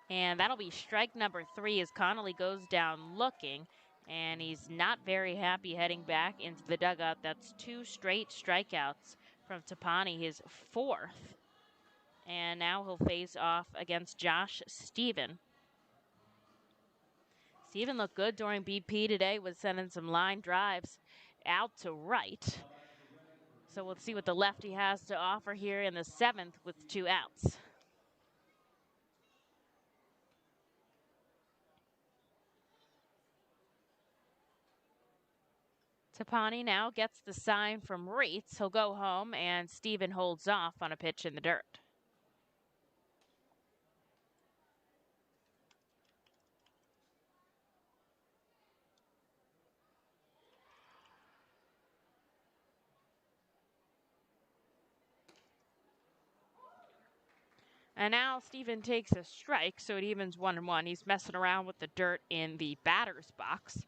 And that'll be strike number 3 as Connolly goes down looking, and he's not very happy heading back into the dugout. That's 2 straight strikeouts from Tapani, his 4th. And now he'll face off against Josh Stephen. Stephen looked good during BP today, was sending some line drives out to right. So we'll see what the lefty has to offer here in the 7th with 2 outs. Tapani now gets the sign from Reitz. He'll go home, and Stephen holds off on a pitch in the dirt. And now Stephen takes a strike, so it evens 1-1. He's messing around with the dirt in the batter's box.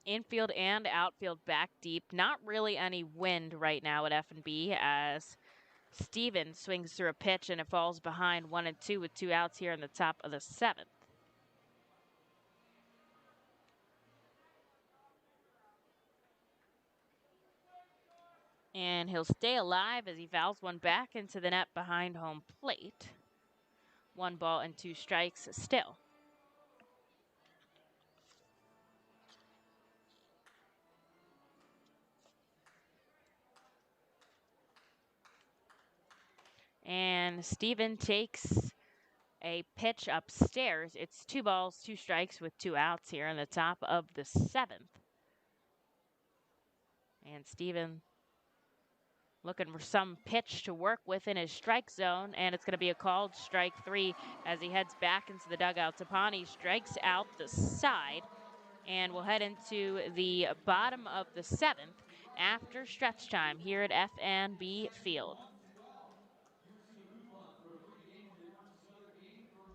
Infield and outfield back deep. Not really any wind right now at FNB as Stephen swings through a pitch and it falls behind 1-2 with 2 outs here in the top of the 7th. And he'll stay alive as he fouls one back into the net behind home plate. 1 ball and 2 strikes still. And Stephen takes a pitch upstairs. It's 2 balls, 2 strikes with 2 outs here in the top of the 7th. And Stephen looking for some pitch to work with in his strike zone, and it's going to be a called strike 3 as he heads back into the dugout. Tapani strikes out the side, and we'll head into the bottom of the 7th after stretch time here at FNB Field.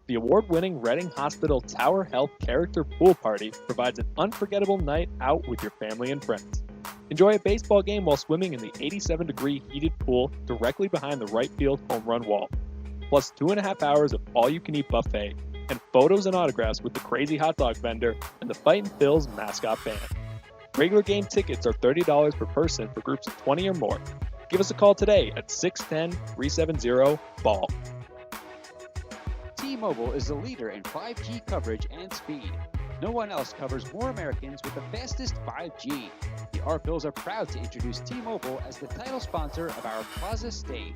The award-winning Reading Hospital Tower Health Character Pool Party provides an unforgettable night out with your family and friends. Enjoy a baseball game while swimming in the 87-degree heated pool directly behind the right field home run wall. Plus 2.5 hours of all-you-can-eat buffet and photos and autographs with the crazy hot dog vendor and the Fightin' Phils mascot band. Regular game tickets are $30 per person for groups of 20 or more. Give us a call today at 610-370-BALL. T-Mobile is the leader in 5G coverage and speed. No one else covers more Americans with the fastest 5G. The R-Phils are proud to introduce T-Mobile as the title sponsor of our Plaza stage.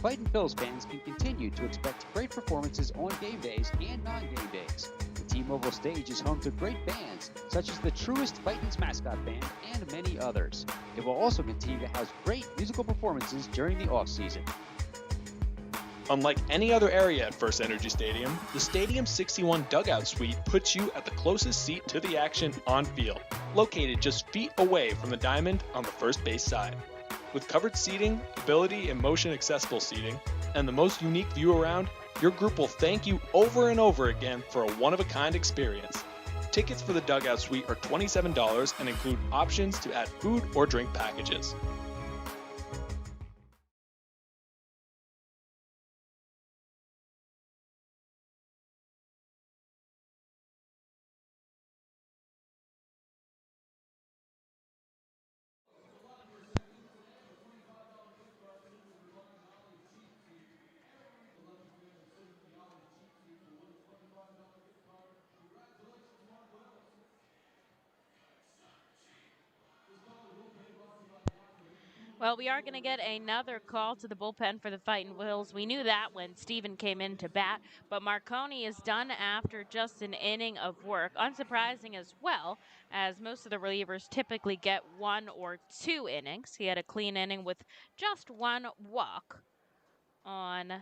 Fightin' Phils fans can continue to expect great performances on game days and non-game days. The T-Mobile stage is home to great bands, such as the Truest Fightin's mascot band and many others. It will also continue to house great musical performances during the off-season. Unlike any other area at First Energy Stadium, the Stadium 61 Dugout Suite puts you at the closest seat to the action on field, located just feet away from the diamond on the first base side. With covered seating, ability and motion accessible seating, and the most unique view around, your group will thank you over and over again for a one-of-a-kind experience. Tickets for the Dugout Suite are $27 and include options to add food or drink packages. Well, we are going to get another call to the bullpen for the Fightin' Phils. We knew that when Steven came in to bat, but Marconi is done after just an inning of work. Unsurprising as well, as most of the relievers typically get 1 or 2 innings. He had a clean inning with just 1 walk on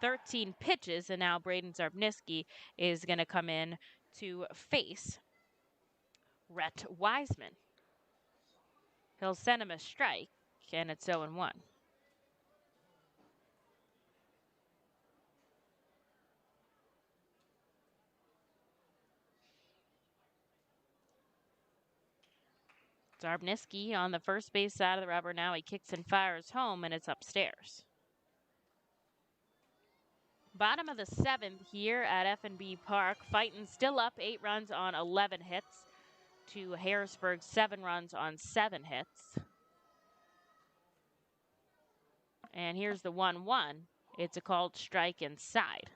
13 pitches, and now Braden Zarbniski is going to come in to face Rhett Wiseman. He'll send him a strike, and it's 0-1. Zarbniski on the first base side of the rubber. Now he kicks and fires home, and it's upstairs. Bottom of the 7th here at FNB Park. Fightin' still up 8 runs on 11 hits to Harrisburg 7 runs on 7 hits. And here's the 1-1. It's a called strike inside.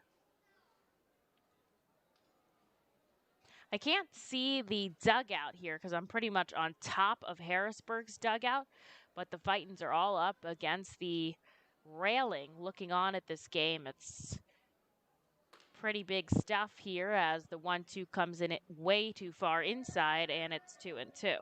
I can't see the dugout here because I'm pretty much on top of Harrisburg's dugout, but the Fightins are all up against the railing looking on at this game. It's pretty big stuff here as the 1-2 comes in it way too far inside, and it's 2-2.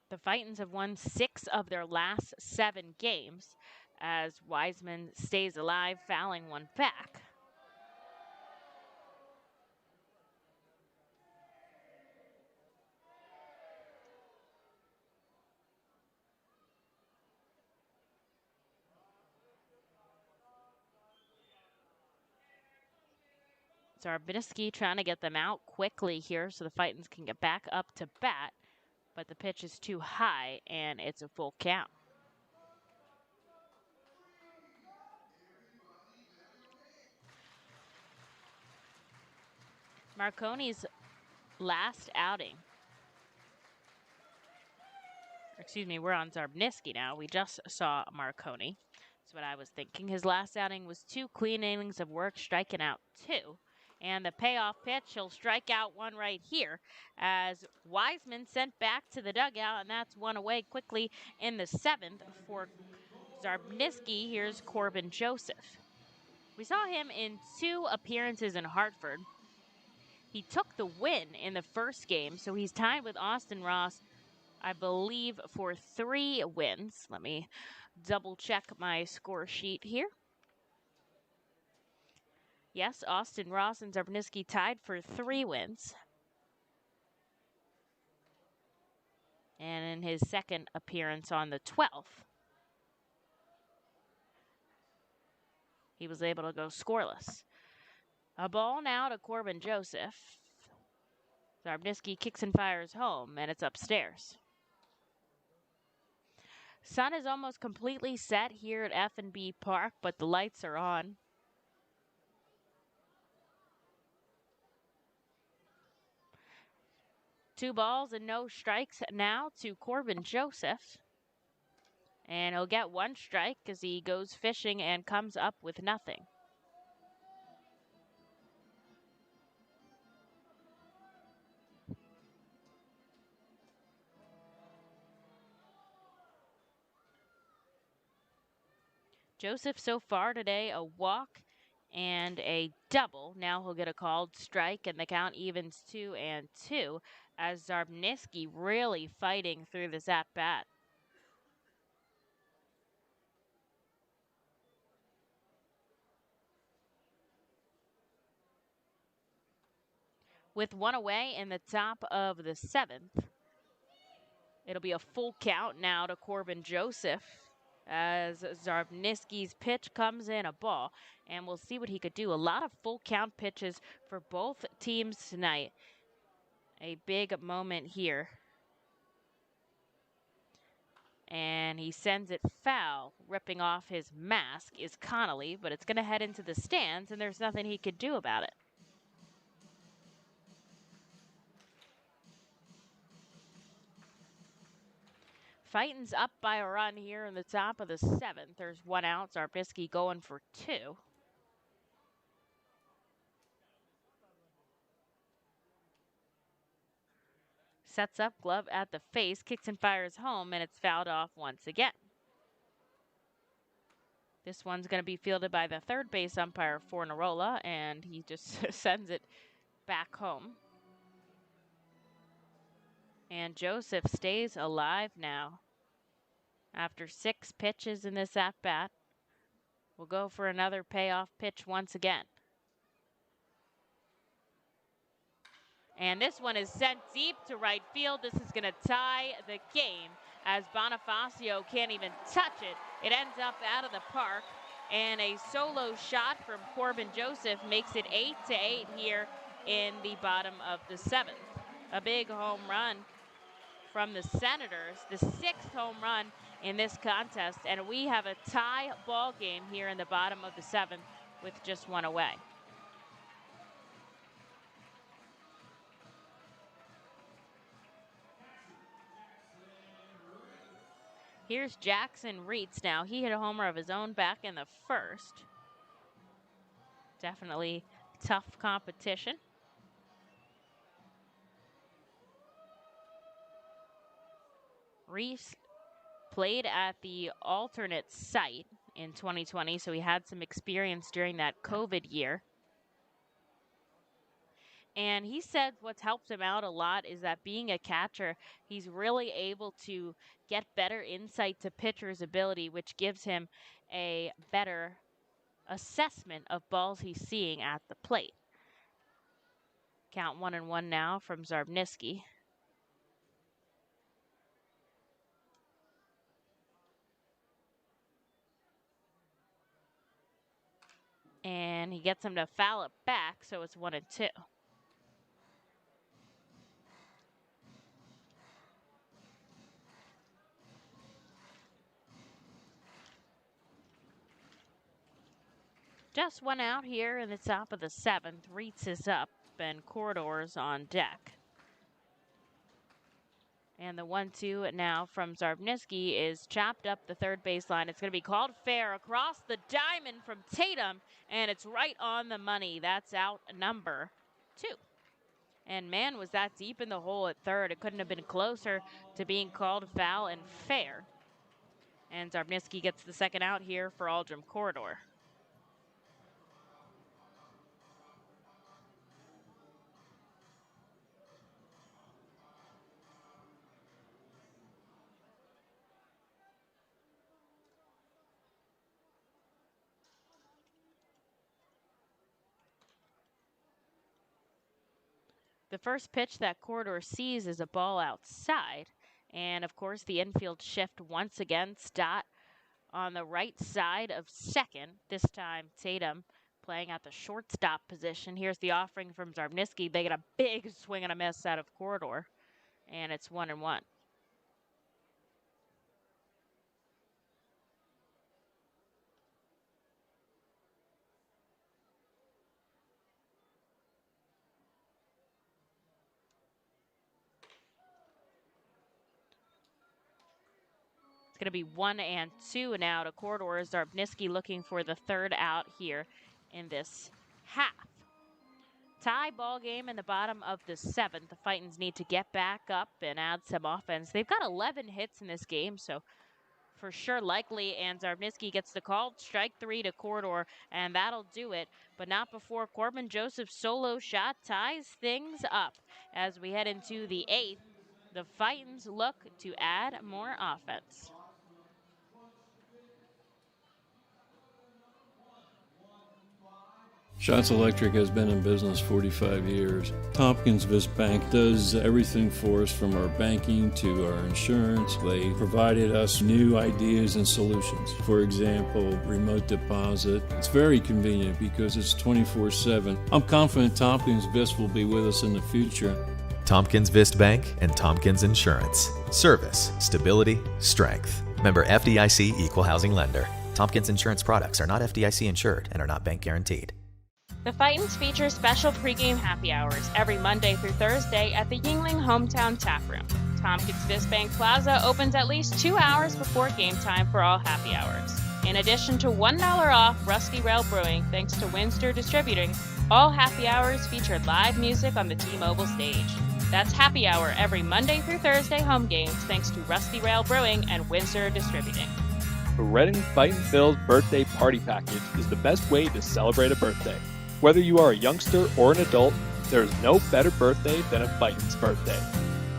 The Fightins have won 6 of their last 7 games as Wiseman stays alive, fouling one back. Zarbniski trying to get them out quickly here so the Fightins can get back up to bat, but the pitch is too high and it's a full count. Marconi's last outing. Excuse me, we're on Zarbniski now. We just saw Marconi. That's what I was thinking. His last outing was 2 clean innings of work, striking out 2. And the payoff pitch, he'll strike out 1 right here as Wiseman sent back to the dugout, and that's 1 away quickly in the 7th for Zarbniski. Here's Corbin Joseph. We saw him in 2 appearances in Hartford. He took the win in the first game, so he's tied with Austin Ross, I believe, for 3 wins. Let me double check my score sheet here. Yes, Austin Ross and Zarbniski tied for 3 wins. And in his second appearance on the 12th, he was able to go scoreless. A ball now to Corbin Joseph. Zarbniski kicks and fires home, and it's upstairs. Sun is almost completely set here at FNB Park, but the lights are on. 2 balls and no strikes now to Corbin Joseph. And he'll get 1 strike as he goes fishing and comes up with nothing. Joseph so far today, a walk and a double. Now he'll get a called strike, and the count evens 2-2 as Zarbniski really fighting through this at-bat. With 1 away in the top of the 7th, it'll be a full count now to Corbin Joseph as Zarbniski's pitch comes in a ball, and we'll see what he could do. A lot of full count pitches for both teams tonight. A big moment here. And he sends it foul. Ripping off his mask is Connolly, but it's going to head into the stands, and there's nothing he could do about it. Fightin's up by a run here in the top of the 7th. There's 1 out. Zarbniski going for 2. Sets up, glove at the face, kicks and fires home, and it's fouled off once again. This one's going to be fielded by the third base umpire, Fornarola, and he just sends it back home. And Joseph stays alive now. After 6 pitches in this at-bat, we'll go for another payoff pitch once again. And this one is sent deep to right field. This is going to tie the game as Bonifacio can't even touch it. It ends up out of the park, and a solo shot from Corbin Joseph makes it 8-8 here in the bottom of the 7th. A big home run from the Senators, the 6th home run in this contest, and we have a tie ball game here in the bottom of the 7th with just 1 away. Here's Jackson Reitz now. He hit a homer of his own back in the 1st. Definitely tough competition. Reitz played at the alternate site in 2020, so he had some experience during that COVID year. And he said what's helped him out a lot is that being a catcher, he's really able to get better insight to pitcher's ability, which gives him a better assessment of balls he's seeing at the plate. Count 1-1 now from Zarbniski. And he gets him to foul it back, so it's 1-2. Just 1 out here in the top of the 7th. Reitz is up and Corridor's on deck. And the 1-2 now from Zarbniski is chopped up the third baseline. It's going to be called fair across the diamond from Tatum, and it's right on the money. That's out number 2. And man, was that deep in the hole at third. It couldn't have been closer to being called foul and fair. And Zarbniski gets the second out here for Aldrum Corridor. The first pitch that Corridor sees is a ball outside. And of course, the infield shift once again. Stott on the right side of second. This time, Tatum playing at the shortstop position. Here's the offering from Zarbniski. They get a big swing and a miss out of Corridor. And it's 1-1. It's going to be 1-2 now to Corridor. Zarbniski looking for the third out here in this half. Tie ball game in the bottom of the seventh. The Fightins need to get back up and add some offense. They've got 11 hits in this game, so for sure likely, and Zarbniski gets the call. Strike 3 to Corridor, and that'll do it, but not before Corbin Joseph's solo shot ties things up. As we head into the eighth, the Fightins look to add more offense. Shots Electric has been in business 45 years. Tompkins Vist Bank does everything for us, from our banking to our insurance. They provided us new ideas and solutions. For example, remote deposit. It's very convenient because it's 24/7. I'm confident Tompkins Vist will be with us in the future. Tompkins Vist Bank and Tompkins Insurance. Service, stability, strength. Member FDIC Equal Housing Lender. Tompkins Insurance products are not FDIC insured and are not bank guaranteed. The Fightins feature special pregame happy hours every Monday through Thursday at the Yingling Hometown Tap Room. Tompkins Vist Bank Plaza opens at least 2 hours before game time for all happy hours. In addition to $1 off Rusty Rail Brewing thanks to Windsor Distributing, all happy hours feature live music on the T-Mobile stage. That's happy hour every Monday through Thursday home games thanks to Rusty Rail Brewing and Windsor Distributing. The Reading Fightin' Phil's birthday party package is the best way to celebrate a birthday. Whether you are a youngster or an adult, there is no better birthday than a Fightin's birthday.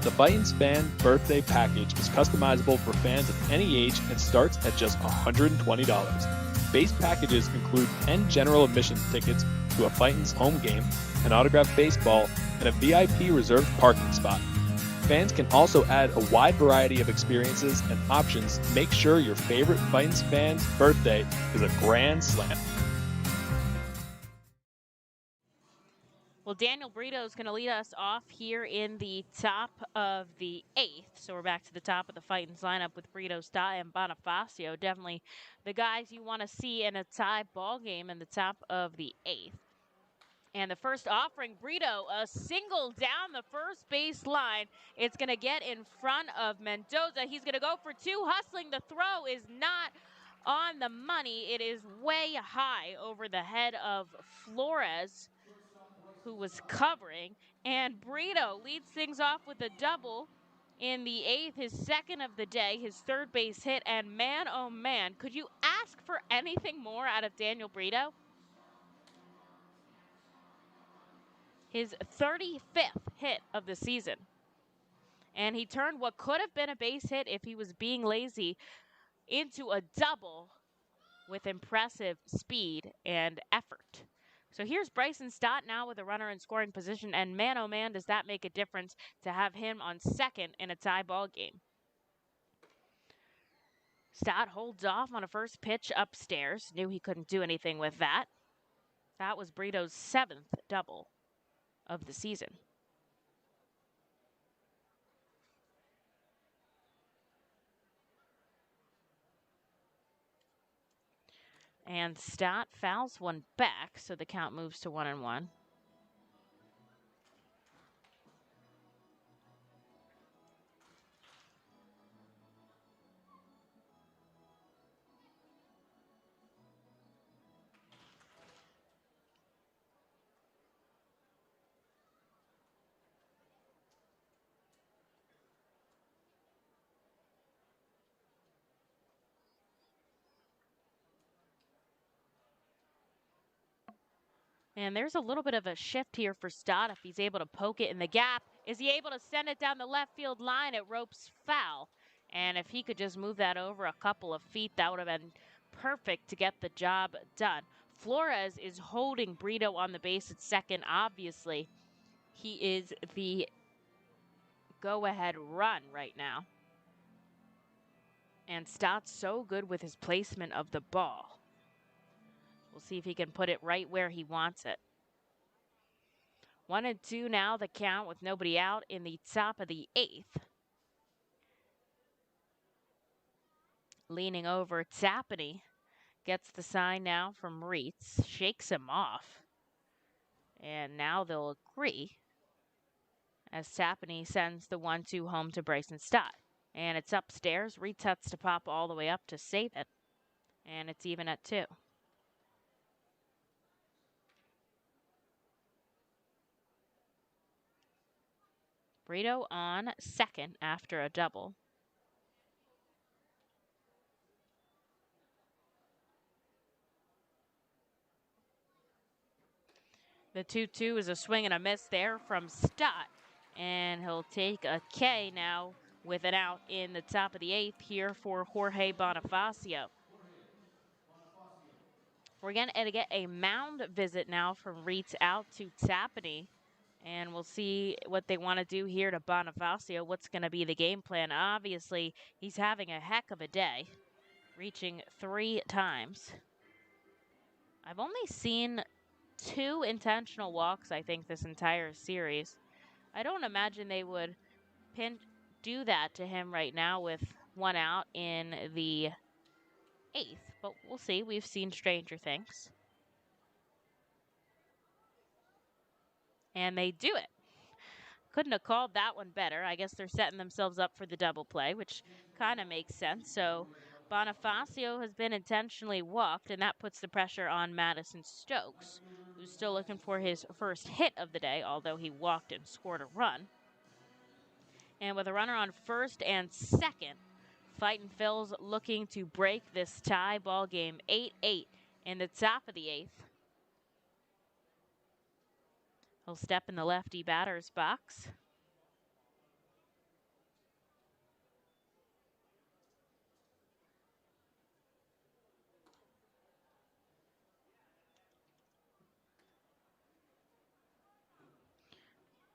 The Fightin's Fan Birthday Package is customizable for fans of any age and starts at just $120. Base packages include 10 general admission tickets to a Fightin's home game, an autographed baseball, and a VIP reserved parking spot. Fans can also add a wide variety of experiences and options to make sure your favorite Fightin's fan's birthday is a grand slam. Well, Daniel Brito is going to lead us off here in the top of the eighth. So we're back to the top of the Fightins lineup with Brito, Stott, and Bonifacio. Definitely the guys you want to see in a tie ball game in the top of the eighth. And the first offering, Brito, a single down the first base line. It's going to get in front of Mendoza. He's going to go for two, hustling. The throw is not on the money. It is way high over the head of Flores, who was covering, and Brito leads things off with a double in the eighth, his second of the day, his third base hit, and man, oh man, could you ask for anything more out of Daniel Brito? His 35th hit of the season, and he turned what could have been a base hit if he was being lazy into a double with impressive speed and effort. So here's Bryson Stott now with a runner in scoring position, and man, oh man, does that make a difference to have him on second in a tie ball game. Stott holds off on a first pitch upstairs. Knew he couldn't do anything with that. That was Brito's 7th double of the season. And Stott fouls one back, so the count moves to 1-1. And there's a little bit of a shift here for Stott if he's able to poke it in the gap. Is he able to send it down the left field line? It ropes foul. And if he could just move that over a couple of feet, that would have been perfect to get the job done. Flores is holding Brito on the base at second. Obviously, he is the go-ahead run right now. And Stott's so good with his placement of the ball. We'll see if he can put it right where he wants it. 1-2 now, the count with nobody out in the top of the eighth. Leaning over, Tapani gets the sign now from Reitz, shakes him off. And now they'll agree as Tapani sends the 1-2 home to Bryson Stott. And it's upstairs. Reed sets to pop all the way up to save it. And it's even at 2. Brito on second after a double. The 2-2 is a swing and a miss there from Stott. And he'll take a K now with an out in the top of the 8th here for Jorge Bonifacio. We're going to get a mound visit now from Reitz out to Tapani. And we'll see what they want to do here to Bonifacio. What's going to be the game plan? Obviously, he's having a heck of a day, reaching 3 times. I've only seen 2 intentional walks, I think, this entire series. I don't imagine they would do that to him right now with 1 out in the 8th, but we'll see. We've seen stranger things. And they do it. Couldn't have called that one better. I guess they're setting themselves up for the double play, which kind of makes sense. So Bonifacio has been intentionally walked, and that puts the pressure on Madison Stokes, who's still looking for his first hit of the day, although he walked and scored a run. And with a runner on first and second, Fightin Phil's looking to break this tie. Ball game 8-8 in the top of the 8th. He'll step in the lefty batter's box.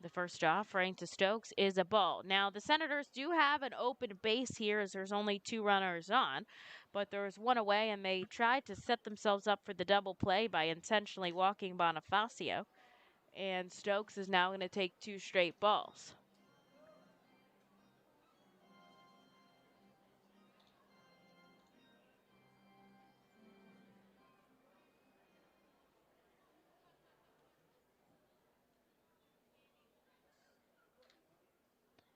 The first offering to Stokes is a ball. Now, the Senators do have an open base here as there's only 2 runners on, but there was 1 away, and they tried to set themselves up for the double play by intentionally walking Bonifacio. And Stokes is now going to take 2 straight balls.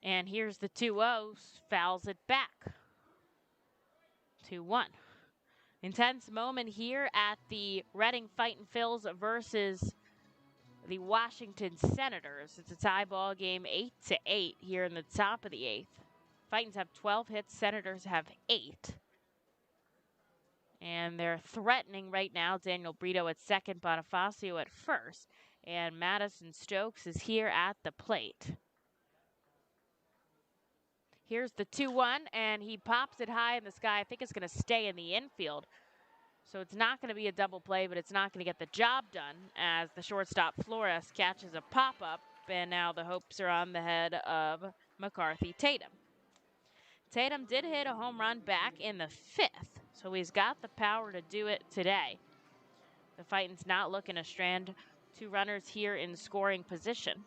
And here's the 2-0, fouls it back. 2-1. Intense moment here at the Reading Fightin Phils versus the Washington Senators. It's a tie ball game, 8-8 here in the top of the 8th. Fightins have 12 hits, Senators have 8. And they're threatening right now Daniel Brito at second, Bonifacio at first. And Madison Stokes is here at the plate. Here's the 2-1, and he pops it high in the sky. I think it's going to stay in the infield. So it's not going to be a double play, but it's not going to get the job done as the shortstop Flores catches a pop-up, and now the hopes are on the head of McCarthy Tatum. Tatum did hit a home run back in the 5th, so he's got the power to do it today. The Fightin's not looking to strand 2 runners here in scoring position.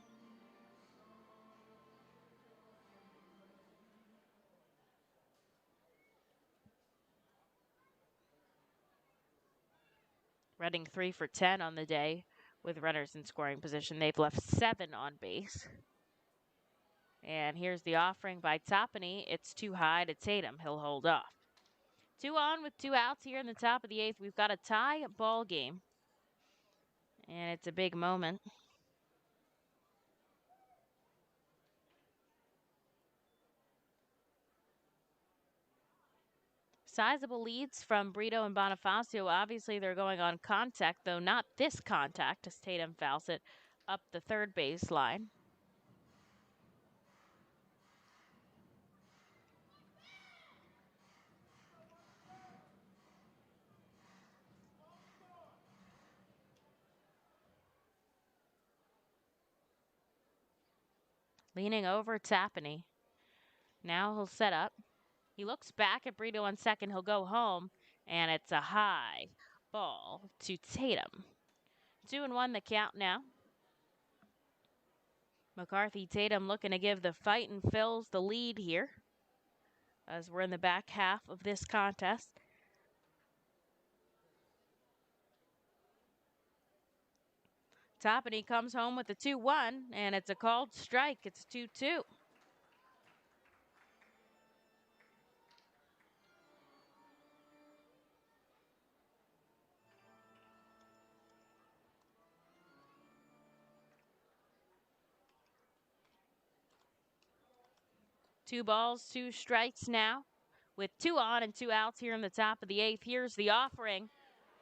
Reading 3 for 10 on the day with runners in scoring position. They've left 7 on base. And here's the offering by Tapani. It's too high to Tatum. He'll hold off. 2 on with 2 outs here in the top of the 8th. We've got a tie ball game. And it's a big moment. Sizable leads from Brito and Bonifacio. Obviously, they're going on contact, though not this contact, as Tatum fouls it up the third base line. Leaning over Tapani. Now he'll set up. He looks back at Brito on second. He'll go home, and it's a high ball to Tatum. 2-1 the count now. McCarthy Tatum looking to give the Fightin Phils the lead here as we're in the back half of this contest. Tapani comes home with the 2-1, and it's a called strike. It's 2-2. 2 balls, 2 strikes now with 2 on and 2 outs here in the top of the 8th. Here's the offering,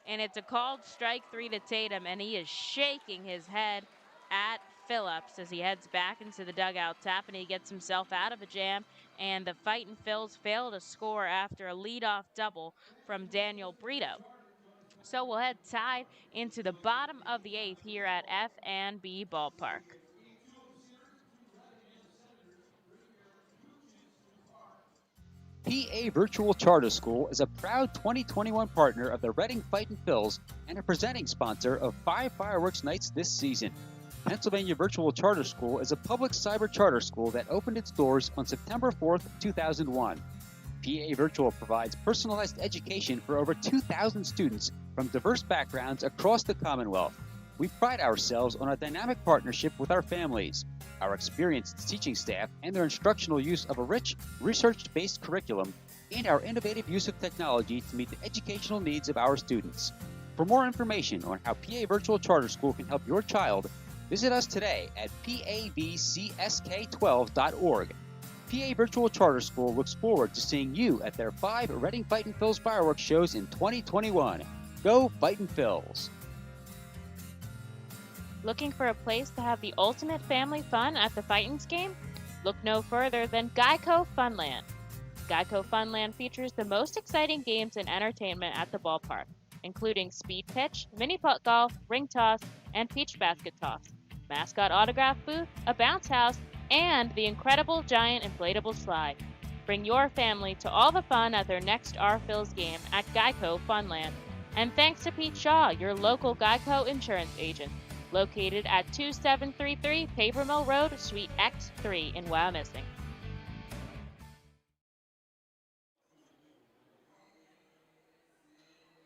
and it's a called strike 3 to Tatum, and he is shaking his head at Phillips as he heads back into the dugout tap, and he gets himself out of a jam, and the Fightin' Phils fail to score after a leadoff double from Daniel Brito. So we'll head tied into the bottom of the 8th here at FNB Ballpark. PA Virtual Charter School is a proud 2021 partner of the Reading Fightin' Phils and a presenting sponsor of 5 fireworks nights this season. Pennsylvania Virtual Charter School is a public cyber charter school that opened its doors on September 4th, 2001. PA Virtual provides personalized education for over 2,000 students from diverse backgrounds across the Commonwealth. We pride ourselves on a dynamic partnership with our families, our experienced teaching staff, and their instructional use of a rich, research-based curriculum, and our innovative use of technology to meet the educational needs of our students. For more information on how PA Virtual Charter School can help your child, visit us today at pavcsk12.org. PA Virtual Charter School looks forward to seeing you at their 5 Reading Fightin' Phils fireworks shows in 2021. Go Fightin' Phils! Looking for a place to have the ultimate family fun at the Fightins game? Look no further than Geico Funland. Geico Funland features the most exciting games and entertainment at the ballpark, including speed pitch, mini putt golf, ring toss, and peach basket toss, mascot autograph booth, a bounce house, and the incredible giant inflatable slide. Bring your family to all the fun at their next R-Phils game at Geico Funland. And thanks to Pete Shaw, your local Geico insurance agent, located at 2733 Paper Mill Road, Suite X3 in Wyomissing.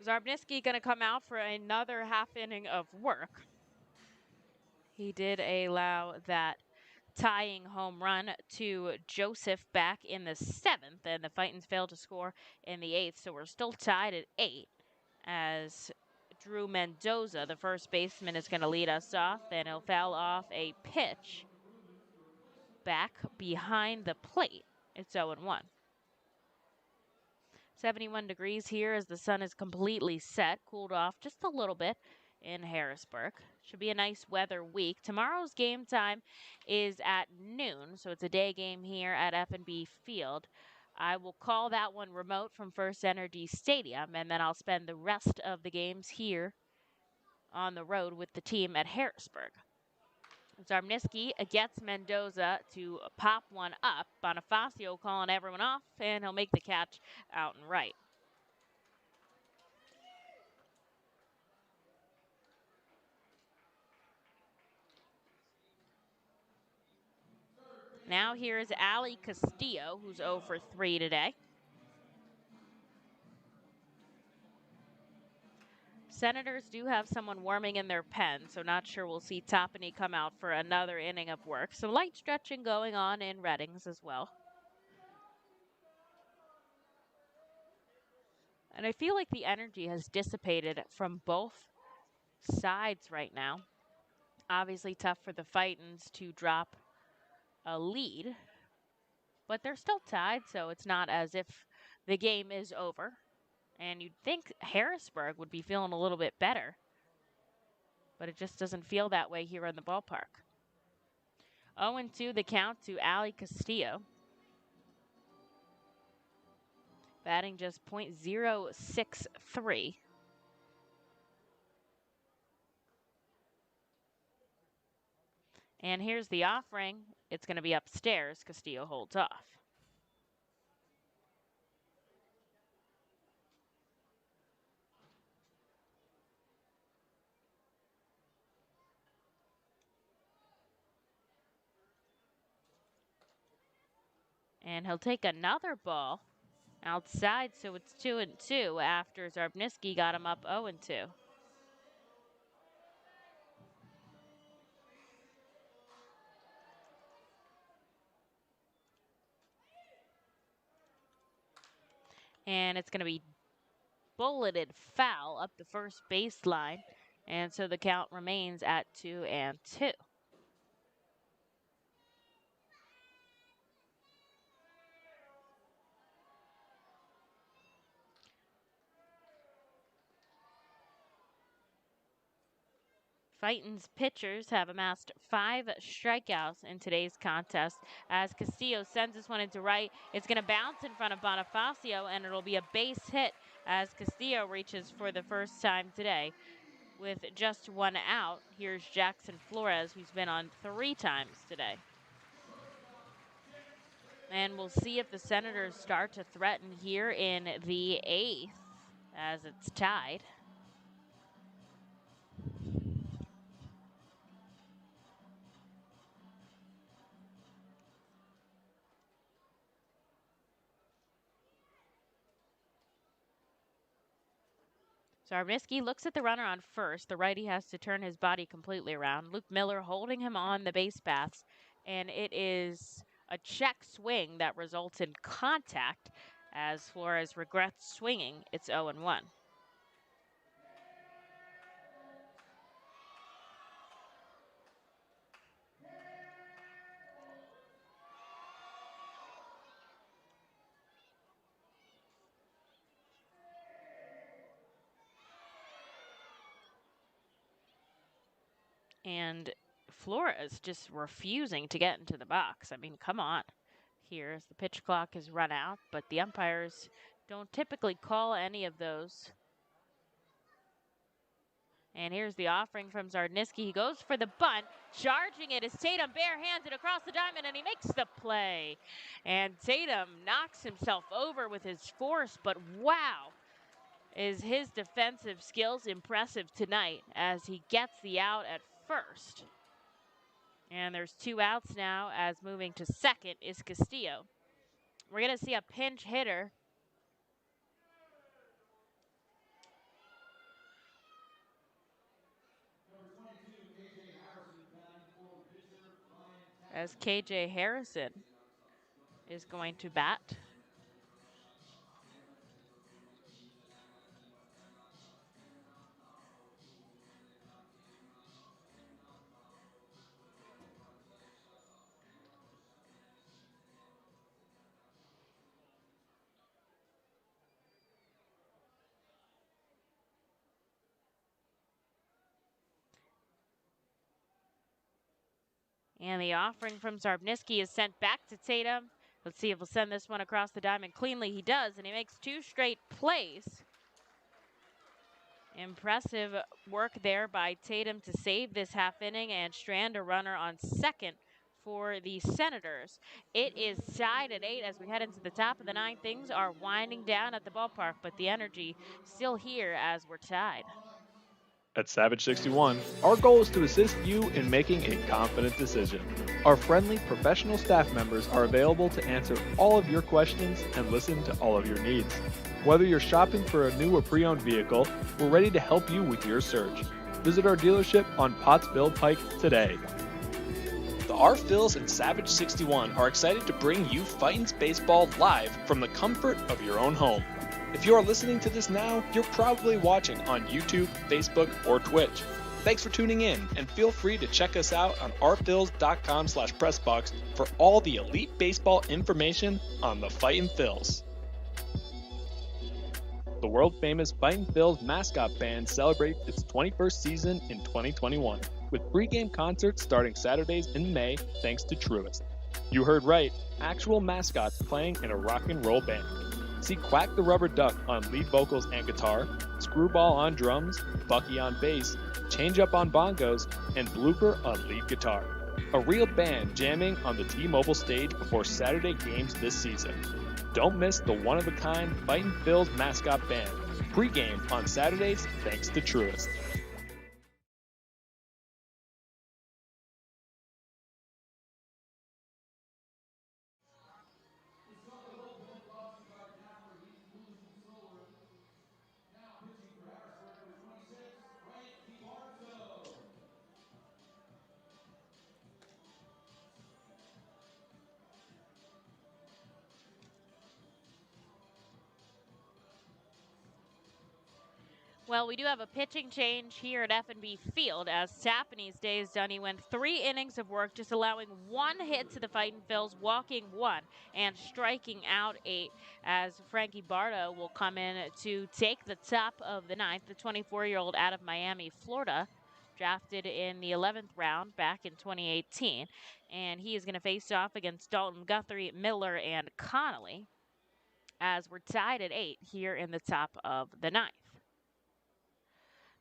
Zarbniski going to come out for another half inning of work. He did allow that tying home run to Joseph back in the 7th, and the Fightins failed to score in the 8th, so we're still tied at 8 as Drew Mendoza, the first baseman, is going to lead us off, and he'll foul off a pitch back behind the plate. It's 0-1. 71 degrees here as the sun is completely set, cooled off just a little bit in Harrisburg. Should be a nice weather week. Tomorrow's game time is at noon, so it's a day game here at FNB Field. I will call that one remote from FNB Stadium, and then I'll spend the rest of the games here on the road with the team at Harrisburg. Zarmniski gets Mendoza to pop one up. Bonifacio calling everyone off, and he'll make the catch out and right. Now here's Ali Castillo, who's 0 for 3 today. Senators do have someone warming in their pen, so not sure we'll see Toppany come out for another inning of work. Some light stretching going on in Reddings as well. And I feel like the energy has dissipated from both sides right now. Obviously tough for the Fightins to drop a lead, but they're still tied, so it's not as if the game is over. And you'd think Harrisburg would be feeling a little bit better, but it just doesn't feel that way here in the ballpark. 0-2 the count to Ali Castillo. Batting just .063. And here's the offering. It's going to be upstairs. Castillo holds off. And he'll take another ball outside, so it's 2-2 after Zarbniski got him up 0-2. And it's going to be bulleted foul up the first baseline, and so the count remains at 2-2. Fightin's pitchers have amassed 5 strikeouts in today's contest as Castillo sends this one into right. It's going to bounce in front of Bonifacio, and it'll be a base hit as Castillo reaches for the first time today. With just 1 out, here's Jackson Flores, who's been on 3 times today. And we'll see if the Senators start to threaten here in the 8th as it's tied. Zarbiski looks at the runner on first. The righty has to turn his body completely around. Luke Miller holding him on the base paths, and it is a check swing that results in contact as Flores regrets swinging. It's 0-1. And Flores just refusing to get into the box. I mean, come on. Here as the pitch clock is run out, but the umpires don't typically call any of those. And here's the offering from Zardniski. He goes for the bunt. Charging it is Tatum, barehanded across the diamond, and he makes the play. And Tatum knocks himself over with his force, but wow, is his defensive skills impressive tonight as he gets the out at first. And there's 2 outs now as moving to second is Castillo. We're going to see a pinch hitter. As KJ Harrison is going to bat. And the offering from Zarbniski is sent back to Tatum. Let's see if he'll send this one across the diamond cleanly. He does, and he makes 2 straight plays. Impressive work there by Tatum to save this half inning and strand a runner on second for the Senators. It is tied at 8 as we head into the top of the 9th. Things are winding down at the ballpark, but the energy still here as we're tied. At Savage 61, our goal is to assist you in making a confident decision. Our friendly professional staff members are available to answer all of your questions and listen to all of your needs. Whether you're shopping for a new or pre-owned vehicle, we're ready to help you with your search. Visit our dealership on Pottsville Pike today. The R-Phils and Savage 61 are excited to bring you Fightin's Baseball live from the comfort of your own home. If you are listening to this now, you're probably watching on YouTube, Facebook, or Twitch. Thanks for tuning in, and feel free to check us out on rphils.com/pressbox for all the elite baseball information on the Fightin' Phils. The world-famous Fightin' Phils mascot band celebrates its 21st season in 2021, with pregame concerts starting Saturdays in May thanks to Truist. You heard right, actual mascots playing in a rock and roll band. See Quack the Rubber Duck on lead vocals and guitar, Screwball on drums, Bucky on bass, Change Up on bongos, and Blooper on lead guitar. A real band jamming on the T-Mobile stage before Saturday games this season. Don't miss the one-of-a-kind Fightin' Phils mascot band. Pre-game on Saturdays thanks to Truist. Well, we do have a pitching change here at FNB Field as Tappanee's day is done. He went 3 innings of work, just allowing 1 hit to the Fightin' Phils, walking 1 and striking out 8 as Frankie Bardo will come in to take the top of the 9th. The 24-year-old out of Miami, Florida, drafted in the 11th round back in 2018. And he is going to face off against Dalton, Guthrie, Miller, and Connolly, as we're tied at 8 here in the top of the 9th.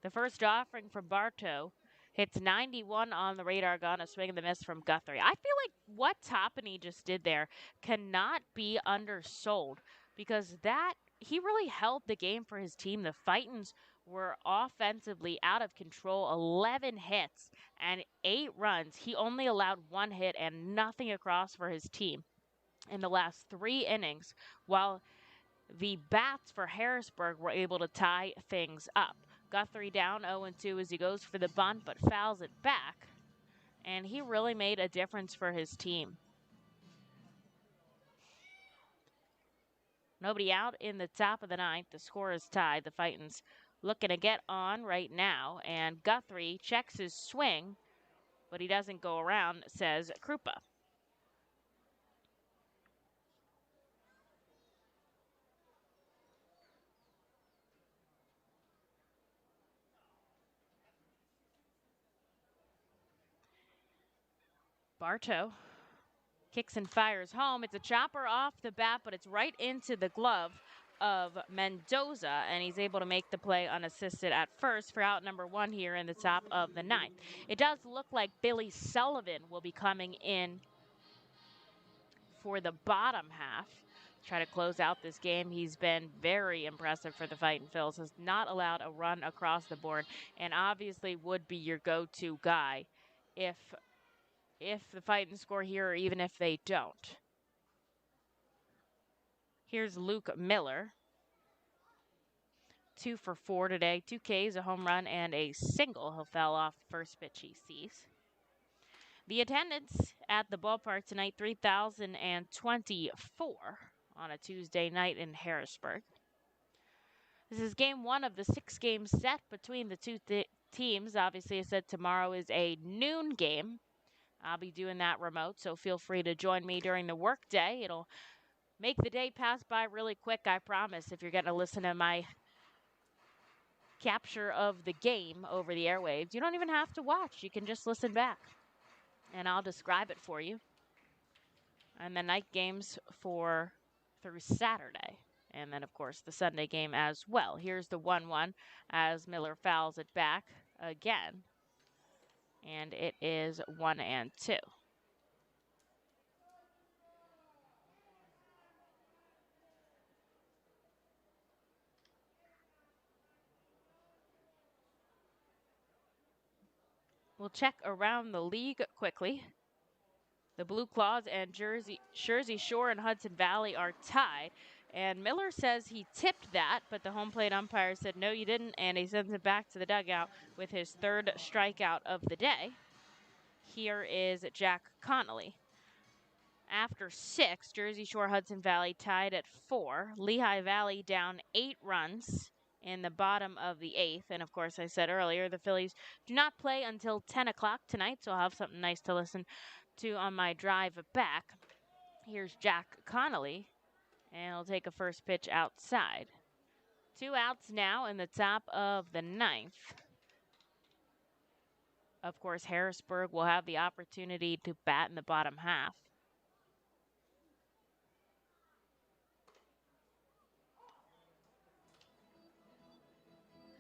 The first offering from Bartow hits 91 on the radar gun, a swing and the miss from Guthrie. I feel like what Toppany just did there cannot be undersold, because that he really held the game for his team. The Fightins were offensively out of control, 11 hits and 8 runs. He only allowed 1 hit and nothing across for his team in the last 3 innings, while the bats for Harrisburg were able to tie things up. Guthrie down 0-2 as he goes for the bunt, but fouls it back. And he really made a difference for his team. Nobody out in the top of the 9th. The score is tied. The Fightins looking to get on right now. And Guthrie checks his swing, but he doesn't go around, says Krupa. Bartow kicks and fires home. It's a chopper off the bat, but it's right into the glove of Mendoza, and he's able to make the play unassisted at first for out number 1 here in the top of the 9th. It does look like Billy Sullivan will be coming in for the bottom half. Try to close out this game. He's been very impressive for the Fightin' Phils. Has not allowed a run across the board, and obviously would be your go-to guy if the Fightins score here, or even if they don't. Here's Luke Miller. 2 for 4 today. 2 Ks, a home run, and a single. He'll foul off the first pitch he sees. The attendance at the ballpark tonight, 3,024 on a Tuesday night in Harrisburg. This is game 1 of the 6-game set between the two teams. Obviously, I said tomorrow is a noon game. I'll be doing that remote, so feel free to join me during the workday. It'll make the day pass by really quick, I promise, if you're getting to listen to my capture of the game over the airwaves. You don't even have to watch. You can just listen back, and I'll describe it for you. And the night games through Saturday, and then, of course, the Sunday game as well. Here's the 1-1 as Miller fouls it back again, and it is 1-2. We'll check around the league quickly. The Blue Claws and Jersey Shore and Hudson Valley are tied. And Miller says he tipped that, but the home plate umpire said, no, you didn't, and he sends it back to the dugout with his 3rd strikeout of the day. Here is Jack Connolly. After 6, Jersey Shore Hudson Valley tied at 4. Lehigh Valley down 8 runs in the bottom of the 8th. And, of course, I said earlier, the Phillies do not play until 10 o'clock tonight, so I'll have something nice to listen to on my drive back. Here's Jack Connolly, and he'll take a first pitch outside. 2 outs now in the top of the 9th. Of course, Harrisburg will have the opportunity to bat in the bottom half.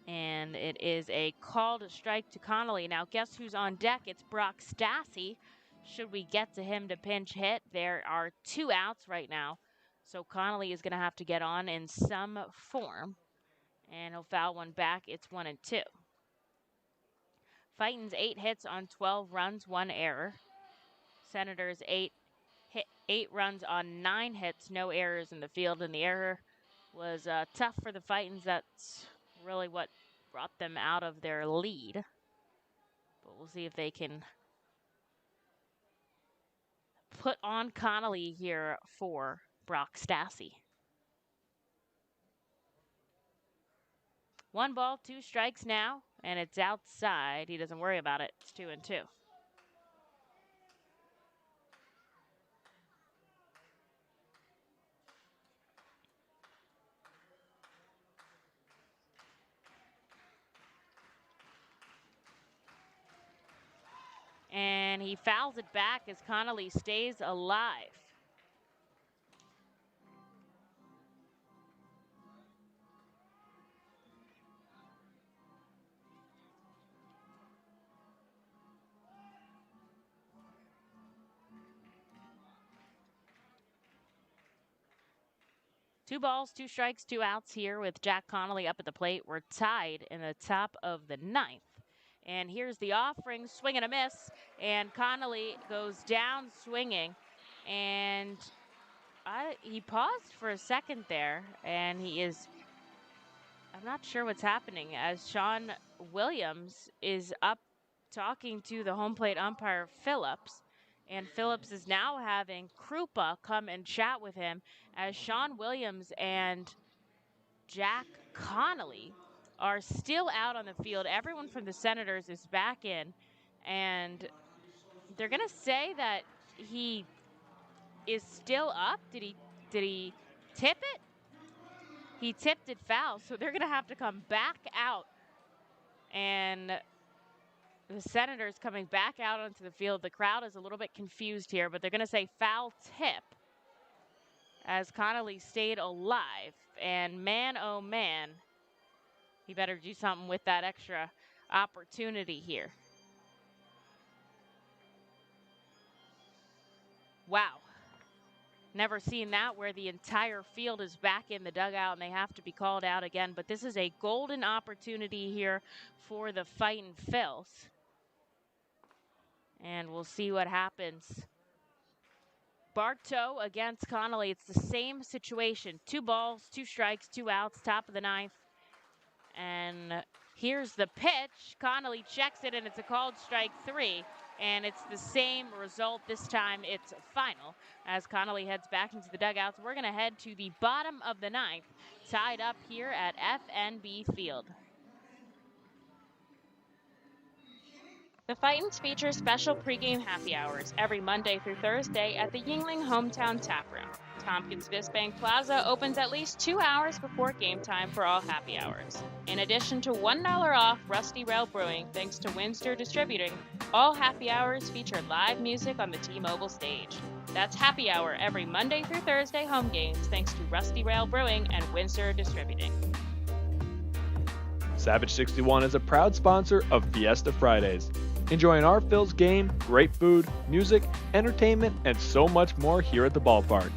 And it is a called strike to Connolly. Now, guess who's on deck? It's Brock Stassi. Should we get to him to pinch hit? There are 2 outs right now. So Connolly is going to have to get on in some form. And he'll foul one back. It's 1-2. Fightin's 8 hits on 12 runs, 1 error. Senators 8 runs on 9 hits, no errors in the field. And the error was tough for the Fightins. That's really what brought them out of their lead. But we'll see if they can put on Connolly here for Brock Stassi. 1 ball, 2 strikes now, and it's outside. He doesn't worry about it. It's 2-2. and he fouls it back as Connolly stays alive. Two balls, two strikes, two outs here with Jack Connolly up at the plate. We're tied in the top of the ninth. And here's the offering, swing and a miss. And Connolly goes down swinging. And he paused for a second there. And I'm not sure what's happening, as Sean Williams is up talking to the home plate umpire, Phillips. And Phillips is now having Krupa come and chat with him, as Sean Williams and Jack Connolly are still out on the field. Everyone from the Senators is back in, and they're going to say that he is still up. Did he tip it? He tipped it foul, so they're going to have to come back out. And the Senators coming back out onto the field. The crowd is a little bit confused here, but they're going to say foul tip as Connolly stayed alive. And man, oh man, he better do something with that extra opportunity here. Wow. Never seen that, where the entire field is back in the dugout and they have to be called out again. But this is a golden opportunity here for the Fightin' Phils. And we'll see what happens. Bartow against Connolly. It's the same situation. 2 balls, 2 strikes, 2 outs, top of the ninth. And here's the pitch. Connolly checks it, and it's a called strike 3. And it's the same result. This time it's final as Connolly heads back into the dugouts. We're going to head to the bottom of the ninth, tied up here at FNB Field. The Fightins feature special pregame happy hours every Monday through Thursday at the Yuengling Hometown Tap Room. Tompkins Viss Bank Plaza opens at least 2 hours before game time for all happy hours. In addition to $1 off Rusty Rail Brewing thanks to Windsor Distributing, all happy hours feature live music on the T-Mobile stage. That's happy hour every Monday through Thursday home games thanks to Rusty Rail Brewing and Windsor Distributing. Savage 61 is a proud sponsor of Fiesta Fridays. Enjoying our Phil's game, great food, music, entertainment, and so much more here at the ballpark.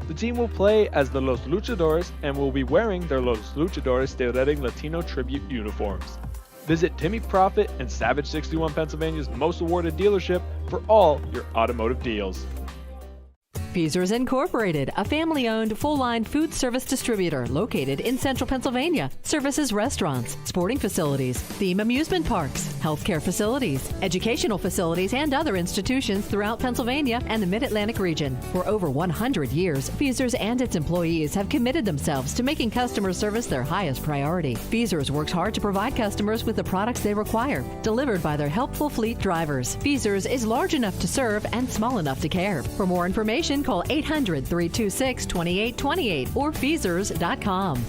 The team will play as the Los Luchadores and will be wearing their Los Luchadores de Redding Latino tribute uniforms. Visit Timmy Profit and Savage 61 Pennsylvania's most awarded dealership for all your automotive deals. Feasers Incorporated, a family-owned full-line food service distributor located in central Pennsylvania. Services restaurants, sporting facilities, theme amusement parks, healthcare facilities, educational facilities, and other institutions throughout Pennsylvania and the Mid-Atlantic region. For over 100 years, Feasers and its employees have committed themselves to making customer service their highest priority. Feasers works hard to provide customers with the products they require, delivered by their helpful fleet drivers. Feasers is large enough to serve and small enough to care. For more information, call 800-326-2828 or Feasers.com.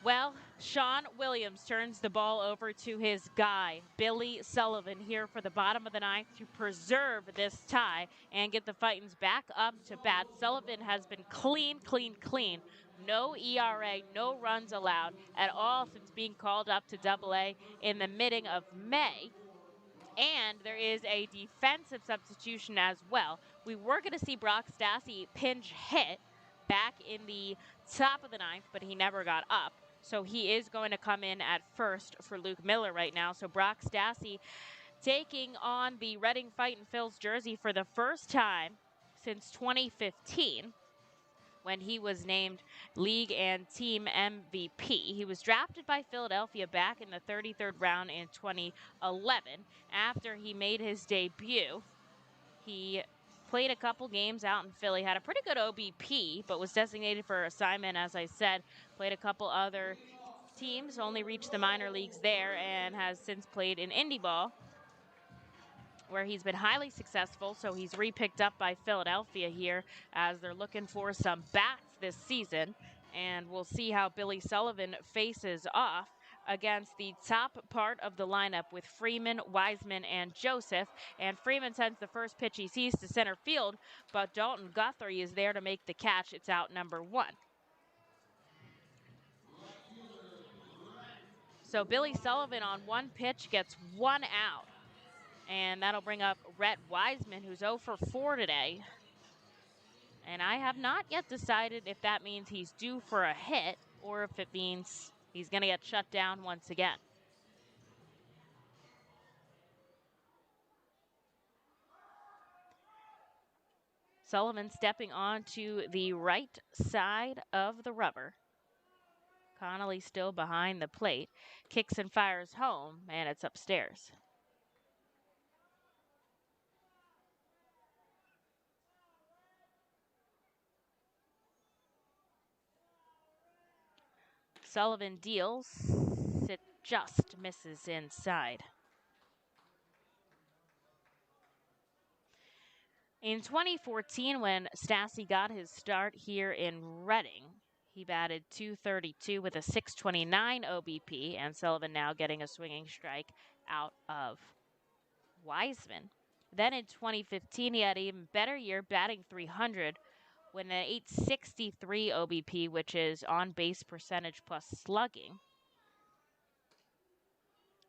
Well, Sean Williams turns the ball over to his guy, Billy Sullivan, here for the bottom of the ninth to preserve this tie and get the Fightins back up to bat. Sullivan has been clean. No ERA, no runs allowed at all since being called up to Double-A in the middle of May. And there is a defensive substitution as well. We were going to see Brock Stassi pinch hit back in the top of the ninth, but he never got up. So he is going to come in at first for Luke Miller right now. So Brock Stassi taking on the Reading Fightin' Phils jersey for the first time since 2015. When he was named league and team MVP. He was drafted by Philadelphia back in the 33rd round in 2011. After he made his debut, he played a couple games out in Philly, had a pretty good OBP, but was designated for assignment, as I said. Played a couple other teams, only reached the minor leagues there, and has since played in Indy ball where he's been highly successful, so he's re-picked up by Philadelphia here as they're looking for some bats this season. And we'll see how Billy Sullivan faces off against the top part of the lineup with Freeman, Wiseman, and Joseph. And Freeman sends the first pitch he sees to center field, but Dalton Guthrie is there to make the catch. It's out number 1. So Billy Sullivan on one pitch gets 1 out. And that'll bring up Rhett Wiseman, who's 0 for 4 today. And I have not yet decided if that means he's due for a hit or if it means he's going to get shut down once again. Sullivan stepping onto the right side of the rubber. Connolly still behind the plate. Kicks and fires home, and it's upstairs. Sullivan deals. It just misses inside. In 2014, when Stassi got his start here in Reading, he batted .232 with a .629 OBP, and Sullivan now getting a swinging strike out of Wiseman. Then in 2015, he had an even better year, batting .300 with an .863 OBP, which is on base percentage plus slugging.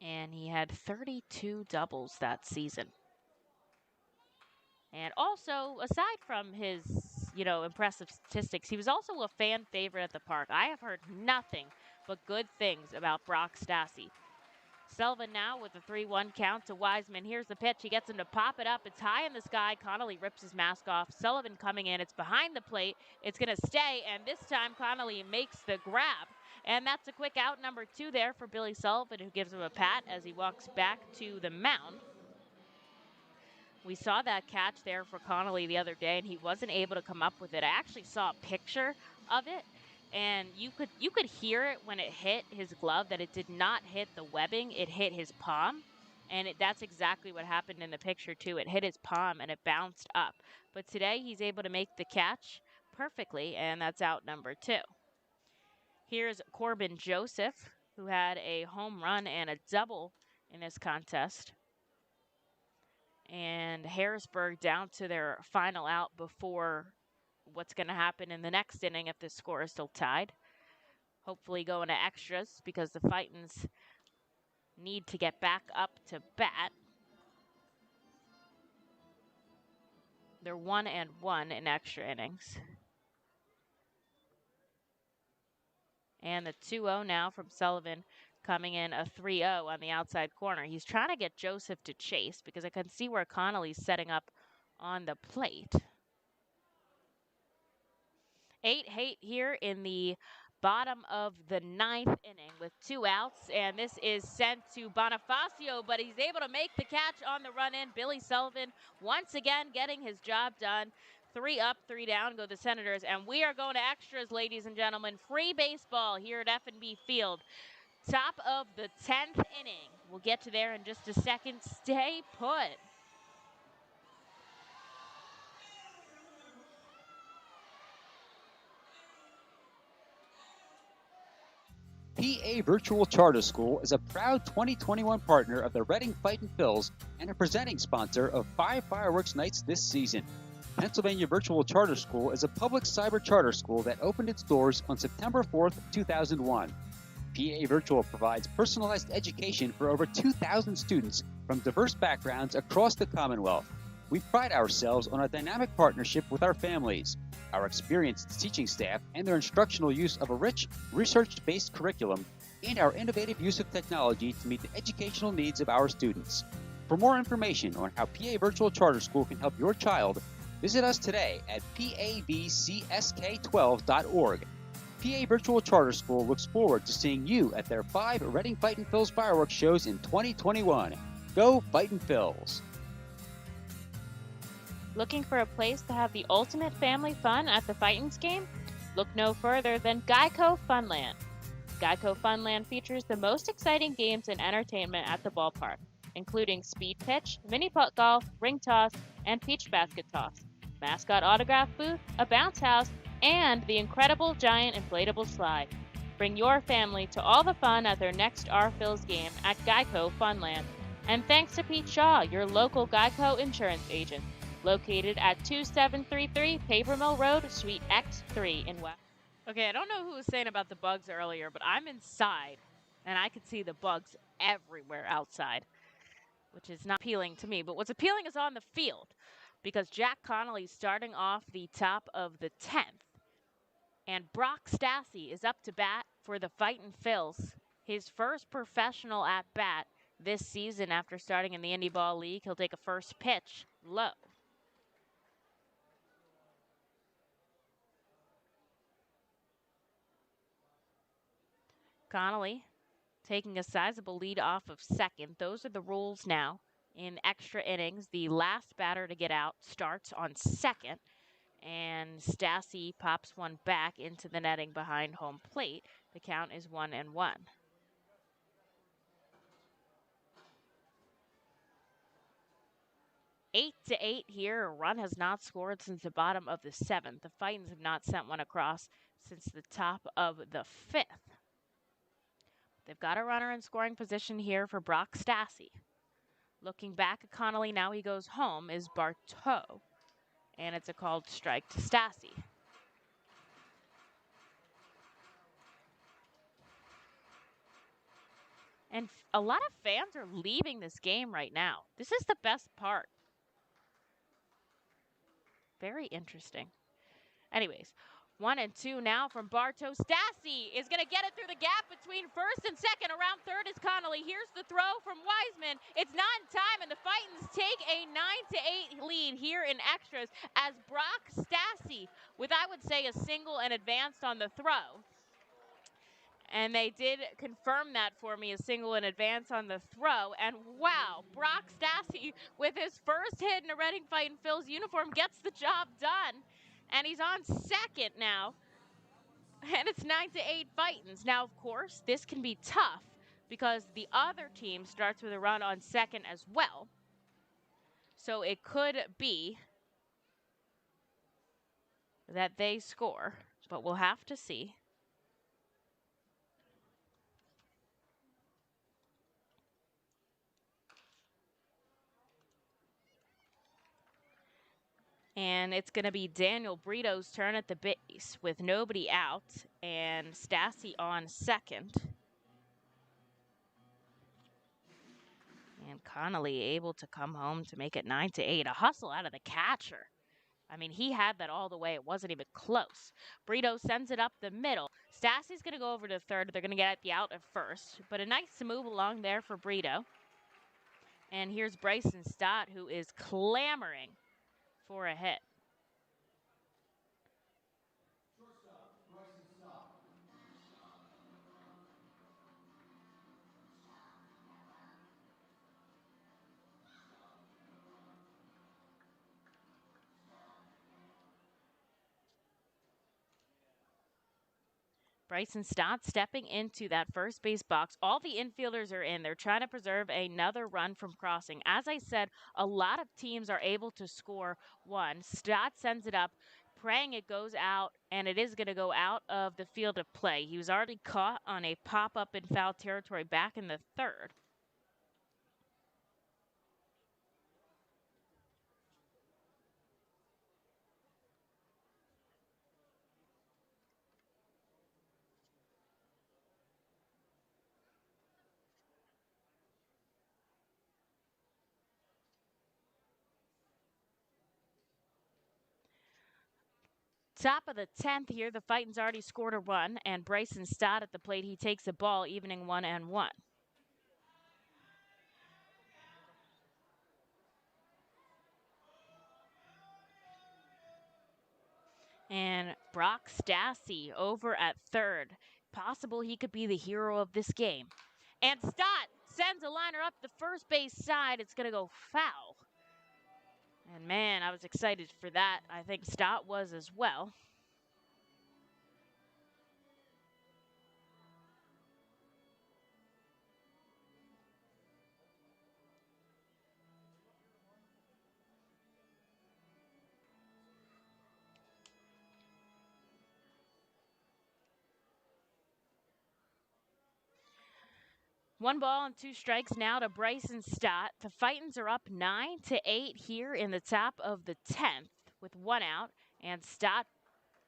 And he had 32 doubles that season. And also, aside from his, impressive statistics, he was also a fan favorite at the park. I have heard nothing but good things about Brock Stassi. Sullivan now with a 3-1 count to Wiseman. Here's the pitch. He gets him to pop it up. It's high in the sky. Connolly rips his mask off. Sullivan coming in. It's behind the plate. It's going to stay. And this time, Connolly makes the grab. And that's a quick out number 2 there for Billy Sullivan, who gives him a pat as he walks back to the mound. We saw that catch there for Connolly the other day, and he wasn't able to come up with it. I actually saw a picture of it. And you could hear it when it hit his glove, that it did not hit the webbing, it hit his palm. And that's exactly what happened in the picture too. It hit his palm and it bounced up. But today he's able to make the catch perfectly, and that's out number 2. Here's Corbin Joseph, who had a home run and a double in this contest. And Harrisburg down to their final out before what's going to happen in the next inning if this score is still tied. Hopefully going to extras because the Fightins need to get back up to bat. They're 1-1 in extra innings. And the 2-0 now from Sullivan, coming in a 3-0 on the outside corner. He's trying to get Joseph to chase because I can see where Connolly's setting up on the plate. 8-8 here in the bottom of the 9th inning with 2 outs, and this is sent to Bonifacio, but he's able to make the catch on the run-in. Billy Sullivan once again getting his job done. 3 up, 3 down go the Senators, and we are going to extras, ladies and gentlemen. Free baseball here at FNB Field. Top of the 10th inning. We'll get to there in just a second. Stay put. PA Virtual Charter School is a proud 2021 partner of the Reading Fightin' Phils and a presenting sponsor of 5 fireworks nights this season. Pennsylvania Virtual Charter School is a public cyber charter school that opened its doors on September 4th, 2001. PA Virtual provides personalized education for over 2,000 students from diverse backgrounds across the Commonwealth. We pride ourselves on a dynamic partnership with our families, our experienced teaching staff, and their instructional use of a rich, research-based curriculum, and our innovative use of technology to meet the educational needs of our students. For more information on how PA Virtual Charter School can help your child, visit us today at pavcsk12.org. PA Virtual Charter School looks forward to seeing you at their 5 Reading Fightin' Phils fireworks shows in 2021. Go Fightin' Phils! Looking for a place to have the ultimate family fun at the Fightins game? Look no further than Geico Funland. Geico Funland features the most exciting games and entertainment at the ballpark. including speed pitch, mini putt golf, ring toss, and peach basket toss, mascot autograph booth, a bounce house, and the incredible giant inflatable slide. Bring your family to all the fun at their next R-Phils game at Geico Funland. And thanks to Pete Shaw, your local Geico insurance agent, located at 2733 Paper Mill Road, Suite X3 in West. Okay, I don't know who was saying about the bugs earlier, but I'm inside, and I could see the bugs everywhere outside, which is not appealing to me. But what's appealing is on the field, because Jack Connolly's starting off the top of the 10th, and Brock Stassi is up to bat for the Fightin Phils, his first professional at-bat this season after starting in the Indy Ball League. He'll take a first pitch low. Connolly taking a sizable lead off of second. Those are the rules now. In extra innings, the last batter to get out starts on second, and Stassi pops one back into the netting behind home plate. The count is 1-1. Eight to 8 here. A run has not scored since the bottom of the 7th. The Fightins have not sent one across since the top of the 5th. They've got a runner in scoring position here for Brock Stassi. Looking back at Connolly, now he goes home, is Bartow. And it's a called strike to Stassi. And a lot of fans are leaving this game right now. This is the best part. Very interesting. Anyways, 1-2 now from Bartow. Stassi is going to get it through the gap between first and second. Around third is Connolly. Here's the throw from Wiseman. It's not in time, and the Fightins take a 9-8 lead here in extras as Brock Stassi, with I would say a single and advanced on the throw. And they did confirm that for me, a single in advance on the throw. And wow, Brock Stassi with his first hit in a Reading Fightin Phils uniform gets the job done. And he's on second now. And it's 9-8 Fightins. Now, of course, this can be tough because the other team starts with a run on second as well. So it could be that they score, but we'll have to see. And it's going to be Daniel Brito's turn at the base with nobody out and Stassi on second. And Connolly able to come home to make it 9-8. A hustle out of the catcher. I mean, he had that all the way. It wasn't even close. Brito sends it up the middle. Stassi's going to go over to third. They're going to get the out at first. But a nice move along there for Brito. And here's Bryson Stott, who is clamoring for a hit. Bryson Stott stepping into that first base box. All the infielders are in. They're trying to preserve another run from crossing. As I said, a lot of teams are able to score one. Stott sends it up, praying it goes out, and it is going to go out of the field of play. He was already caught on a pop-up in foul territory back in the third. Top of the 10th here, the Fightins already scored a run, and Bryson Stott at the plate. He takes the ball, evening 1-1. And Brock Stassi over at third. Possible he could be the hero of this game. And Stott sends a liner up the first base side. It's going to go foul. And man, I was excited for that. I think Stott was as well. 1 ball and 2 strikes now to Bryson Stott. The Fightins are up 9-8 here in the top of the 10th with 1 out, and Stott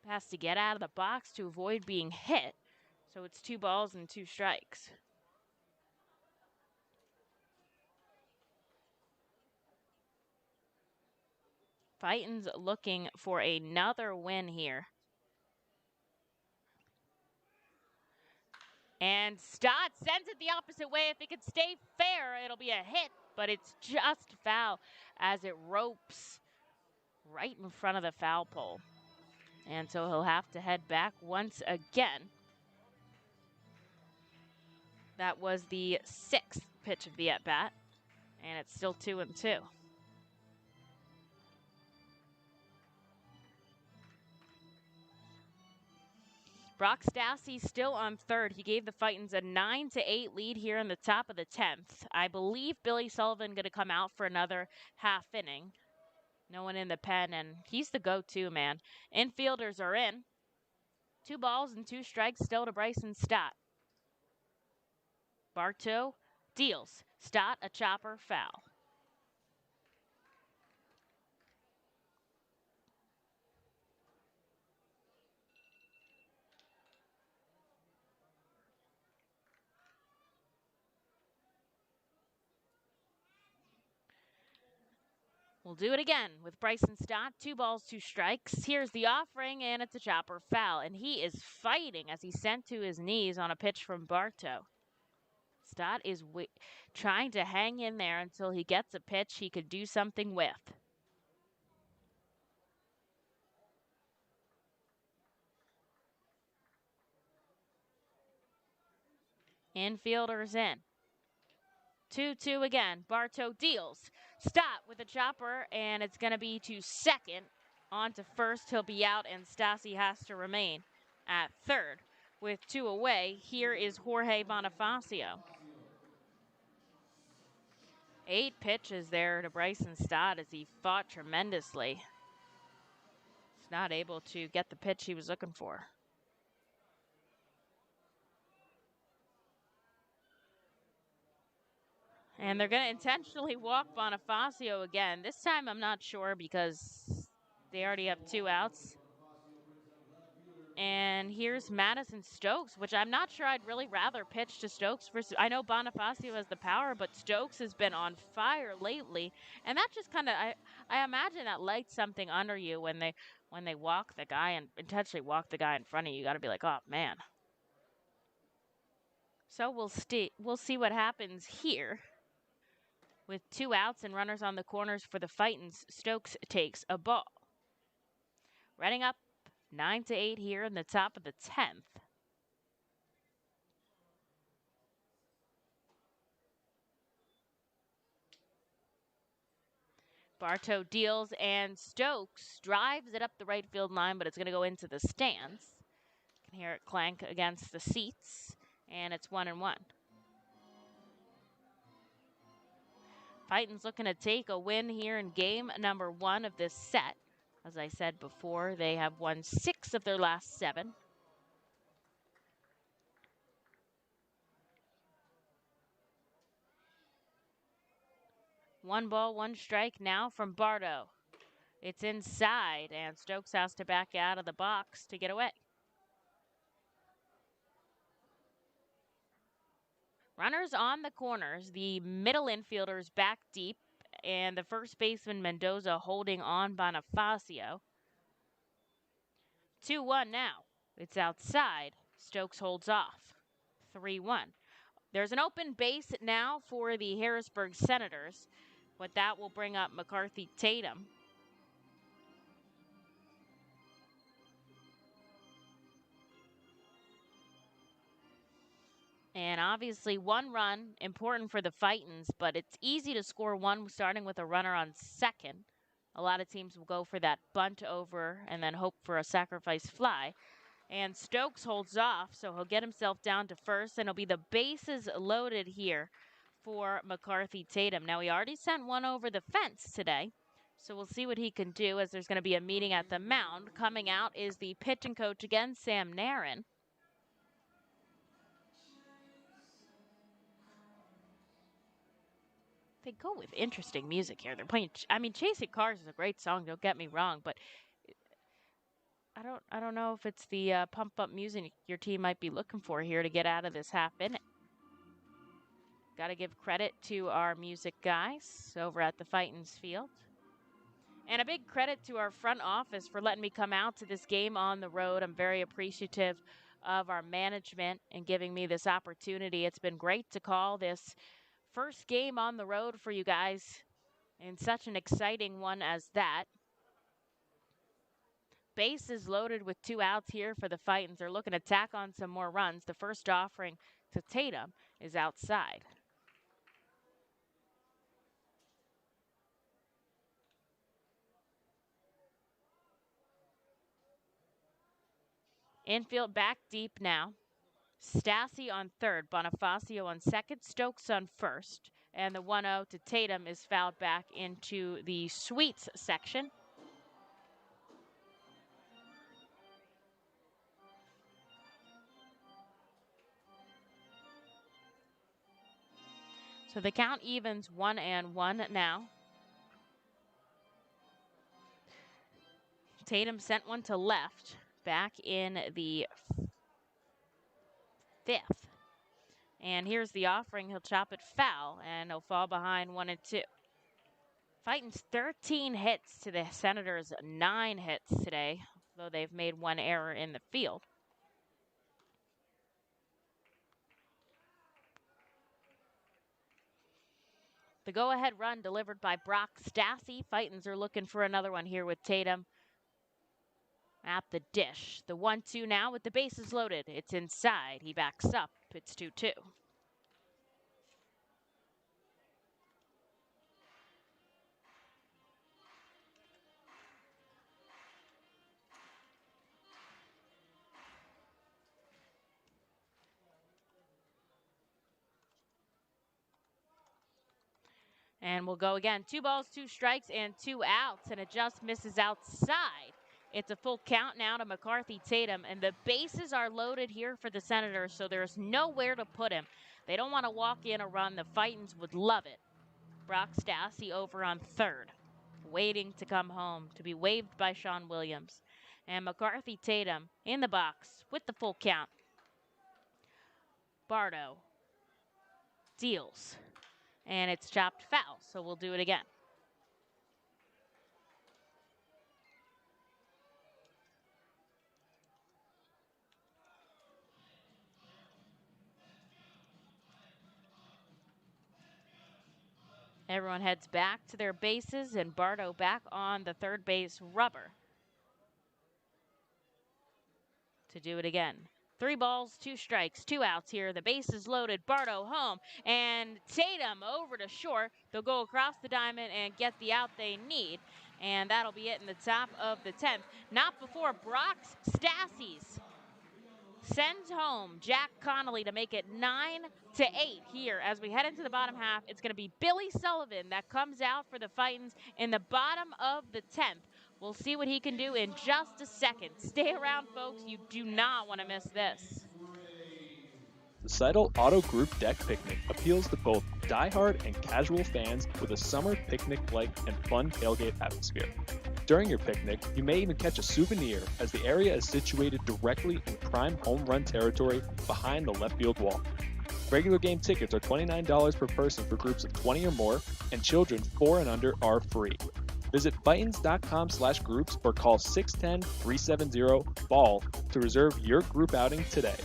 has to get out of the box to avoid being hit. So it's 2 balls and 2 strikes. Fightins looking for another win here. And Stott sends it the opposite way. If it could stay fair, it'll be a hit, but it's just foul as it ropes right in front of the foul pole. And so he'll have to head back once again. That was the 6th pitch of the at-bat, and it's still 2-2. Brock Stassi still on third. He gave the Fightins a 9-8 lead here in the top of the 10th. I believe Billy Sullivan going to come out for another half inning. No one in the pen, and he's the go-to man. Infielders are in. 2 balls and 2 strikes still to Bryson Stott. Bartow deals. Stott a chopper, foul. We'll do it again with Bryson Stott. 2 balls, 2 strikes. Here's the offering, and it's a chopper foul. And he is fighting as he's sent to his knees on a pitch from Bartow. Stott is trying to hang in there until he gets a pitch he could do something with. Infielders in. 2-2 again. Bartow deals. Stott with a chopper, and it's going to be to second. On to first. He'll be out, and Stassi has to remain at third. With 2 away, here is Jorge Bonifacio. 8 pitches there to Bryson Stott as he fought tremendously. He's not able to get the pitch he was looking for. And they're going to intentionally walk Bonifacio again. This time I'm not sure because they already have 2 outs. And here's Madison Stokes, which I'm not sure I'd really rather pitch to Stokes versus. I know Bonifacio has the power, but Stokes has been on fire lately. And that just kind of, I imagine that lights something under you when they walk the guy and intentionally walk the guy in front of you. You got to be like, oh, man. So we'll see what happens here. With 2 outs and runners on the corners for the Fightins, Stokes takes a ball. Reading up 9-8 here in the top of the 10th. Bartow deals, and Stokes drives it up the right field line, but it's going to go into the stands. You can hear it clank against the seats, and it's 1-1. Fightins looking to take a win here in game number 1 of this set. As I said before, they have won 6 of their last 7. One ball, 1 strike now from Bartow. It's inside, and Stokes has to back out of the box to get away. Runners on the corners, the middle infielders back deep, and the first baseman Mendoza holding on Bonifacio. 2-1 now. It's outside. Stokes holds off. 3-1. There's an open base now for the Harrisburg Senators, but that will bring up McCarthy Tatum. And obviously 1 run, important for the Fightins, but it's easy to score 1 starting with a runner on second. A lot of teams will go for that bunt over and then hope for a sacrifice fly. And Stokes holds off, so he'll get himself down to first, and it'll be the bases loaded here for McCarthy Tatum. Now, he already sent 1 over the fence today, so we'll see what he can do as there's going to be a meeting at the mound. Coming out is the pitching coach again, Sam Narin. They go with interesting music here. They're playing, Chasing Cars is a great song, don't get me wrong, but I don't know if it's the pump up music your team might be looking for here to get out of this half inning. Got to give credit to our music guys over at the Fightin's field. And a big credit to our front office for letting me come out to this game on the road. I'm very appreciative of our management and giving me this opportunity. It's been great to call this first game on the road for you guys, and such an exciting one as that. Bases loaded with 2 outs here for the Fightins. They're looking to tack on some more runs. The first offering to Tatum is outside. Infield back deep now. Stassi on third, Bonifacio on second, Stokes on first, and the 1-0 to Tatum is fouled back into the suites section. So the count evens 1-1 now. Tatum sent one to left back in the 5th. And here's the offering. He'll chop it foul, and he'll fall behind 1-2. Fightin's 13 hits to the Senators' 9 hits today, though they've made 1 error in the field. The go-ahead run delivered by Brock Stassi. Fightins are looking for another one here with Tatum at the dish. The 1-2 now with the bases loaded. It's inside. He backs up. It's 2-2. And we'll go again. 2 balls, 2 strikes, and 2 outs, and it just misses outside. It's a full count now to McCarthy Tatum, and the bases are loaded here for the Senators, so there's nowhere to put him. They don't want to walk in a run. The Fightins would love it. Brock Stassi over on third, waiting to come home, to be waived by Sean Williams. And McCarthy Tatum in the box with the full count. Bardo deals, and it's chopped foul, so we'll do it again. Everyone heads back to their bases, and Bardo back on the third base rubber to do it again. 3 balls, 2 strikes, 2 outs here. The bases loaded. Bardo home, and Tatum over to short. They'll go across the diamond and get the out they need, and that'll be it in the top of the 10th. Not before Brock Stassi's sends home Jack Connolly to make it 9-8 here. As we head into the bottom half, it's going to be Billy Sullivan that comes out for the Fightins in the bottom of the 10th. We'll see what he can do in just a second. Stay around, folks. You do not want to miss this. The Seidel Auto Group Deck Picnic appeals to both diehard and casual fans with a summer picnic-like and fun tailgate atmosphere. During your picnic, you may even catch a souvenir, as the area is situated directly in prime home run territory behind the left field wall. Regular game tickets are $29 per person for groups of 20 or more, and children 4 and under are free. Visit Fightins.com/groups or call 610-370-BALL to reserve your group outing today.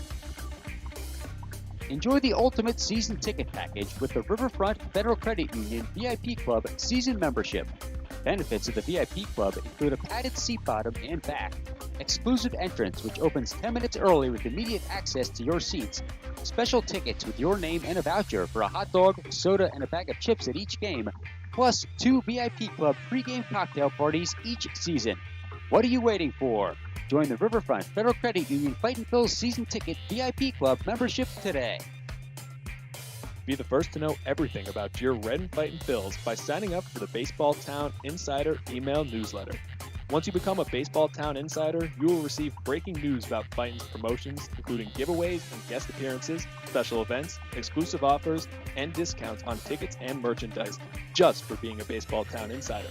Enjoy the ultimate season ticket package with the Riverfront Federal Credit Union VIP Club season membership. Benefits of the VIP Club include a padded seat bottom and back, exclusive entrance which opens 10 minutes early with immediate access to your seats, special tickets with your name and a voucher for a hot dog, soda, and a bag of chips at each game, plus 2 VIP Club pregame cocktail parties each season. What are you waiting for? Join the Riverfront Federal Credit Union Fightin' Phils Season Ticket VIP Club membership today. Be the first to know everything about your Red and Fightin' Phils by signing up for the Baseball Town Insider email newsletter. Once you become a Baseball Town Insider, you will receive breaking news about Fightin's promotions, including giveaways and guest appearances, special events, exclusive offers, and discounts on tickets and merchandise, just for being a Baseball Town Insider.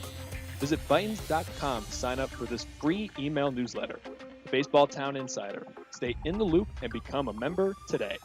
Visit Fightins.com to sign up for this free email newsletter. The Baseball Town Insider. Stay in the loop and become a member today.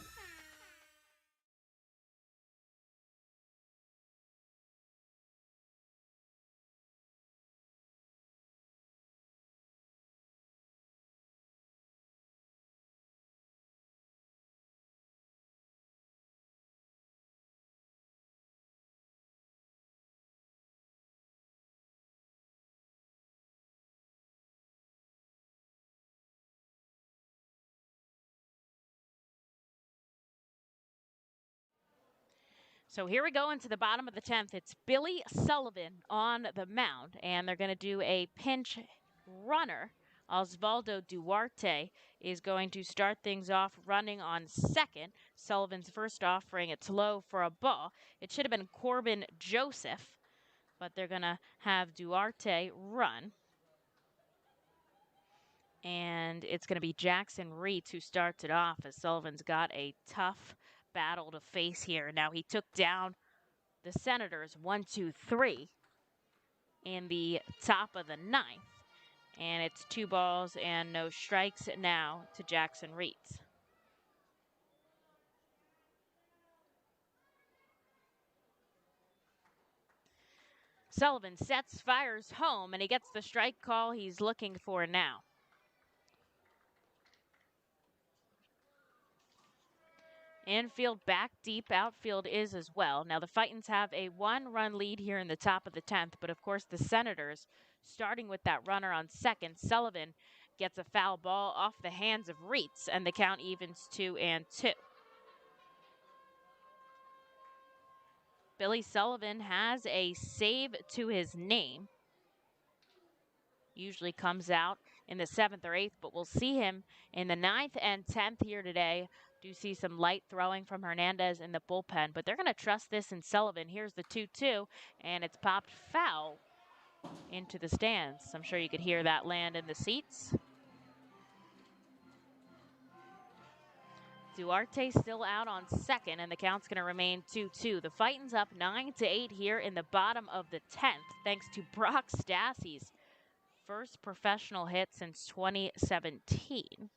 So here we go into the bottom of the 10th. It's Billy Sullivan on the mound, and they're going to do a pinch runner. Osvaldo Duarte is going to start things off running on second. Sullivan's first offering, it's low for a ball. It should have been Corbin Joseph, but they're going to have Duarte run. And it's going to be Jackson Reitz who starts it off, as Sullivan's got a tough battle to face here. Now he took down the Senators 1-2-3 in the top of the 9th. And it's 2 balls and no strikes now to Jackson Reitz. Sullivan sets, fires home, and he gets the strike call he's looking for now. Infield back deep, outfield is as well. Now the Fightins have a 1-run lead here in the top of the 10th, but of course the Senators, starting with that runner on second, Sullivan gets a foul ball off the hands of Reitz, and the count evens 2-2. Billy Sullivan has a save to his name. Usually comes out in the 7th or 8th, but we'll see him in the 9th and 10th here today. Do see some light throwing from Hernandez in the bullpen, but they're going to trust this in Sullivan. Here's the 2-2, and it's popped foul into the stands. I'm sure you could hear that land in the seats. Duarte still out on second, and the count's going to remain 2-2. The Fightins up 9-8 here in the bottom of the 10th, thanks to Brock Stassi's first professional hit since 2017.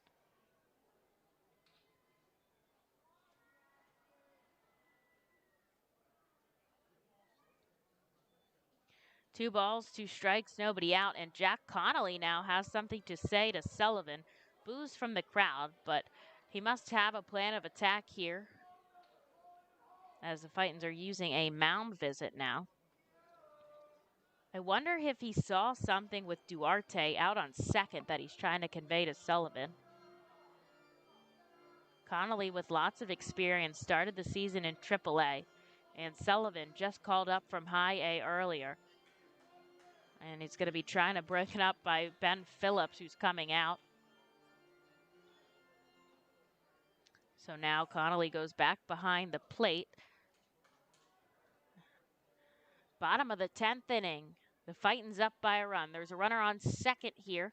Two balls, 2 strikes, nobody out, and Jack Connolly now has something to say to Sullivan. Boos from the crowd, but he must have a plan of attack here, as the Fightins are using a mound visit now. I wonder if he saw something with Duarte out on second that he's trying to convey to Sullivan. Connolly, with lots of experience, started the season in AAA, and Sullivan just called up from High A earlier. And he's going to be trying to break it up by Ben Phillips, who's coming out. So now Connolly goes back behind the plate. Bottom of the 10th inning. The Fightins up by a run. There's a runner on second here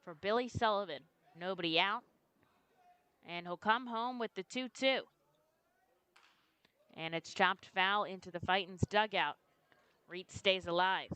for Billy Sullivan. Nobody out. And he'll come home with the 2-2. And it's chopped foul into the Fightins dugout. Reitz stays alive.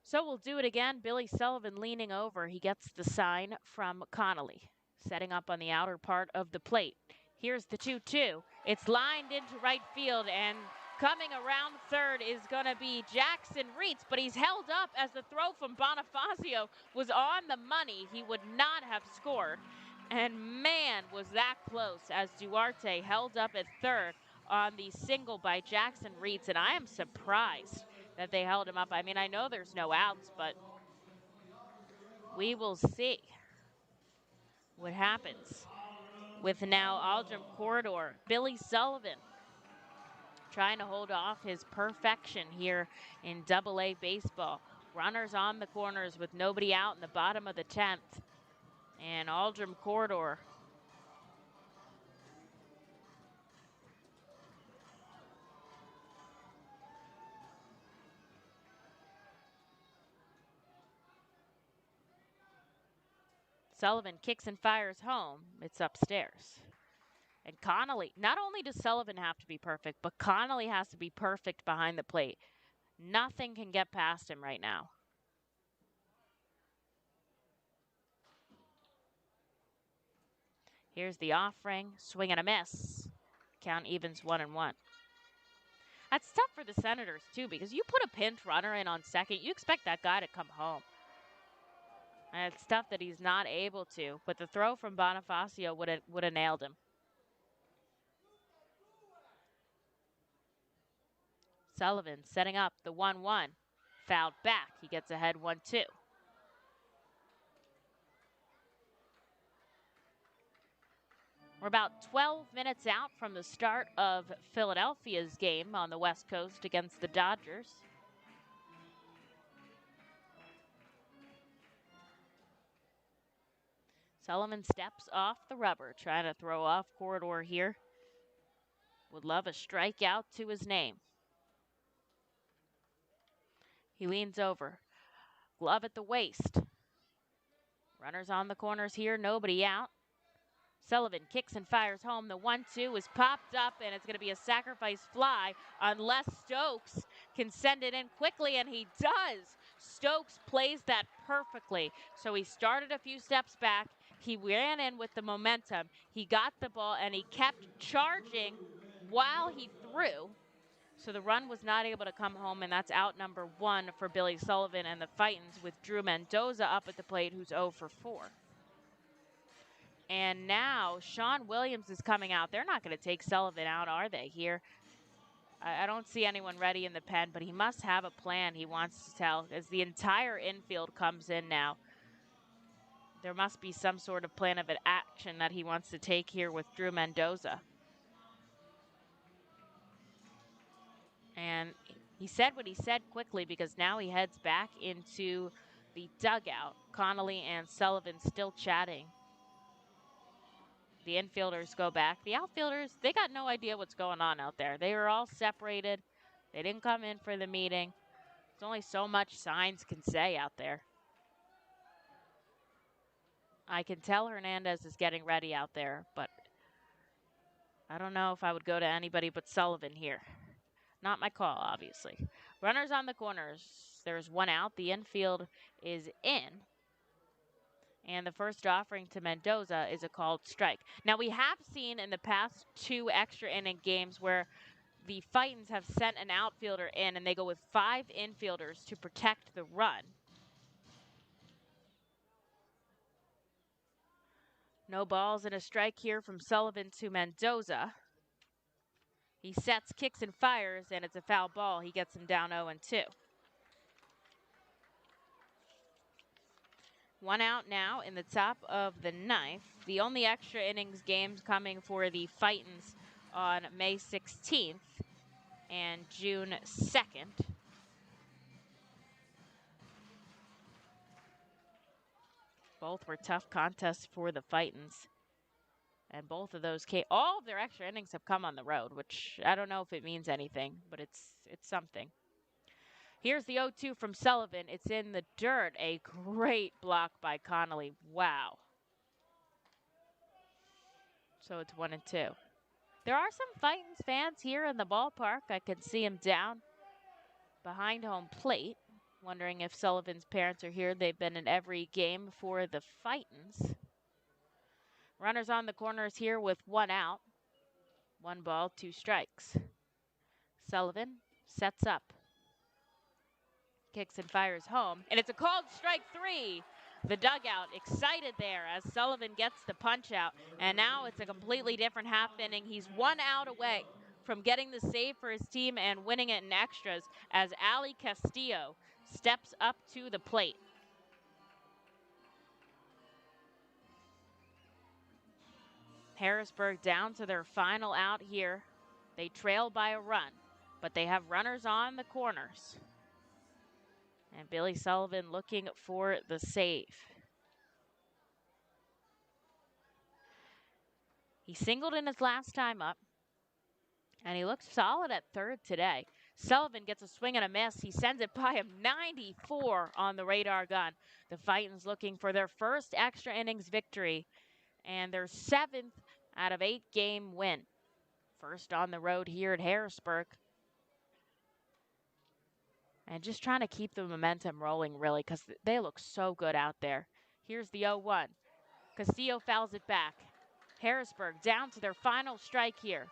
So we'll do it again. Billy Sullivan leaning over. He gets the sign from Connolly, setting up on the outer part of the plate. Here's the 2-2. It's lined into right field, and coming around third is going to be Jackson Reitz, but he's held up as the throw from Bonifacio was on the money. He would not have scored. And man, was that close, as Duarte held up at third on the single by Jackson Reitz, and I am surprised that they held him up. I mean, I know there's no outs, but we will see what happens with now Aldrin Corridor. Billy Sullivan trying to hold off his perfection here in Double-A baseball. Runners on the corners with nobody out in the bottom of the 10th. And Aldrum corridor. Sullivan kicks and fires home. It's upstairs. And Connolly, not only does Sullivan have to be perfect, but Connolly has to be perfect behind the plate. Nothing can get past him right now. Here's the offering, swing and a miss. Count evens 1-1. That's tough for the Senators, too, because you put a pinch runner in on second, you expect that guy to come home. And it's tough that he's not able to, but the throw from Bonifacio would have nailed him. Sullivan setting up the 1-1. Fouled back. He gets ahead 1-2. We're about 12 minutes out from the start of Philadelphia's game on the West Coast against the Dodgers. Sullivan steps off the rubber, trying to throw off corridor here. Would love a strikeout to his name. He leans over. Glove at the waist. Runners on the corners here, nobody out. Sullivan kicks and fires home. The 1-2 is popped up, and it's going to be a sacrifice fly unless Stokes can send it in quickly, and he does. Stokes plays that perfectly. So he started a few steps back. He ran in with the momentum. He got the ball, and he kept charging while he threw. So the run was not able to come home, and that's out number 1 for Billy Sullivan and the Fightins, with Drew Mendoza up at the plate, who's 0 for 4. And now Sean Williams is coming out. They're not going to take Sullivan out, are they, here? I don't see anyone ready in the pen, but he must have a plan he wants to tell, as the entire infield comes in now. There must be some sort of plan of action that he wants to take here with Drew Mendoza. And he said what he said quickly, because now he heads back into the dugout. Connolly and Sullivan still chatting. The infielders go back. The outfielders, they got no idea what's going on out there. They were all separated. They didn't come in for the meeting. There's only so much signs can say out there. I can tell Hernandez is getting ready out there, but I don't know if I would go to anybody but Sullivan here. Not my call, obviously. Runners on the corners. There's one out. The infield is in. And the first offering to Mendoza is a called strike. Now, we have seen in the past 2 extra inning games where the Fightins have sent an outfielder in, and they go with 5 infielders to protect the run. No balls and a strike here from Sullivan to Mendoza. He sets, kicks, and fires, and it's a foul ball. He gets him down 0-2. 1 out now in the top of the 9th. The only extra innings games coming for the Fightins on May 16th and June 2nd. Both were tough contests for the Fightins. And both of those all of their extra innings have come on the road, which I don't know if it means anything, but it's something. Here's the 0-2 from Sullivan. It's in the dirt. A great block by Connolly. Wow. So it's 1-2. There are some Fightins fans here in the ballpark. I can see them down behind home plate, wondering if Sullivan's parents are here. They've been in every game for the Fightins. Runners on the corners here with 1 out. 1 ball, 2 strikes. Sullivan sets up. Kicks and fires home. And it's a called strike 3. The dugout excited there as Sullivan gets the punch out. And now it's a completely different half inning. He's 1 out away from getting the save for his team and winning it in extras as Ali Castillo steps up to the plate. Harrisburg down to their final out here. They trail by a run, but they have runners on the corners. And Billy Sullivan looking for the save. He singled in his last time up, and he looks solid at third today. Sullivan gets a swing and a miss. He sends it by him 94 on the radar gun. The Fightins looking for their first extra innings victory and their 7th out of 8 game win. First on the road here at Harrisburg. And just trying to keep the momentum rolling, really, because they look so good out there. Here's the 0-1. Castillo fouls it back. Harrisburg down to their final strike here.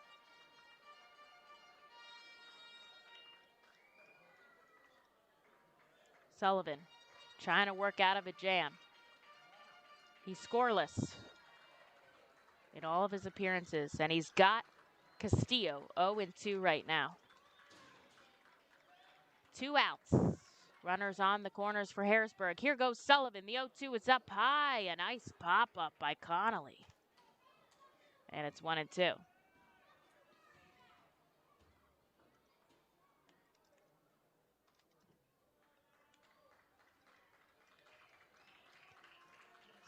Sullivan trying to work out of a jam. He's scoreless in all of his appearances, and he's got Castillo 0-2 right now. 2 outs. Runners on the corners for Harrisburg. Here goes Sullivan. The 0-2 is up high. A nice pop-up by Connolly. And it's 1-2.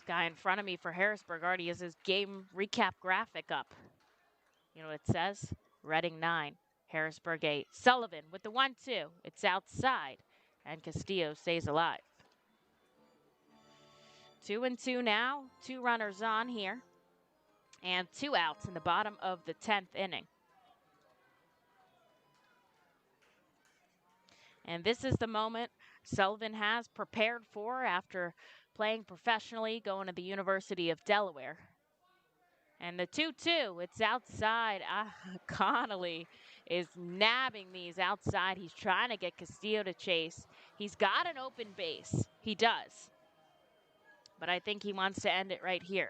Guy in front of me for Harrisburg already has his game recap graphic up. You know what it says? Reading 9, Harrisburg 8. Sullivan with the 1-2. It's outside, and Castillo stays alive. 2-2 now. 2 runners on here, and 2 outs in the bottom of the 10th inning. And this is the moment Sullivan has prepared for after playing professionally, going to the University of Delaware. And the 2-2, it's outside. Connolly is nabbing these outside. He's trying to get Castillo to chase. He's got an open base. He does. But I think he wants to end it right here.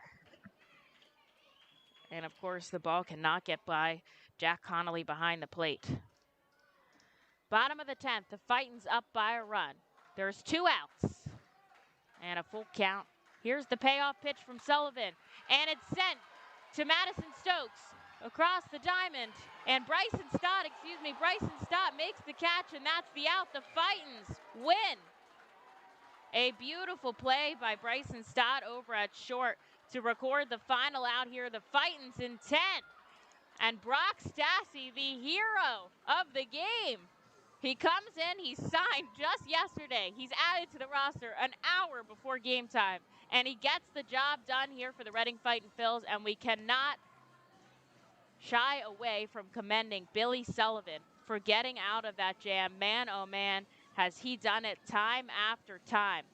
And, of course, the ball cannot get by Jack Connolly behind the plate. Bottom of the 10th, the Fightins up by a run. There's 2 outs. And a full count. Here's the payoff pitch from Sullivan. And it's sent to Madison Stokes across the diamond. And Bryson Stott makes the catch, and that's the out. The Fightins win. A beautiful play by Bryson Stott over at short to record the final out here. The Fightins in 10. And Brock Stassi, the hero of the game. He comes in, he's signed just yesterday. He's added to the roster an hour before game time. And he gets the job done here for the Reading Fightin' Phils. And we cannot shy away from commending Billy Sullivan for getting out of that jam. Man, oh man, has he done it time after time.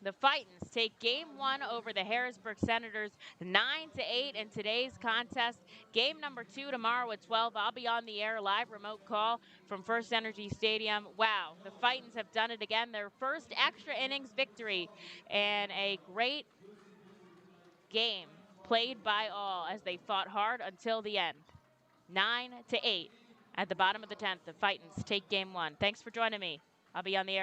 The Fightins take game 1 over the Harrisburg Senators 9-8 in today's contest. Game number 2 tomorrow at 12. I'll be on the air, live remote call from First Energy Stadium. Wow, the Fightins have done it again. Their first extra innings victory, and a great game played by all as they fought hard until the end. 9-8 at the bottom of the 10th. The Fightins take game 1. Thanks for joining me. I'll be on the air